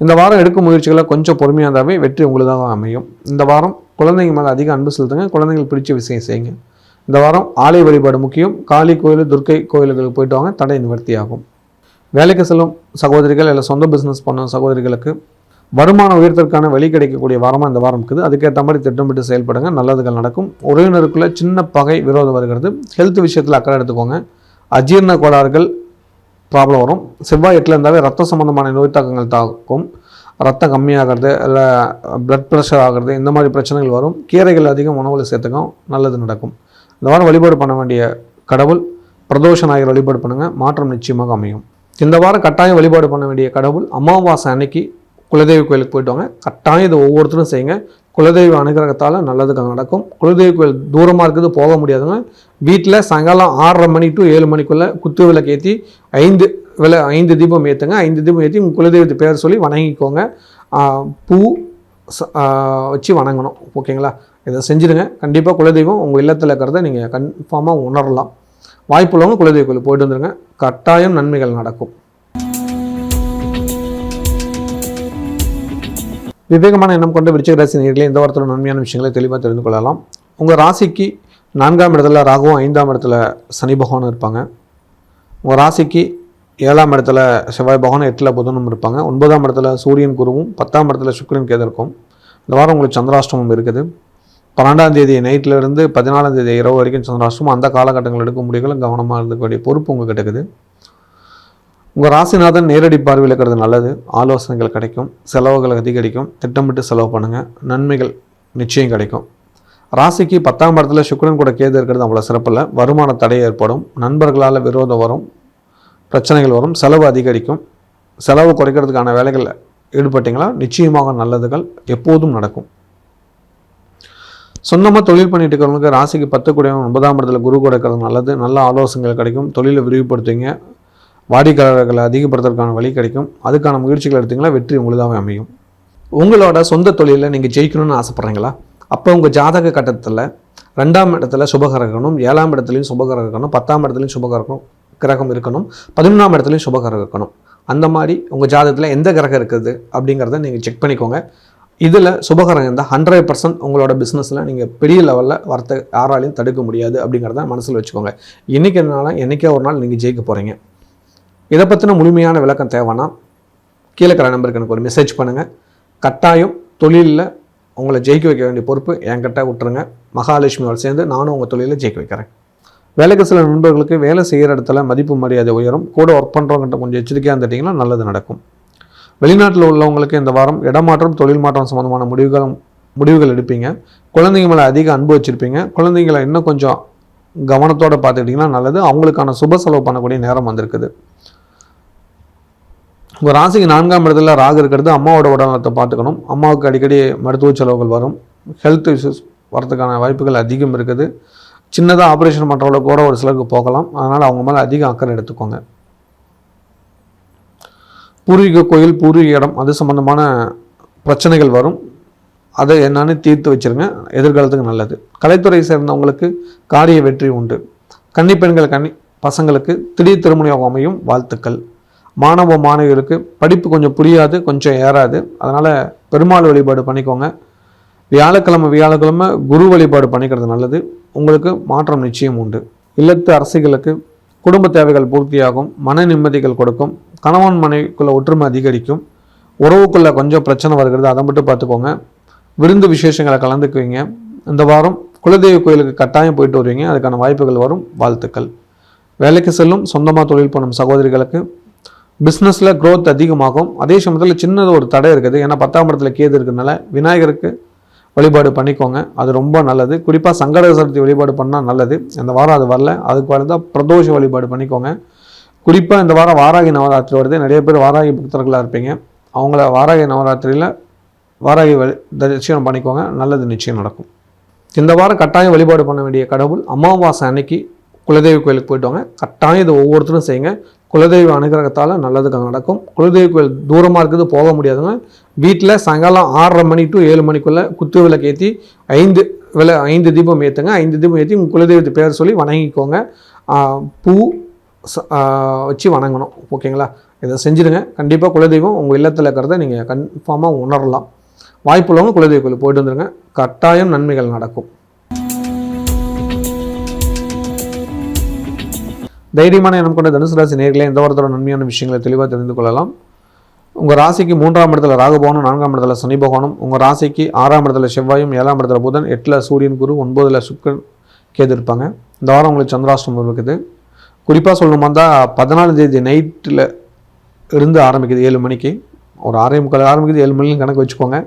இந்த வாரம் எடுக்கும் முயற்சிகளை கொஞ்சம் பொறுமையாக இருந்தாவே வெற்றி உங்களுதாக அமையும். இந்த வாரம் குழந்தைங்க மேலே அதிக அன்பு செலுத்துங்க. குழந்தைங்களுக்கு பிடிச்ச விஷயம் செய்யுங்க. இந்த வாரம் ஆலய வழிபாடு முக்கியம். காளி கோயில், துர்க்கை கோயில்களுக்கு போயிட்டு வாங்க, தடை நிவர்த்தி ஆகும். வேலைக்கு செல்லும் சகோதரிகள் இல்லை சொந்த பிஸ்னஸ் பண்ண சகோதரிகளுக்கு வருமான உயர்த்திற்கான வழி கிடைக்கக்கூடிய வாரமாக இந்த வாரம் இருக்குது. அதுக்கேற்ற மாதிரி திட்டமிட்டு செயல்படுங்க, நல்லதுகள் நடக்கும். உறவினருக்குள்ள சின்ன பகை, விரோதம் வருகிறது. ஹெல்த் விஷயத்தில் அக்கறை எடுத்துக்கோங்க. அஜீரண கோளாறுகள் ப்ராப்ளம் வரும். செவ்வாய் 8ல் இருந்தாலே ரத்த சம்பந்தமான நோய் தாக்கங்கள் தாக்கும். ரத்தம் கம்மியாகிறது, இல்லை பிளட் ப்ரெஷர் ஆகிறது, இந்த மாதிரி பிரச்சனைகள் வரும். கீரைகள் அதிகம் உணவில் சேர்த்துக்கும், நல்லது நடக்கும். இந்த வாரம் வழிபாடு பண்ண வேண்டிய கடவுள் பிரதோஷ நாயகர் வழிபாடு பண்ணுங்கள், மாற்றம் நிச்சயமாக அமையும். இந்த வாரம் கட்டாயம் வழிபாடு பண்ண வேண்டிய கடவுள் அமாவாசை அன்னைக்கு குலதெய்வ கோயிலுக்கு போயிட்டு வாங்க. கட்டாயம் இதை ஒவ்வொருத்தரும் செய்யுங்க. குலதெய்வ அனுகிரகத்தால் நல்லதுகள் நடக்கும். குலதெய்வ கோயில் தூரமாக இருக்குது, போக முடியாதுங்க. வீட்டில் சாயங்காலம் 6:30 மணி to 7 மணிக்குள்ளே குத்து விளக்கு ஏற்றி 5 தீபம் ஏற்றுங்க. 5 தீபம் ஏற்றி உங்கள் குலதெய்வத்தை பேர் சொல்லி வணங்கிக்கோங்க. பூ வச்சு வணங்கணும், ஓகேங்களா? இதை செஞ்சுடுங்க. கண்டிப்பாக குலதெய்வம் உங்கள் இல்லத்தில் இருக்கிறத நீங்கள் கன்ஃபார்மாக உணரலாம். வாய்ப்புள்ளவங்க குலதெய்வ கோயில் போயிட்டு வந்துடுங்க. கட்டாயம் நன்மைகள் நடக்கும். விவேகமான எண்ணம் கொண்ட விருச்சிக ராசி நேயர்களே, இந்த வாரத்தில் நன்மையான விஷயங்களை தெளிவாக தெரிந்து கொள்ளலாம். உங்கள் ராசிக்கு 4ஆம் இடத்துல ராகுவும் 5ஆம் இடத்துல சனி பகவானும் இருப்பாங்க. உங்கள் ராசிக்கு 7ஆம் இடத்துல செவ்வாய் பகவான், 8ல் புதனும் இருப்பாங்க. 9ஆம் இடத்துல சூரியன் குருவும், 10ஆம் இடத்துல சுக்கிரன் கேது இருக்கும். இந்த வாரம் உங்களுக்கு சந்திராஷ்டமம் இருக்குது. 12ஆம் தேதி நைட்டில் இருந்து 14ஆம் தேதி இரவு வரைக்கும் சந்திராஷ்டமம். அந்த காலகட்டங்கள் எடுக்கும் முடிவுகளும் கவனமாக இருந்துக்கூடிய பொறுப்பு உங்களுக்கு இருக்குது. உங்கள் ராசிநாதன் நேரடி பார்வையில் இருக்கிறது நல்லது. ஆலோசனைகள் கிடைக்கும், செலவுகள் அதிகரிக்கும். திட்டமிட்டு செலவு பண்ணுங்கள், நன்மைகள் நிச்சயம் கிடைக்கும். ராசிக்கு 10ஆம் இடத்துல சுக்கிரன் கூட கேது இருக்கிறது அவ்வளோ சிறப்பில்லை. வருமான தடை ஏற்படும், நண்பர்களால் விரோதம் வரும், பிரச்சனைகள் வரும், செலவு அதிகரிக்கும். செலவு குறைக்கிறதுக்கான வேலைகள் ஈடுபட்டீங்களா நிச்சயமாக நல்லதுகள் எப்போதும் நடக்கும். சொந்தமாக தொழில் பண்ணிட்டு இருக்கிறவங்களுக்கு ராசிக்கு 10 கூடவும் 9ஆம் இடத்துல குரு கூட இருக்கிறது நல்லது. நல்ல ஆலோசனைகள் கிடைக்கும், தொழிலை விரிவுபடுத்துவீங்க, வாடிக்கையாளர்களை அதிகப்படுத்துறதுக்கான வழி கிடைக்கும். அதுக்கான முயற்சிகள் எடுத்தீங்களா வெற்றி உங்களுதாகவே அமையும். உங்களோட சொந்த தொழிலில் நீங்கள் ஜெயிக்கணும்னு ஆசைப்பட்றீங்களா? அப்போ உங்கள் ஜாதக கட்டத்தில் 2ஆம் இடத்துல சுபகிரகம், 7ஆம் இடத்துலையும் சுபகிரகம் இருக்கணும், 10ஆம் இடத்துலையும் சுபகிரகம் இருக்கணும், 11ஆம் இடத்துலையும் சுபகிரகம் இருக்கணும். அந்த மாதிரி உங்கள் ஜாதகத்தில் எந்த கிரகம் இருக்குது அப்படிங்கிறத நீங்கள் செக் பண்ணிக்கோங்க. இதில் சுபகிரகம் இருந்தால் 100% உங்களோட பிஸ்னஸில் நீங்கள் பெரிய லெவலில் வரத்தை யாராலையும் தடுக்க முடியாது அப்படிங்கிறத மனசில் வச்சுக்கோங்க. இன்றைக்கி என்னாலும் என்றைக்கே ஒரு நாள் நீங்கள் ஜெயிக்க போகிறீங்க. இதை பற்றின முழுமையான விளக்கம் தேவைன்னா கீழே இருக்கிற நம்பருக்கு எனக்கு ஒரு மெசேஜ் பண்ணுங்கள். கட்டாயம் தொழிலில் உங்களை ஜெயிக்க வைக்க வேண்டிய பொறுப்பு என்கிட்ட விட்டுருங்க. மகாலட்சுமியோடு சேர்ந்து நானும் உங்கள் தொழிலில் ஜெயிக்க வைக்கிறேன். வேலைக்கு சில நண்பர்களுக்கு வேலை செய்கிற இடத்துல மதிப்பு மரியாதை உயரும். கூட ஒர்க் பண்ணுறவங்ககிட்ட கொஞ்சம் எச்சரிக்கையாக இருந்துட்டிங்கன்னா நல்லது நடக்கும். வெளிநாட்டில் உள்ளவங்களுக்கு இந்த வாரம் இடமாற்றம், தொழில் மாற்றம் சம்மந்தமான முடிவுகள் எடுப்பீங்க. குழந்தைங்க மேலே அதிக அன்பு வச்சுருப்பீங்க. குழந்தைங்களை இன்னும் கொஞ்சம் கவனத்தோடு பார்த்துக்கிட்டிங்கன்னா நல்லது. அவங்களுக்கான சுப செலவு பண்ணக்கூடிய நேரம் வந்திருக்குது. உங்கள் ராசிக்கு 4ஆம் இடத்துல ராகு இருக்கிறது. அம்மாவோட உடல்நலத்தை பார்த்துக்கணும். அம்மாவுக்கு அடிக்கடி மருத்துவ செலவுகள் வரும். ஹெல்த் இஷ்யூஸ் வரதுக்கான வாய்ப்புகள் அதிகம் இருக்குது. சின்னதாக ஆப்ரேஷன் பண்ணுறவங்கள கூட ஒரு சிலருக்கு போகலாம். அதனால் அவங்க மேலே அதிக அக்கறை எடுத்துக்கோங்க. பூர்வீக கோயில், பூர்வீக இடம் அது சம்பந்தமான பிரச்சனைகள் வரும். அதை என்னன்னு தீர்த்து வச்சுருங்க, எதிர்காலத்துக்கு நல்லது. கலைத்துறை சேர்ந்தவங்களுக்கு காரிய வெற்றி உண்டு. கன்னிப்பெண்கள் பசங்களுக்கு திடீர் திருமண யோகம் அமையும், வாழ்த்துக்கள். மாணவ மாணவிகளுக்கு படிப்பு கொஞ்சம் புரியாது, கொஞ்சம் ஏறாது, அதனால் பெருமாள் வழிபாடு பண்ணிக்கோங்க. வியாழக்கிழமை குரு வழிபாடு பண்ணிக்கிறது நல்லது, உங்களுக்கு மாற்றம் நிச்சயம் உண்டு. இல்லத்து அரசிகளுக்கு குடும்ப தேவைகள் பூர்த்தியாகும், மன நிம்மதிகள் கொடுக்கும், கணவன் மனைவிக்குள்ள ஒற்றுமை அதிகரிக்கும், உறவுக்குள்ளே கொஞ்சம் பிரச்சனை வருகிறது, அதை மட்டும் பார்த்துக்கோங்க. விருந்து விசேஷங்களை கலந்துக்குவீங்க. இந்த வாரம் குலதெய்வ கோயிலுக்கு கட்டாயம் போயிட்டு வருவீங்க, அதுக்கான வாய்ப்புகள் வரும், வாழ்த்துக்கள். வேலைக்கு செல்லும் சொந்தமாக தொழில் பண்ணும் சகோதரிகளுக்கு பிஸ்னஸில் க்ரோத் அதிகமாகும். அதே சமயத்தில் சின்னது ஒரு தடை இருக்குது, ஏன்னா 10ஆம் இடத்துல கேது இருக்கிறதுனால விநாயகருக்கு வழிபாடு பண்ணிக்கோங்க, அது ரொம்ப நல்லது. குறிப்பாக சங்கட சதுர்த்தி வழிபாடு பண்ணால் நல்லது. இந்த வாரம் அது வரல, அதுக்கு வரதான் பிரதோஷ வழிபாடு பண்ணிக்கோங்க. குறிப்பாக இந்த வாரம் வாராகி நவராத்திரி வருது, நிறைய பேர் வாராகி பக்தர்களாக இருப்பீங்க, அவங்கள வாராகி நவராத்திரியில் வாராகி தரிசனம் பண்ணிக்கோங்க, நல்லது நிச்சயம் நடக்கும். இந்த வாரம் கட்டாயம் வழிபாடு பண்ண வேண்டிய கடவுள் அமாவாசை அன்னைக்கு குலதெய்வ கோயிலுக்கு போயிட்டு வாங்க. கட்டாயம் இதை ஒவ்வொருத்தரும் செய்யுங்க, குலதெய்வ அனுகிரகத்தால் நல்லதுக்கு நடக்கும். குலதெய்வ கோயில் தூரமாக இருக்குது, போக முடியாதுங்க. வீட்டில் சாயங்காலம் 6:30 மணி to 7 மணிக்குள்ளே குத்து விளக்கு ஏற்றி 5 தீபம் ஏற்றுங்க. 5 தீபம் ஏற்றி உங்கள் குலதெய்வத்தை பேர் சொல்லி வணங்கிக்கோங்க. பூ வச்சு வணங்கணும், ஓகேங்களா? இதை செஞ்சுடுங்க. கண்டிப்பாக குலதெய்வம் உங்கள் இல்லத்தில் இருக்கிறத நீங்கள் கன்ஃபார்மாக உணரலாம். வாய்ப்புள்ளவங்க குலதெய்வ கோயில் போயிட்டு வந்துடுங்க, கட்டாயம் நன்மைகள் நடக்கும். தைரியமான எண்ணம் கொண்ட தனுசு ராசி நேயர்களே, இந்த வாரத்தோட நன்மையான விஷயங்களை தெளிவாக தெரிந்து கொள்ளலாம். உங்கள் ராசிக்கு 3ஆம் இடத்துல ராகு பகவானும், 4ஆம் இடத்துல சனி பகவானும், உங்கள் ராசிக்கு 6ஆம் இடத்துல செவ்வாயும், 7ஆம் இடத்துல புதன், 8ல் சூரியன் குரு, 9ல் சுக்கிரன் கேது இருப்பாங்க. இந்த வாரம் உங்களுக்கு சந்திராஷ்டமம் இருக்குது. குறிப்பாக சொல்லணுமா இருந்தால் 14ஆம் தேதி நைட்டில் இருந்து ஆரம்பிக்குது, 7 மணிக்கு, ஒரு 6:45 ஆரம்பிக்குது, 7 மணிக்கு கணக்கு வச்சுக்கோங்க.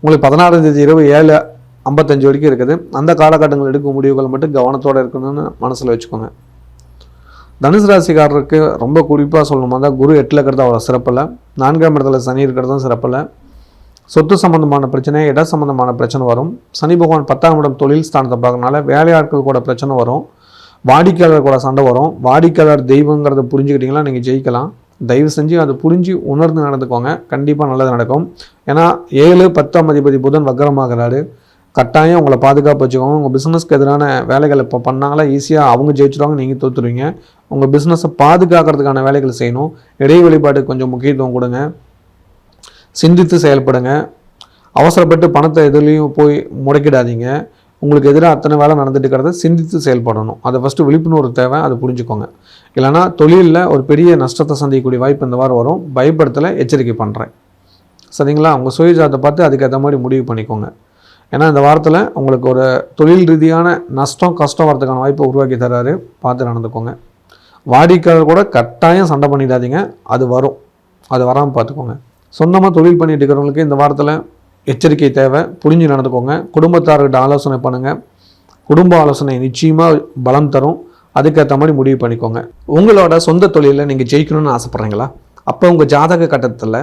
உங்களுக்கு 16ஆம் தேதி இரவு 7:55 வரைக்கும் இருக்குது. அந்த காலகட்டங்கள் எடுக்கும் முடிவுகள் மட்டும் கவனத்தோடு இருக்கணும்னு மனசில் வச்சுக்கோங்க. தனுசு ராசிக்காரருக்கு ரொம்ப குறிப்பாக சொல்லணுமா தான் குரு 8ல் இருக்கிறது அவ்வளோ சிறப்பில்லை, 4ஆம் இடத்துல சனி இருக்கிறதும் சிறப்பில்லை. சொத்து சம்மந்தமான பிரச்சனை, இட சம்மந்தமான பிரச்சனை வரும். சனி பகவான் 10ஆம் இடம் தொழில் ஸ்தானத்தை பார்க்கறனால வேலையாட்கள் கூட பிரச்சனை வரும், வாடிக்கையாளர் கூட சண்டை வரும். வாடிக்கையாளர் தெய்வங்கிறத புரிஞ்சுக்கிட்டிங்கன்னா நீங்கள் ஜெயிக்கலாம். தயவு செஞ்சு அதை புரிஞ்சு உணர்ந்து நடந்துக்கோங்க, கண்டிப்பாக நல்லது நடக்கும். ஏன்னா 7, 10ஆம் அதிபதி புதன் வக்கரமாகிறாரு, கட்டாயம் உங்களை பாதுகாப்பு வச்சுக்கோங்க. உங்கள் பிஸ்னஸ்க்கு எதிரான வேலைகள் இப்போ பண்ணாங்களா ஈஸியாக அவங்க ஜெயிச்சிடுவாங்க, நீங்கள் தோற்றுருவீங்க. உங்கள் பிஸ்னஸை பாதுகாக்கிறதுக்கான வேலைகள் செய்யணும். இடை வழிபாட்டுக்கு கொஞ்சம் முக்கியத்துவம் கொடுங்க, சிந்தித்து செயல்படுங்க. அவசரப்பட்டு பணத்தை எதுலேயும் போய் முடக்கிடாதீங்க. உங்களுக்கு எதிராக அத்தனை வேலை நடந்துட்டு இருக்கிறத சிந்தித்து செயல்படணும், அதை ஃபஸ்ட்டு விழிப்புணர்வு தேவை, அதை புரிஞ்சுக்கோங்க. இல்லைனா தொழிலில் ஒரு பெரிய நஷ்டத்தை சந்திக்கக்கூடிய வாய்ப்பு இந்த வாரம் வரும். பயப்படுத்தலை, எச்சரிக்கை பண்ணுறேன், சரிங்களா? உங்கள் சுயஜாத்தை பார்த்து அதுக்கேற்ற மாதிரி முடிவு பண்ணிக்கோங்க. ஏன்னா இந்த வாரத்தில் உங்களுக்கு ஒரு தொழில் ரீதியான நஷ்டம் கஷ்டம் வரதுக்கான வாய்ப்பை உருவாக்கி தர்றாரு, பார்த்து நடந்துக்கோங்க. வாடிக்கையாளர் கூட கட்டாயம் சண்டை பண்ணிடாதீங்க, அது வரும், அது வராமல் பார்த்துக்கோங்க. சொந்தமாக தொழில் பண்ணிட்டு இருக்கிறவங்களுக்கு இந்த வாரத்தில் எச்சரிக்கை தேவை, புரிஞ்சு நடந்துக்கோங்க. குடும்பத்தார்கிட்ட ஆலோசனை பண்ணுங்கள், குடும்ப ஆலோசனை நிச்சயமாக பலம் தரும், அதுக்கேற்ற மாதிரி முடிவு பண்ணிக்கோங்க. உங்களோட சொந்த தொழிலில் நீங்கள் ஜெயிக்கணும்னு ஆசைப்பட்றீங்களா? அப்போ உங்கள் ஜாதக கட்டத்தில்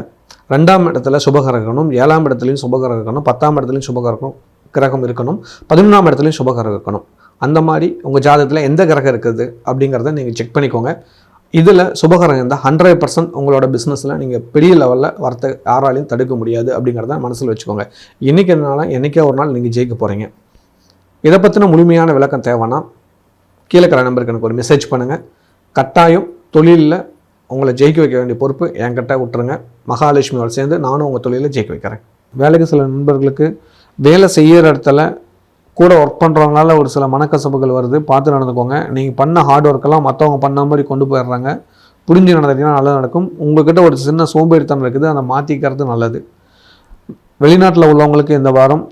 2ஆம் இடத்துல சுபகிரகம் இருக்கணும், 7ஆம் இடத்துலையும் சுபகிரகம் இருக்கணும், 10ஆம் இடத்துலையும் சுபகிரகம் இருக்கணும், 11ஆம் இடத்துலையும் சுபகிரகம் இருக்கணும். அந்த மாதிரி உங்கள் ஜாதகத்தில் எந்த கிரகம் இருக்குது அப்படிங்கிறத நீங்கள் செக் பண்ணிக்கோங்க. இதில் சுபகிரகம் இருந்தால் 100% உங்களோட பிஸ்னஸில் நீங்கள் பெரிய லெவலில் வரத்தை யாராலையும் தடுக்க முடியாது அப்படிங்கிறத மனசில் வச்சுக்கோங்க. இன்றைக்கி என்னாலும் என்றைக்கே ஒரு நாள் நீங்கள் ஜெயிக்க போகிறீங்க. இதை பற்றின முழுமையான விளக்கம் தேவைன்னா கீழே இருக்கிற நம்பருக்கு எனக்கு ஒரு மெசேஜ் பண்ணுங்கள். கட்டாயம் தொழிலில் உங்களை ஜெயிக்க வைக்க வேண்டிய பொறுப்பு என்கிட்ட விட்டுருங்க. மகாலட்சுமியோட சேர்ந்து நானும் உங்கள் தொழிலில் ஜெயிக்க வைக்கிறேன். வேலைக்கு சில நண்பர்களுக்கு வேலை செய்கிற இடத்துல கூட ஒர்க் பண்ணுறவங்களால ஒரு சில மனக்கசப்புகள் வருது, பார்த்து நடந்துக்கோங்க. நீங்கள் பண்ண ஹார்ட் ஒர்க்கெல்லாம் மற்றவங்க பண்ண மாதிரி கொண்டு போயிடுறாங்க, புரிஞ்சு நடந்துட்டீங்கன்னா நல்லது நடக்கும். உங்கள்கிட்ட ஒரு சின்ன சோம்பேறித்தனம் இருக்குது, அதை மாற்றிக்கிறது நல்லது. வெளிநாட்டில் உள்ளவங்களுக்கு இந்த வாரம்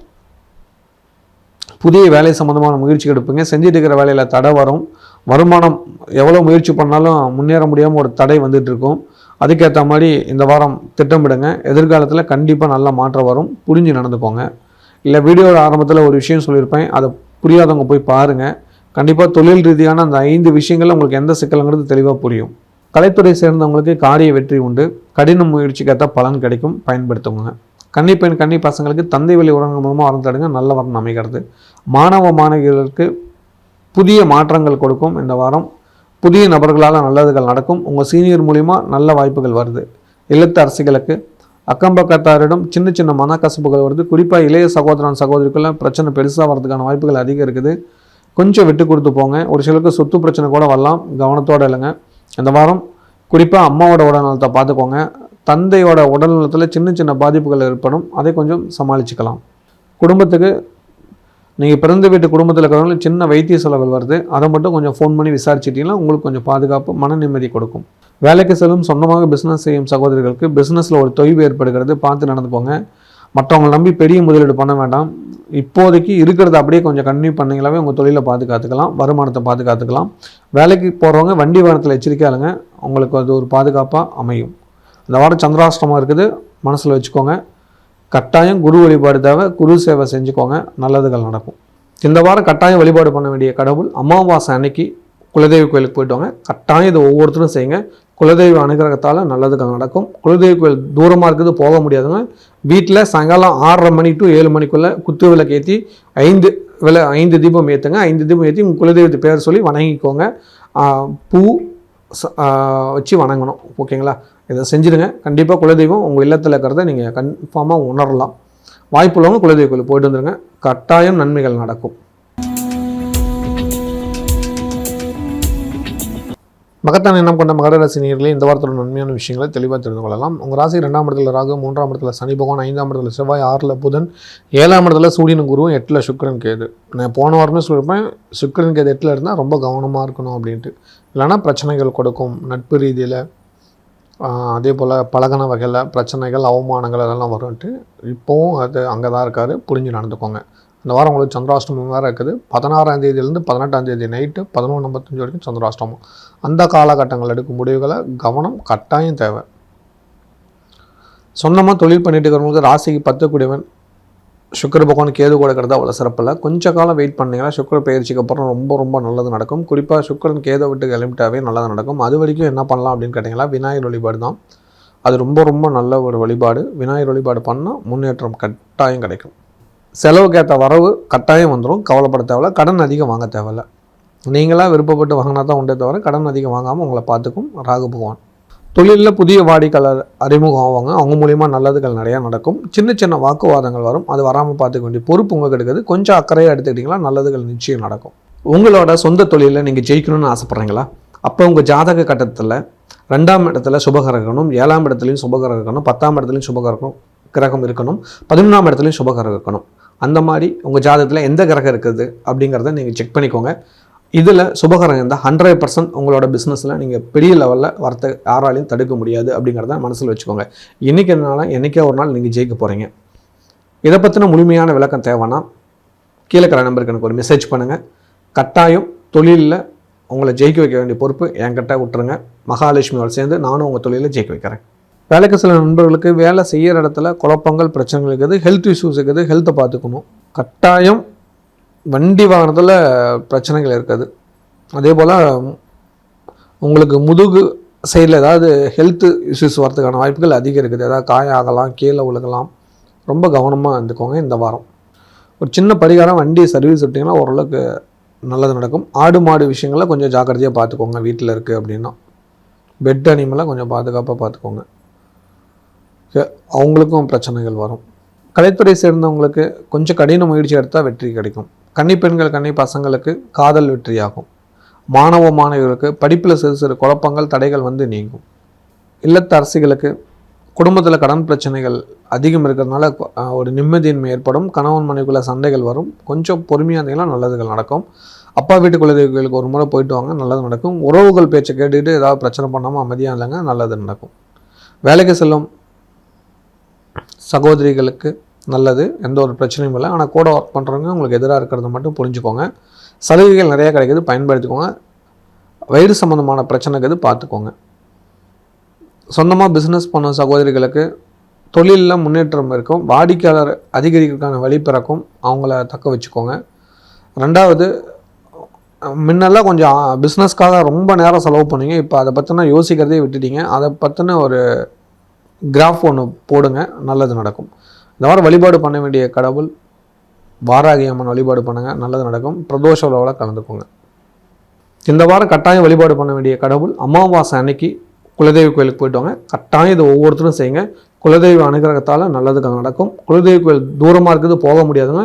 புதிய வேலை சம்மந்தமான முயற்சி எடுப்பீங்க. செஞ்சுட்டு இருக்கிற வேலையில் தடை வரும், வருமானம் எவ்வளோ முயற்சி பண்ணாலும் முன்னேற முடியாமல் ஒரு தடை வந்துட்டு இருக்கும். அதுக்கேற்ற மாதிரி இந்த வாரம் திட்டமிடுங்க, எதிர்காலத்தில் கண்டிப்பாக நல்ல மாற்றம் வரும், புரிஞ்சு நடந்துக்கோங்க. இல்லை வீடியோட ஆரம்பத்தில் ஒரு விஷயம் சொல்லியிருப்பேன், அதை புரியாதவங்க போய் பாருங்கள். கண்டிப்பாக தொழில் ரீதியான அந்த 5 விஷயங்கள் உங்களுக்கு எந்த சிக்கலுங்கிறது தெளிவாக புரியும். கலைத்துறை சேர்ந்தவங்களுக்கு காரிய வெற்றி உண்டு, கடின முயற்சிக்கேற்ற பலன் கிடைக்கும், பயன்படுத்துவாங்க. கன்னிப்பெண் கன்னி பசங்களுக்கு தந்தை வழி உறவுகள் மூலமாக வரம் தடுங்க, நல்ல வரம் அமைகிறது. மாணவ மாணவிகளுக்கு புதிய மாற்றங்கள் கொடுக்கும். இந்த வாரம் புதிய நபர்களால் நல்லதுகள் நடக்கும், உங்கள் சீனியர் மூலிமா நல்ல வாய்ப்புகள் வருது. இல்லத்து அரசிகளுக்கு அக்கம் பக்கத்தாரிடம் சின்ன சின்ன மனக்கசப்புகள் வருது. குறிப்பாக இளைய சகோதரன் சகோதரிக்குள்ள பிரச்சனை பெருசாக வரதுக்கான வாய்ப்புகள் அதிகம் இருக்குது. கொஞ்சம் விட்டு கொடுத்து போங்க. ஒரு சிலருக்கு சொத்து பிரச்சனை கூட வரலாம், கவனத்தோடு இல்லைங்க. இந்த வாரம் குறிப்பாக அம்மாவோட உடல்நலத்தை பார்த்துக்கோங்க. தந்தையோட உடல்நலத்தில் சின்ன சின்ன பாதிப்புகள் ஏற்படும், அதை கொஞ்சம் சமாளிச்சுக்கலாம். குடும்பத்துக்கு நீங்கள் பிறந்த வீட்டு குடும்பத்தில் இருக்கிறவங்களுக்கு சின்ன வைத்திய செலவுகள் வருது, அதை மட்டும் கொஞ்சம் ஃபோன் பண்ணி விசாரிச்சிட்டிங்கன்னா உங்களுக்கு கொஞ்சம் பாதுகாப்பு, மன நிம்மதி கொடுக்கும். வேலைக்கு செல்லும் சொந்தமாக பிஸ்னஸ் செய்யும் சகோதரிகளுக்கு பிஸ்னஸில் ஒரு தொய்வு ஏற்படுகிறது, பார்த்து நடந்துக்கோங்க. மற்றவங்களை நம்பி பெரிய முதலீடு பண்ண வேண்டாம். இப்போதைக்கு இருக்கிறத அப்படியே கொஞ்சம் கண்டினியூ பண்ணிங்களாவே உங்கள் தொழிலை பாதுகாத்துக்கலாம், வருமானத்தை பாதுகாத்துக்கலாம். வேலைக்கு போகிறவங்க வண்டி வாகனத்தில் எச்சரிக்கையாளுங்க, உங்களுக்கு அது ஒரு பாதுகாப்பாக அமையும். இந்த வாரம் சந்திராஷ்டமம் இருக்குது, மனசில் வச்சுக்கோங்க. கட்டாயம் குரு வழிபாடு தேவை, குரு சேவை செஞ்சுக்கோங்க, நல்லதுகள் நடக்கும். இந்த வாரம் கட்டாயம் வழிபாடு பண்ண வேண்டிய கடவுள் அமாவாசை அன்னைக்கு குலதெய்வ கோயிலுக்கு போயிட்டு வாங்க. கட்டாயம் இதை ஒவ்வொருத்தரும் செய்யுங்க. குலதெய்வ அனுகிரகத்தால் நல்லதுகள் நடக்கும். குலதெய்வ கோயில் தூரமாக இருக்குது, போக முடியாதுங்க. வீட்டில் சாயங்காலம் 6:30 மணி to 7 மணிக்குள்ளே குத்து விளக்கு ஏற்றி 5 தீபம் ஏற்றுங்க. 5 தீபம் ஏற்றி உங்கள் குலதெய்வத்தை பேர் சொல்லி வணங்கிக்கோங்க. பூ வச்சு வணங்கணும், ஓகேங்களா? இதை செஞ்சுடுங்க. கண்டிப்பாக குலதெய்வம் உங்கள் இல்லத்தில் இருக்கிறத நீங்கள் கன்ஃபார்மாக உணரலாம். வாய்ப்புள்ளவங்க குலதெய்வ கோயில் போயிட்டு வந்துடுங்க, கட்டாயம் நன்மைகள் நடக்கும். மகத்தான எண்ணம் கொண்ட மகர ராசி நேயர்களே, இந்த வாரத்தோட நன்மையான விஷயங்களை தெளிவாக தெரிந்து கொள்ளலாம். உங்கள் ராசி 2ஆம் இடத்துல ராகு, 3ஆம் இடத்துல சனி பகவான், 5ஆம் இடத்துல செவ்வாய், 6ல் புதன், 7ஆம் இடத்துல சூரியனும் குருவும், 8ல் சுக்கிரன் கேது. நான் போன வாரமே சொல்லியிருப்பேன், சுக்கிரன் கேது 8ல் இருந்தால் ரொம்ப கவனமாக இருக்கணும் அப்படின்ட்டு. இல்லைனா பிரச்சனைகள் கொடுக்கும், நட்பு ரீதியில், அதே போல் பழகின வகையில் பிரச்சனைகள், அவமானங்கள் அதெல்லாம் வரும்ட்டு. இப்போவும் அது அங்கே தான் இருக்கார், புரிஞ்சு நடந்துக்கோங்க. இந்த வாரம் உங்களுக்கு சந்திராஷ்டமம் வேறு இருக்குது. 16ஆம் தேதியிலேருந்து 18ஆம் தேதி நைட்டு 11:55 வரைக்கும் சந்திராஷ்டமம். அந்த காலகட்டங்கள் எடுக்கும் முடிவுகளை கவனம் கட்டாயம் தேவை. சொந்தமாக தொழில் பண்ணிட்டு இருக்கிறவங்களுக்கு ராசிக்கு 10 கூடியவன் சுக்கிர பகவான் கேது கூட இருக்கிறதா அவ்வளோ சிறப்பில்லை. கொஞ்சம் காலம் வெயிட் பண்ணிங்கன்னா சுக்கிர பயிற்சிக்கு அப்புறம் ரொம்ப ரொம்ப நல்லது நடக்கும். குறிப்பாக சுக்கிரன் கேதை விட்டு கிளம்பிட்டாவே நல்லது நடக்கும். அது வரைக்கும் என்ன பண்ணலாம் அப்படின்னு கேட்டிங்கன்னா, விநாயகர் வழிபாடு தான். அது ரொம்ப ரொம்ப நல்ல ஒரு வழிபாடு. விநாயகர் வழிபாடு பண்ணால் முன்னேற்றம் கட்டாயம் கிடைக்கும். செலவுக்கு ஏற்ற வரவு கட்டாயம் வந்துடும், கவலைப்பட தேவையில்ல. கடன் அதிகம் வாங்க தேவையில்ல. நீங்களாக விருப்பப்பட்டு வாங்கினா தான் உண்டே தவிர கடன் அதிகம் வாங்காமல் உங்களை பார்த்துக்கும் ராகு பகவான். தொழிலில் புதிய வாடிக்கையாளர் அறிமுகம் ஆவாங்க, அவங்க மூலிமா நல்லதுகள் நிறையா நடக்கும். சின்ன சின்ன வாக்குவாதங்கள் வரும், அது வராமல் பார்த்துக்க வேண்டிய பொறுப்பு உங்களுக்கு எடுக்குது. கொஞ்சம் அக்கறையாக எடுத்துக்கிட்டிங்களா நல்லதுகள் நிச்சயம் நடக்கும். உங்களோட சொந்த தொழிலில் நீங்கள் ஜெயிக்கணும்னு ஆசைப்பட்றீங்களா? அப்போ உங்கள் ஜாதக கட்டத்தில் 2ஆம் இடத்துல சுபகிரகணும், 7ஆம் இடத்துலையும் சுபகிரகணும், 10ஆம் இடத்துலையும் சுபகிரகம் இருக்கணும், 11ஆம் இடத்துலையும் சுபகிரகம் இருக்கணும். அந்த மாதிரி உங்கள் ஜாதகத்தில் எந்த கிரகம் இருக்குது அப்படிங்கிறத நீங்கள் செக் பண்ணிக்கோங்க. இதில் சுபகிரகம் இருந்தால் 100% உங்களோட பிஸ்னஸில் நீங்கள் பெரிய லெவலில் வரத்தை யாராலையும் தடுக்க முடியாது அப்படிங்கிறத மனசில் வச்சுக்கோங்க. என்றைக்கே ஒரு நாள் நீங்கள் ஜெயிக்க போகிறீங்க. இதை பற்றின முழுமையான விளக்கம் தேவைன்னா கீழே இருக்கிற நம்பருக்கு எனக்கு ஒரு மெசேஜ் பண்ணுங்கள். கட்டாயம் தொழிலில் உங்களை ஜெயிக்க வைக்க வேண்டிய பொறுப்பு என்கிட்ட விட்டுருங்க. மகாலட்சுமியோடு சேர்ந்து நானும் உங்கள் தொழிலில் ஜெயிக்க வைக்கிறேன். வேலைக்கு சில நண்பர்களுக்கு வேலை செய்கிற இடத்துல குழப்பங்கள், பிரச்சனைகள் இருக்குது, ஹெல்த் இஷ்யூஸ் இருக்குது, ஹெல்த்தை பார்த்துக்கணும். கட்டாயம் வண்டி வாகனத்தில் பிரச்சனைகள் இருக்குது. அதே போல் உங்களுக்கு முதுகு சைடில் ஏதாவது ஹெல்த் இஷ்யூஸ் வரதுக்கான வாய்ப்புகள் அதிகம் இருக்குது. ஏதாவது காயம் ஆகலாம், கீழே விழுகலாம். ரொம்ப கவனமாக இருந்துக்கோங்க. இந்த வாரம் ஒரு சின்ன பரிகாரம், வண்டி சர்வீஸ் விட்டிங்கன்னா ஓரளவுக்கு நல்லது நடக்கும். ஆடு மாடு விஷயங்களை கொஞ்சம் ஜாக்கிரதையாக பார்த்துக்கோங்க. வீட்டில் இருக்குது அப்படின்னா பெட் அனிமலை கொஞ்சம் பாதுகாப்பாக பார்த்துக்கோங்க, அவங்களுக்கும் பிரச்சனைகள் வரும். கலைத்துறை சேர்ந்தவங்களுக்கு கொஞ்சம் கடின முயற்சி எடுத்தால் வெற்றி கிடைக்கும். கன்னி பெண்கள், கன்னி பசங்களுக்கு காதல் வெற்றியாகும். மாணவ மாணவிகளுக்கு படிப்பில் சிறு சிறு குழப்பங்கள், தடைகள் வந்து நீங்கும். இல்லத்து அரசிகளுக்கு குடும்பத்தில் கடன் பிரச்சனைகள் அதிகம் இருக்கிறதுனால ஒரு நிம்மதியின்மை ஏற்படும். கணவன் மனைவிக்குள்ள சண்டைகள் வரும். கொஞ்சம் பொறுமையாக இருந்தீங்கன்னா நல்லதுகள் நடக்கும். அப்பா வீட்டு குலதெய்வங்களுக்கு ஒரு முறை போயிட்டு வாங்க, நல்லது நடக்கும். உறவுகள் பேச்சை கேட்டுக்கிட்டு ஏதாவது பிரச்சனை பண்ணாமல் அமைதியாக இல்லைங்க, நல்லது நடக்கும். வேலைக்கு செல்லும் சகோதரிகளுக்கு நல்லது, எந்த ஒரு பிரச்சனையும் இல்லை. ஆனால் கூட ஒர்க் பண்ணுறவங்க உங்களுக்கு எதிராக இருக்கிறத மட்டும் புரிஞ்சுக்கோங்க. சலுகைகள் நிறையா கிடைக்குது, பயன்படுத்திக்கோங்க. வயிறு சம்மந்தமான பிரச்சனைக்கு பார்த்துக்கோங்க. சொந்தமாக பிஸ்னஸ் பண்ண சகோதரிகளுக்கு தொழிலில் முன்னேற்றம் இருக்கும். வாடிக்கையாளர் அதிகரிக்கிறதுக்கான வழி பிறக்கும், அவங்கள தக்க வச்சுக்கோங்க. ரெண்டாவது, முன்னெல்லாம் கொஞ்சம் பிஸ்னஸ்க்காக ரொம்ப நேரம் செலவு பண்ணுவீங்க, இப்போ அதை பற்றின யோசிக்கிறதே விட்டுட்டீங்க. அதை பற்றின ஒரு கிராஃப் ஒன்று போடுங்க, நல்லது நடக்கும். இந்த வாரம் வழிபாடு பண்ண வேண்டிய கடவுள் வாராகி அம்மன் வழிபாடு பண்ணுங்கள், நல்லது நடக்கும். பிரதோஷ விழாவில் கலந்துக்கோங்க. இந்த வாரம் கட்டாயம் வழிபாடு பண்ண வேண்டிய கடவுள் அமாவாசை அன்னைக்கு குலதெய்வ கோயிலுக்கு போயிட்டு வாங்க. கட்டாயம் இதை ஒவ்வொருத்தரும் செய்யுங்க. குலதெய்வ அனுகிரகத்தால் நல்லதுக்கு நடக்கும். குலதெய்வ கோயில் தூரமாக இருக்குது, போக முடியாதுங்க.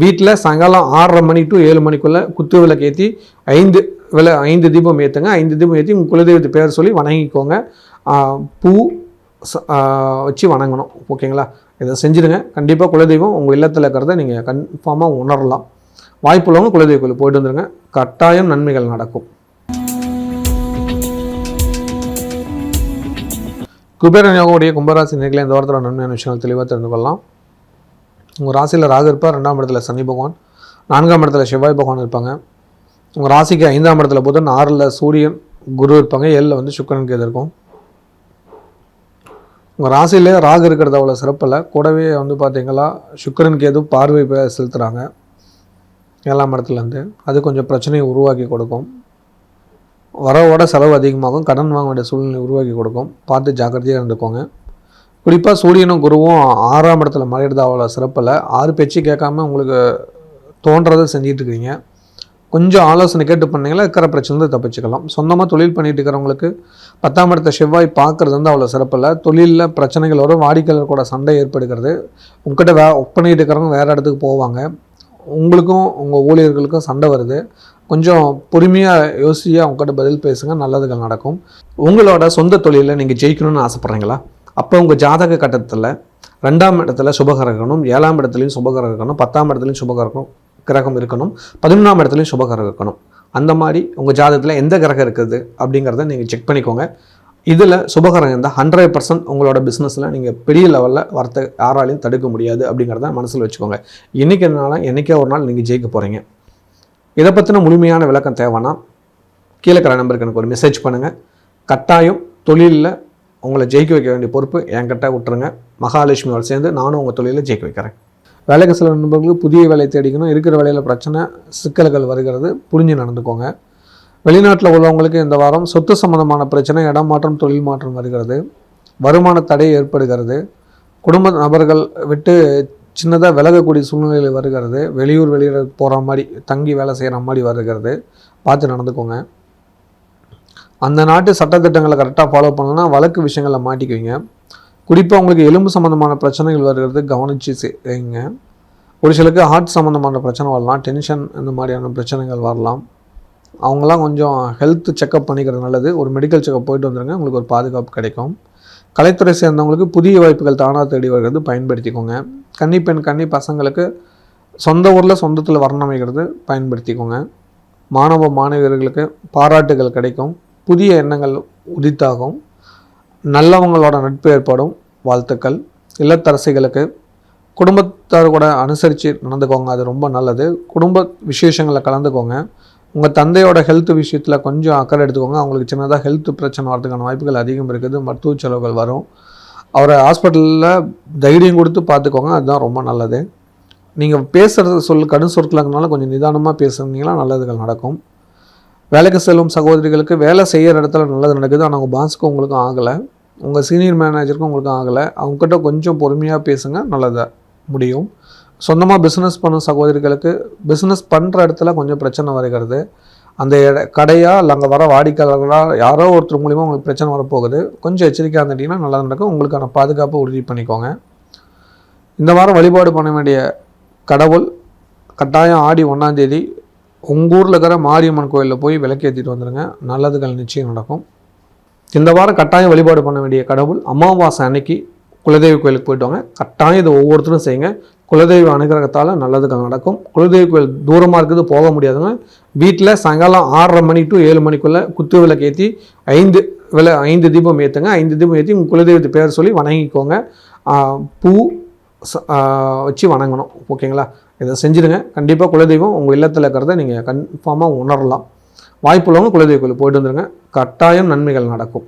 வீட்டில் சாயங்காலம் 6:30 மணி டு 7 மணிக்குள்ளே குத்து விளக்கு ஏற்றி 5 தீபம் ஏற்றுங்க. 5 தீபம் ஏற்றி உங்கள் குலதெய்வத்து பேர் சொல்லி வணங்கிக்கோங்க. பூ வச்சு வணங்கணும். ஓகேங்களா? இதை செஞ்சுடுங்க. கண்டிப்பாக குலதெய்வம் உங்கள் இல்லத்தில் இருக்கிறத நீங்கள் கன்ஃபார்மாக உணரலாம். வாய்ப்புள்ளவங்க குலதெய்வ கோயில் போயிட்டு வந்துடுங்க. கட்டாயம் நன்மைகள் நடக்கும். குபேரன் யோகமுடைய கும்பராசி நேர்களை இந்த வாரத்தில் நன்மையான விஷயங்கள் தெளிவாக தெரிந்து கொள்ளலாம். உங்கள் ராசியில் ராகு இருப்பார், 2ஆம் இடத்துல சனி பகவான், 4ஆம் இடத்துல செவ்வாய் பகவான் இருப்பாங்க. உங்கள் ராசிக்கு 5ஆம் இடத்துல புதன், 6ல் சூரியன் குரு இருப்பாங்க, 7ல் வந்து சுக்கிரன் கேது இருக்கும். உங்கள் ராசியிலே ராகு இருக்கிறது அவ்வளோ சிறப்பில்லை. கூடவே வந்து பார்த்தீங்களா சுக்கிரன் கேது பார்வை செலுத்துகிறாங்க 7ஆம் இடத்துலேருந்து. அது கொஞ்சம் பிரச்சனையை உருவாக்கி கொடுக்கும். வரவோட செலவு அதிகமாகும், கடன் வாங்க வேண்டிய சூழ்நிலை உருவாக்கி கொடுக்கும். பார்த்து ஜாக்கிரதையாக இருந்துக்கோங்க. குறிப்பாக சூரியனும் குருவும் 6ஆம் இடத்துல மறையிறது அவ்வளோ சிறப்பில்லை. 6 பேச்சு கேட்காம உங்களுக்கு தோன்றதை செஞ்சிட்டு இருக்கிறீங்க. கொஞ்சம் ஆலோசனை கேட்டு பண்ணிங்கன்னா இருக்கிற பிரச்சனை தப்பிச்சுக்கலாம். சொந்தமாக தொழில் பண்ணிட்டு இருக்கிறவங்களுக்கு 10ஆம் இடத்த செவ்வாய் பார்க்குறது வந்து அவ்வளோ சிறப்பில்லை. தொழிலில் பிரச்சனைகள் வரும், வாடிக்கையாளர் கூட சண்டை ஏற்படுகிறது. உங்கள்கிட்ட ஒர்க் பண்ணிட்டு இருக்கிறவங்க வேறு இடத்துக்கு போவாங்க. உங்களுக்கும் உங்கள் ஊழியர்களுக்கும் சண்டை வருது. கொஞ்சம் பொறுமையாக யோசியாக அவங்ககிட்ட பதில் பேசுங்க, நல்லதுகள் நடக்கும். உங்களோட சொந்த தொழிலில் நீங்கள் ஜெயிக்கணும்னு ஆசைப்பட்றீங்களா? அப்போ உங்கள் ஜாதக கட்டத்தில் 2ஆம் இடத்துல சுபகிரகம் இருக்கணும், 7ஆம் இடத்துலையும் சுபகிரகம் இருக்கணும், 10ஆம் இடத்துலையும் கிரகம் இருக்கணும், 11ஆம் இடத்துலையும் சுபகிரகம் இருக்கணும். அந்த மாதிரி உங்கள் ஜாதகத்தில் எந்த கிரகம் இருக்குது அப்படிங்கிறத நீங்கள் செக் பண்ணிக்கோங்க. இதில் சுபகிரகம் இருந்தால் 100% உங்களோட பிஸ்னஸில் நீங்கள் பெரிய லெவலில் வரத்தை யாராலையும் தடுக்க முடியாது அப்படிங்கிறத மனசில் வச்சுக்கோங்க. என்றைக்கே ஒரு நாள் நீங்கள் ஜெயிக்க போகிறீங்க. இதை பற்றின முழுமையான விளக்கம் தேவைன்னா கீழே இருக்கிற நம்பருக்கு எனக்கு ஒரு மெசேஜ் பண்ணுங்கள். கட்டாயம் தொழிலில் உங்களை ஜெயிக்க வைக்க வேண்டிய பொறுப்பு என்கிட்ட விட்டுருங்க. மகாலட்சுமியோடு சேர்ந்து நானும் உங்கள் தொழிலில் ஜெயிக்க வைக்கிறேன். வேலைக்கு சில நண்பர்களுக்கு புதிய வேலை தேடிக்கணும், இருக்கிற வேலையில் பிரச்சனை சிக்கல்கள் வருகிறது, புரிஞ்சு நடந்துக்கோங்க. வெளிநாட்டில் உள்ளவங்களுக்கு இந்த வாரம் சொத்து சம்பந்தமான பிரச்சனை, இடம் மாற்றம், தொழில் மாற்றம் வருகிறது, வருமான தடை ஏற்படுகிறது, குடும்ப நபர்கள் விட்டு சின்னதாக விலகக்கூடிய சூழ்நிலையில் வருகிறது, வெளியூர் போகிற மாதிரி தங்கி வேலை செய்கிற மாதிரி வருகிறது, பார்த்து நடந்துக்கோங்க. அந்த நாட்டு சட்டத்திட்டங்களை கரெக்டாக ஃபாலோ பண்ணணும்னா வழக்கு விஷயங்களில் மாட்டிக்குவீங்க. குறிப்பாக உங்களுக்கு எலும்பு சம்மந்தமான பிரச்சனைகள் வருகிறது, கவனித்து செய்யுங்க. ஒரு சிலருக்கு ஹார்ட் சம்மந்தமான பிரச்சனை வரலாம், டென்ஷன் இந்த மாதிரியான பிரச்சனைகள் வரலாம். அவங்களாம் கொஞ்சம் ஹெல்த் செக்கப் பண்ணிக்கிறது நல்லது. ஒரு மெடிக்கல் செக்கப் போயிட்டு வந்துடுங்க, உங்களுக்கு ஒரு பாதுகாப்பு கிடைக்கும். கலைத்துறை சேர்ந்தவங்களுக்கு புதிய வாய்ப்புகள் தானாக தேடி வருகிறது, பயன்படுத்திக்கோங்க. கன்னிப்பெண் கன்னி பசங்களுக்கு சொந்த ஊரில் சொந்தத்தில் வர்ணம் அமைக்கிறது பயன்படுத்திக்கோங்க. மாணவ மாணவியர்களுக்கு பாராட்டுகள் கிடைக்கும், புதிய எண்ணங்கள் உதித்தாகும், நல்லவங்களோட நட்பு ஏற்படும். வாழ்த்துக்கள். இல்லத்தரசிகளுக்கு குடும்பத்தார் கூட அனுசரித்து நடந்துக்கோங்க, அது ரொம்ப நல்லது. குடும்ப விசேஷங்களில் கலந்துக்கோங்க. உங்கள் தந்தையோட ஹெல்த் விஷயத்தில் கொஞ்சம் அக்கறை எடுத்துக்கோங்க. அவங்களுக்கு சின்னதாக ஹெல்த் பிரச்சனை வரதுக்கான வாய்ப்புகள் அதிகம் இருக்குது, மருத்துவ செலவுகள் வரும். அவரை ஹாஸ்பிட்டலில் தைரியம் கொடுத்து பார்த்துக்கோங்க, அதுதான் ரொம்ப நல்லது. நீங்கள் பேசுகிறது கடும் சொற்களாங்கனால கொஞ்சம் நிதானமாக பேசுனீங்கன்னா நல்லதுகள் நடக்கும். வேலைக்கு செல்லும் சகோதரிகளுக்கு வேலை செய்கிற இடத்துல நல்லது நடக்குது, ஆனால் உங்கள் பாஸுக்கும் உங்களுக்கும் ஆகலை, உங்கள் சீனியர் மேனேஜருக்கும் உங்களுக்கும் ஆகலை. அவங்ககிட்ட கொஞ்சம் பொறுமையாக பேசுங்க, நல்லதாக முடியும். சொந்தமாக பிஸ்னஸ் பண்ணும் சகோதரிகளுக்கு பிஸ்னஸ் பண்ணுற இடத்துல கொஞ்சம் பிரச்சனை வருகிறது. அந்த கடையாக இல்லை அங்கே வர வாடிக்கையாளர்களாக யாரோ ஒருத்தர் மூலிமா உங்களுக்கு பிரச்சனை வரப்போகுது. கொஞ்சம் எச்சரிக்கையாக இருந்துட்டிங்கன்னா நல்லா நடக்கும். உங்களுக்கான பாதுகாப்பை உறுதி பண்ணிக்கோங்க. இந்த வாரம் வழிபாடு பண்ண வேண்டிய கடவுள் கட்டாயம் ஆடி 1ஆம் தேதி உங்கள் ஊரில் இருக்கிற மாரியம்மன் கோயிலில் போய் விளக்கேற்றிட்டு வந்துடுங்க, நல்லதுகள் நிச்சயம் நடக்கும். இந்த வாரம் கட்டாயம் வழிபாடு பண்ண வேண்டிய கடவுள் அமாவாசை அன்னைக்கு குலதெய்வ கோயிலுக்கு போய்ட்டு வாங்க. கட்டாயம் இதை ஒவ்வொருத்தரும் செய்யுங்க. குலதெய்வ அனுகிரகத்தால் நல்லதுகள் நடக்கும். குலதெய்வ கோயில் தூரமாக இருக்குது, போக முடியாதுங்க. வீட்டில் சாயங்காலம் 6:30 மணி டு 7 மணிக்குள்ளே குத்து விளக்கு ஏற்றி 5 தீபம் ஏற்றுங்க. 5 தீபம் ஏற்றி உங்கள் குலதெய்வத்து பேர் சொல்லி வணங்கிக்கோங்க. பூ வச்சு வணங்கணும். ஓகேங்களா? இதை செஞ்சுடுங்க. கண்டிப்பாக குலதெய்வம் உங்கள் இல்லத்தில் இருக்கிறத நீங்கள் கன்ஃபார்மாக உணரலாம். வாய்ப்புள்ளவங்க குலதெய்வ கோயில் போய்ட்டு வந்துடுங்க, கட்டாயம் நன்மைகள் நடக்கும்.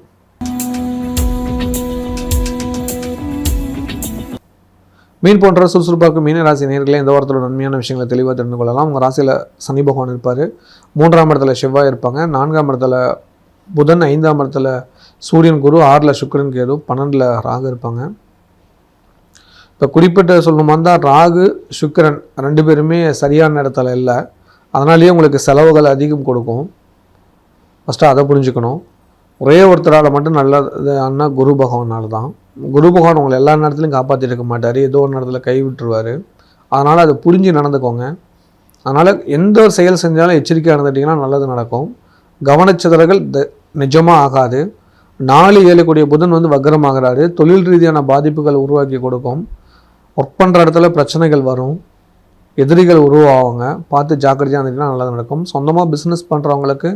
மீன் போன்ற சுறுசுறுப்பாக மீன ராசி நேயர்களே இந்த வாரத்தில் நன்மையான விஷயங்களை தெளிவாக தெரிந்து கொள்ளலாம். உங்கள் ராசியில் சனி பகவான் இருப்பார், 3ஆம் இடத்துல செவ்வாய் இருப்பாங்க, 4ஆம் இடத்துல புதன், 5ஆம் இடத்துல சூரியன் குரு, 6ல் சுக்கிரன் கேது, 12ல் ராகு இருப்பாங்க. இப்போ குறிப்பிட்ட சொல்லணுமா தான் ராகு சுக்கிரன் 2 பேருமே சரியான இடத்துல இல்லை, அதனாலேயே உங்களுக்கு செலவுகள் அதிகம் கொடுக்கும். ஃபஸ்ட்டு அதை புரிஞ்சுக்கணும். ஒரே ஒருத்தரால் மட்டும் நல்லது அண்ணா குரு பகவானால் தான். குரு பகவான் உங்களை எல்லா நேரத்துலையும் காப்பாற்றிட்டு இருக்க மாட்டார், ஏதோ ஒரு நேரத்தில் கை விட்டுருவார். அதனால் அதை புரிஞ்சு நடந்துக்கோங்க. அதனால் எந்த ஒரு செயல் செஞ்சாலும் எச்சரிக்கையாக நடந்துட்டிங்கன்னா நல்லது நடக்கும். கவனச்சிதறல்கள் நிஜமாக ஆகாது. 4-7 கூடிய புதன் வந்து வக்ரமாகிறாரு. தொழில் ரீதியான பாதிப்புகள் உருவாக்கி கொடுக்கும். ஒர்க் பண்ணுற இடத்துல பிரச்சனைகள் வரும், எதிரிகள் உருவாவாங்க. பார்த்து ஜாக்கிரதையாக இருந்துட்டிங்கன்னா நல்லது நடக்கும். சொந்தமாக பிஸ்னஸ் பண்ணுறவங்களுக்கு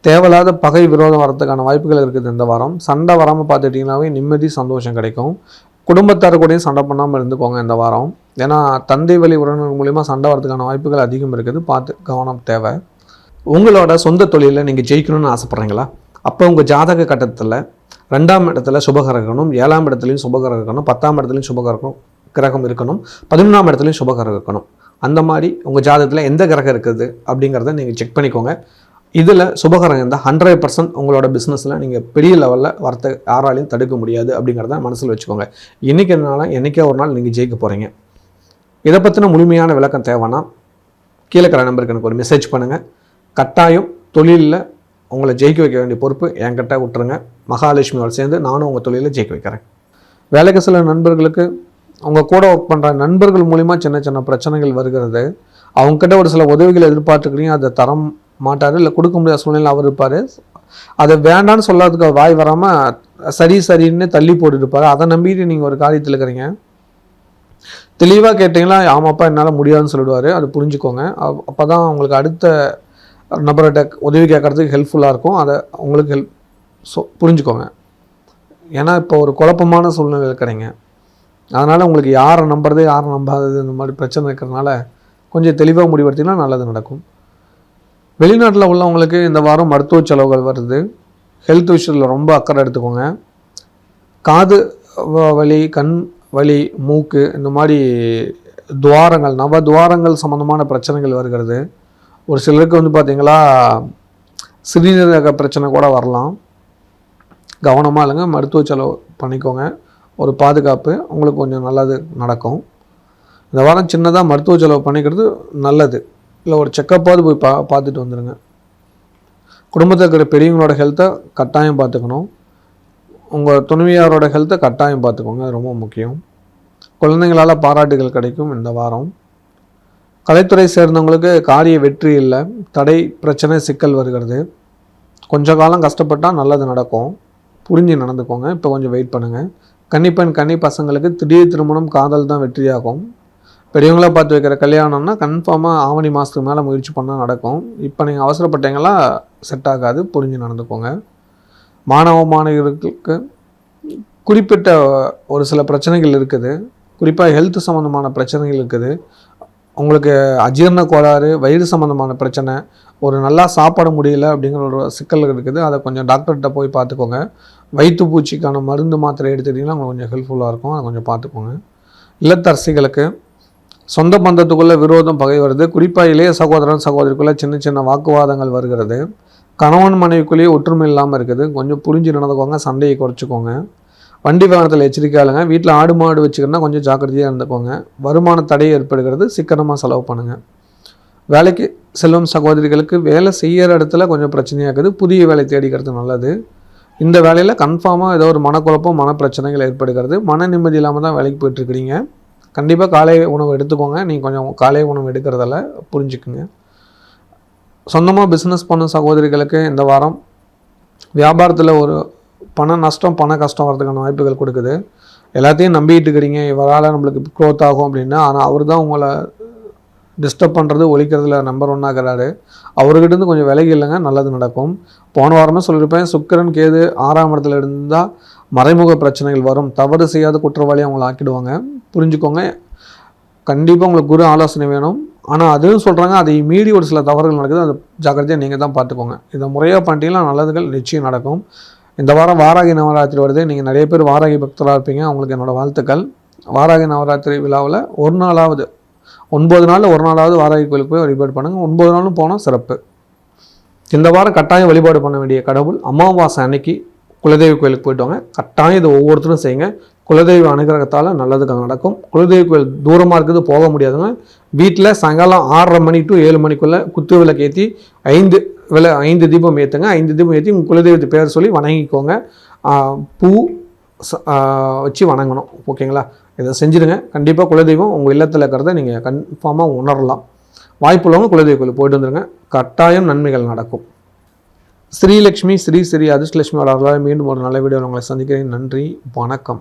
தேவையில்லாத பகை விரோதம் வரதுக்கான வாய்ப்புகள் இருக்குது இந்த வாரம். சண்டை வராமல் பார்த்துட்டிங்கனாவே நிம்மதி சந்தோஷம் கிடைக்கும். குடும்பத்தார் கூடயும் சண்டை பண்ணாமல் இருந்துக்கோங்க இந்த வாரம். ஏன்னா தந்தை வழி உறவினர் மூலிமா சண்டை வரதுக்கான வாய்ப்புகள் அதிகம் இருக்குது, பார்த்து கவனம் தேவை. உங்களோட சொந்த தொழிலில் நீங்கள் ஜெயிக்கணும்னு ஆசைப்பட்றீங்களா? அப்போ உங்கள் ஜாதக கட்டத்தில் 2ஆம் இடத்துல சுபகிரகம் இருக்கணும், 7ஆம் இடத்துலையும் சுபகிரகம் இருக்கணும், 10ஆம் இடத்துலையும் கிரகம் இருக்கணும், 11ஆம் இடத்துலையும் சுபகிரகம் இருக்கணும். அந்த மாதிரி உங்கள் ஜாதகத்தில் எந்த கிரகம் இருக்குது அப்படிங்கிறத நீங்கள் செக் பண்ணிக்கோங்க. இதில் சுபகிரகம் இருந்தால் 100% உங்களோட பிஸ்னஸில் நீங்கள் பெரிய லெவலில் வரத்தை யாராலையும் தடுக்க முடியாது அப்படிங்கிறத மனசில் வச்சுக்கோங்க. இன்றைக்கி என்னால் என்றைக்கே ஒரு நாள் நீங்கள் ஜெயிக்க போகிறீங்க. இதை பற்றின முழுமையான விளக்கம் தேவைன்னா கீழே இருக்கிற நம்பருக்கு எனக்கு ஒரு மெசேஜ் பண்ணுங்கள். கட்டாயம் தொழிலில் உங்களை ஜெயிக்க வைக்க வேண்டிய பொறுப்பு என்கிட்ட விட்டுருங்க. மகாலட்சுமியோடு சேர்ந்து நானும் உங்கள் தொழிலில் ஜெயிக்க வைக்கிறேன். வேலைக்கு சில நண்பர்களுக்கு உங்கள் கூட ஒர்க் பண்ணுற நண்பர்கள் மூலிமா சின்ன சின்ன பிரச்சனைகள் வருகிறது. அவங்கக்கிட்ட ஒரு சில உதவிகள் எதிர்பார்த்துக்கிறீங்க, அதை தரம் மாட்டார், இல்லை கொடுக்க முடியாத சூழ்நிலை அவர் இருப்பார். அதை வேண்டான்னு சொல்லாததுக்கு வாய் வராமல் சரின்னு தள்ளி போட்டுருப்பார். அதை நம்பிட்டு நீங்கள் ஒரு காரியத்தில் இருக்கிறீங்க. தெளிவாக கேட்டிங்களா, ஆமாப்பா என்னால் முடியாதுன்னு சொல்லிடுவார். அது புரிஞ்சுக்கோங்க. அப்போ தான் உங்களுக்கு அடுத்த நபர்கிட்ட உதவி கேட்குறதுக்கு ஹெல்ப்ஃபுல்லாக இருக்கும். அதை உங்களுக்கு புரிஞ்சுக்கோங்க. ஏன்னா இப்போ ஒரு குழப்பமான சூழ்நிலை இருக்கிறீங்க. அதனால் உங்களுக்கு யாரை நம்புறது யாரை நம்பாதது இந்த மாதிரி பிரச்சனை இருக்கிறதுனால கொஞ்சம் தெளிவாக முடிவெடுத்திங்கன்னா நல்லது நடக்கும். வெளிநாட்டில் உள்ளவங்களுக்கு இந்த வாரம் மருத்துவ செலவுகள் வருது. ஹெல்த் விஷயத்தில் ரொம்ப அக்கறை எடுத்துக்கோங்க. காது வலி, கண் வலி, மூக்கு, இந்த மாதிரி துவாரங்கள், நவ துவாரங்கள் சம்மந்தமான பிரச்சனைகள் வருகிறது. ஒரு சிலருக்கு வந்து பார்த்திங்களா சிறுநீரக பிரச்சனை கூட வரலாம். கவனமாக இல்லைங்க, மருத்துவ செலவு பண்ணிக்கோங்க. ஒரு பாதுகாப்பு உங்களுக்கு கொஞ்சம் நல்லது நடக்கும். இந்த வாரம் சின்னதாக மருத்துவ செலவு பண்ணிக்கிறது நல்லது. இல்லை ஒரு செக்கப்பாவது போய் பார்த்துட்டு வந்துடுங்க. குடும்பத்தில் இருக்கிற பெரியவங்களோட ஹெல்த்தை கட்டாயம் பார்த்துக்கணும். உங்கள் துணைவியாரோட ஹெல்த்தை கட்டாயம் பார்த்துக்கோங்க, அது ரொம்ப முக்கியம். குழந்தைங்களால் பாராட்டுகள் கிடைக்கும் இந்த வாரம். கலைத்துறை சேர்ந்தவங்களுக்கு காரிய வெற்றி இல்லை, தடை, பிரச்சனை, சிக்கல் வருகிறது. கொஞ்ச காலம் கஷ்டப்பட்டால் நல்லது நடக்கும், புரிஞ்சு நடந்துக்கோங்க. இப்போ கொஞ்சம் வெயிட் பண்ணுங்கள். கன்னிப்பெண் கன்னி பசங்களுக்கு திடீர் திருமணம், காதல் தான் வெற்றியாகும். பெரியவங்களாக பார்த்து வைக்கிற கல்யாணம்னா கன்ஃபார்மாக ஆவணி மாதத்துக்கு மேலே முயற்சி பண்ணால் நடக்கும். இப்போ நீங்கள் அவசரப்பட்டீங்களா செட் ஆகாது, புரிஞ்சு நடந்துக்கோங்க. மாணவ மாணவர்களுக்கு குறிப்பிட்ட ஒரு சில பிரச்சனைகள் இருக்குது. குறிப்பாக ஹெல்த் சம்மந்தமான பிரச்சனைகள் இருக்குது. உங்களுக்கு அஜீரண கோளாறு, வயிறு சம்மந்தமான பிரச்சனை, ஒரு நல்லா சாப்பிட முடியல அப்படிங்கிற ஒரு சிக்கல் இருக்குது. அதை கொஞ்சம் டாக்டர்கிட்ட போய் பார்த்துக்கோங்க. வயிற்று பூச்சிக்கான மருந்து மாத்திரை எடுத்துக்கிட்டிங்கன்னா உங்களுக்கு கொஞ்சம் ஹெல்ப்ஃபுல்லாக இருக்கும், அதை கொஞ்சம் பார்த்துக்கோங்க. இல்லத்தரசிகளுக்கு சொந்த பந்தத்துக்குள்ளே விரோதம், பகை வருது. குறிப்பாக இளைய சகோதரன் சகோதரிக்குள்ளே சின்ன சின்ன வாக்குவாதங்கள் வருகிறது. கணவன் மனைவிக்குள்ளேயே ஒற்றுமை இல்லாமல் இருக்குது. கொஞ்சம் புரிஞ்சு நடந்துக்கோங்க, சண்டையை குறைச்சிக்கோங்க. வண்டி வாகனத்தில் எச்சரிக்கையாளுங்க. வீட்டில் ஆடு மாடு வச்சுக்கிறனா கொஞ்சம் ஜாக்கிரதையாக இருந்துக்கோங்க. வருமான தடை ஏற்படுகிறது, சிக்கனமாக செலவு பண்ணுங்கள். வேலைக்கு செல்லும் சகோதரிகளுக்கு வேலை செய்கிற இடத்துல கொஞ்சம் பிரச்சனையாக இருக்குது. புதிய வேலை தேடிக்கிறது நல்லது. இந்த வேலையில் கன்ஃபார்மாக ஏதோ ஒரு மனக்குழப்பம், மனப்பிரச்சனைகள் ஏற்படுகிறது. மன நிம்மதி இல்லாமல் தான் வேலைக்கு போயிட்டுருக்கிறீங்க. கண்டிப்பாக காலை உணவு எடுத்துக்கோங்க. நீங்கள் கொஞ்சம் காலை உணவு எடுக்கிறதால புரிஞ்சுக்குங்க. சொந்தமாக பிஸ்னஸ் பண்ண சகோதரிகளுக்கு இந்த வாரம் வியாபாரத்தில் ஒரு பண நஷ்டம், பண கஷ்டம் வரதுக்கான வாய்ப்புகள் கொடுக்குது. எல்லாத்தையும் நம்பிட்டு இருக்கிறீங்க, இவரால் நம்மளுக்கு க்ரோத் ஆகும் அப்படின்னா. ஆனால் அவர் தான் உங்களை டிஸ்டர்ப் பண்ணுறது, ஒழிக்கிறதுல நம்பர் 1 ஆகிறாரு. அவர்கிட்டருந்து கொஞ்சம் விலகி இல்லைங்க, நல்லது நடக்கும். போன வாரமே சொல்லியிருப்பேன், சுக்கிரன் கேது 6ஆம் இடத்துல இருந்தால் மறைமுக பிரச்சனைகள் வரும். தவறு செய்யாத குற்றவாளி அவங்கள ஆக்கிடுவாங்க, புரிஞ்சுக்கோங்க. கண்டிப்பாக உங்களுக்கு குரு ஆலோசனை வேணும். ஆனால் அதுவும் சொல்கிறாங்க, அதை மீறி ஒரு சில தவறுகள் நடக்குது, அது ஜாக்கிரதையாக நீங்கள் தான் பார்த்துக்கோங்க. இதை முறையாக பண்ணிட்டீங்கன்னா நல்லதுகள் நிச்சயம் நடக்கும். இந்த வாரம் வாராகி நவராத்திரி வருது. நீங்கள் நிறைய பேர் வாராகி பக்தராக இருப்பீங்க, அவங்களுக்கு என்னோடய வாழ்த்துக்கள். வாராகி நவராத்திரி விழாவில் ஒரு நாளாவது 9 நாளில் ஒரு நாளாவது வாராகி கோயிலுக்கு போய் வழிபாடு பண்ணுங்கள். 9 நாளும் போனால் சிறப்பு. இந்த வாரம் கட்டாயம் வழிபாடு பண்ண வேண்டிய கடவுள் அமாவாசை அன்னைக்கு குலதெய்வ கோயிலுக்கு போய்ட்டு வாங்க. கட்டாயம் இதை ஒவ்வொருத்தரும் செய்யுங்க. குலதெய்வ அனுகிரகத்தால் நல்லதுக்கு நடக்கும். குலதெய்வ கோயில் தூரமாக இருக்குது, போக முடியாதுங்க. வீட்டில் சாயங்காலம் 6:30 மணி to 7 மணிக்குள்ளே குத்து விளக்கு ஏற்றி 5 5 தீபம் ஏற்றுங்க. 5 தீபம் ஏற்றி உங்கள் குலதெய்வத்து பேர் சொல்லி வணங்கிக்கோங்க. பூ வச்சு வணங்கணும். ஓகேங்களா? இதை செஞ்சுடுங்க. கண்டிப்பாக குலதெய்வம் உங்கள் இல்லத்தில் இருக்கிறத நீங்கள் கன்ஃபார்மாக உணரலாம். வாய்ப்புள்ளவங்க குலதெய்வ கோயில் போயிட்டு வந்துடுங்க. கட்டாயம் நன்மைகள் நடக்கும். ஸ்ரீலக்ஷ்மி ஸ்ரீ அதிர்ஷ்டலட்சுமி அவர்களால் மீண்டும் ஒரு நல்ல வீடியோ உங்களை சந்திக்கிறேன். நன்றி, வணக்கம்.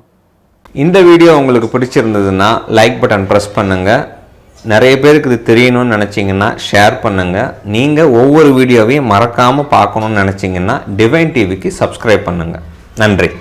இந்த வீடியோ உங்களுக்கு பிடிச்சிருந்ததுன்னா லைக் பட்டன் ப்ரெஸ் பண்ணுங்கள். நிறைய பேருக்கு இது தெரியணும்னு நினச்சிங்கன்னா ஷேர் பண்ணுங்கள். நீங்கள் ஒவ்வொரு வீடியோவையும் மறக்காமல் பார்க்கணுன்னு நினச்சிங்கன்னா டிவைன் டிவிக்கு சப்ஸ்கிரைப் பண்ணுங்கள். நன்றி.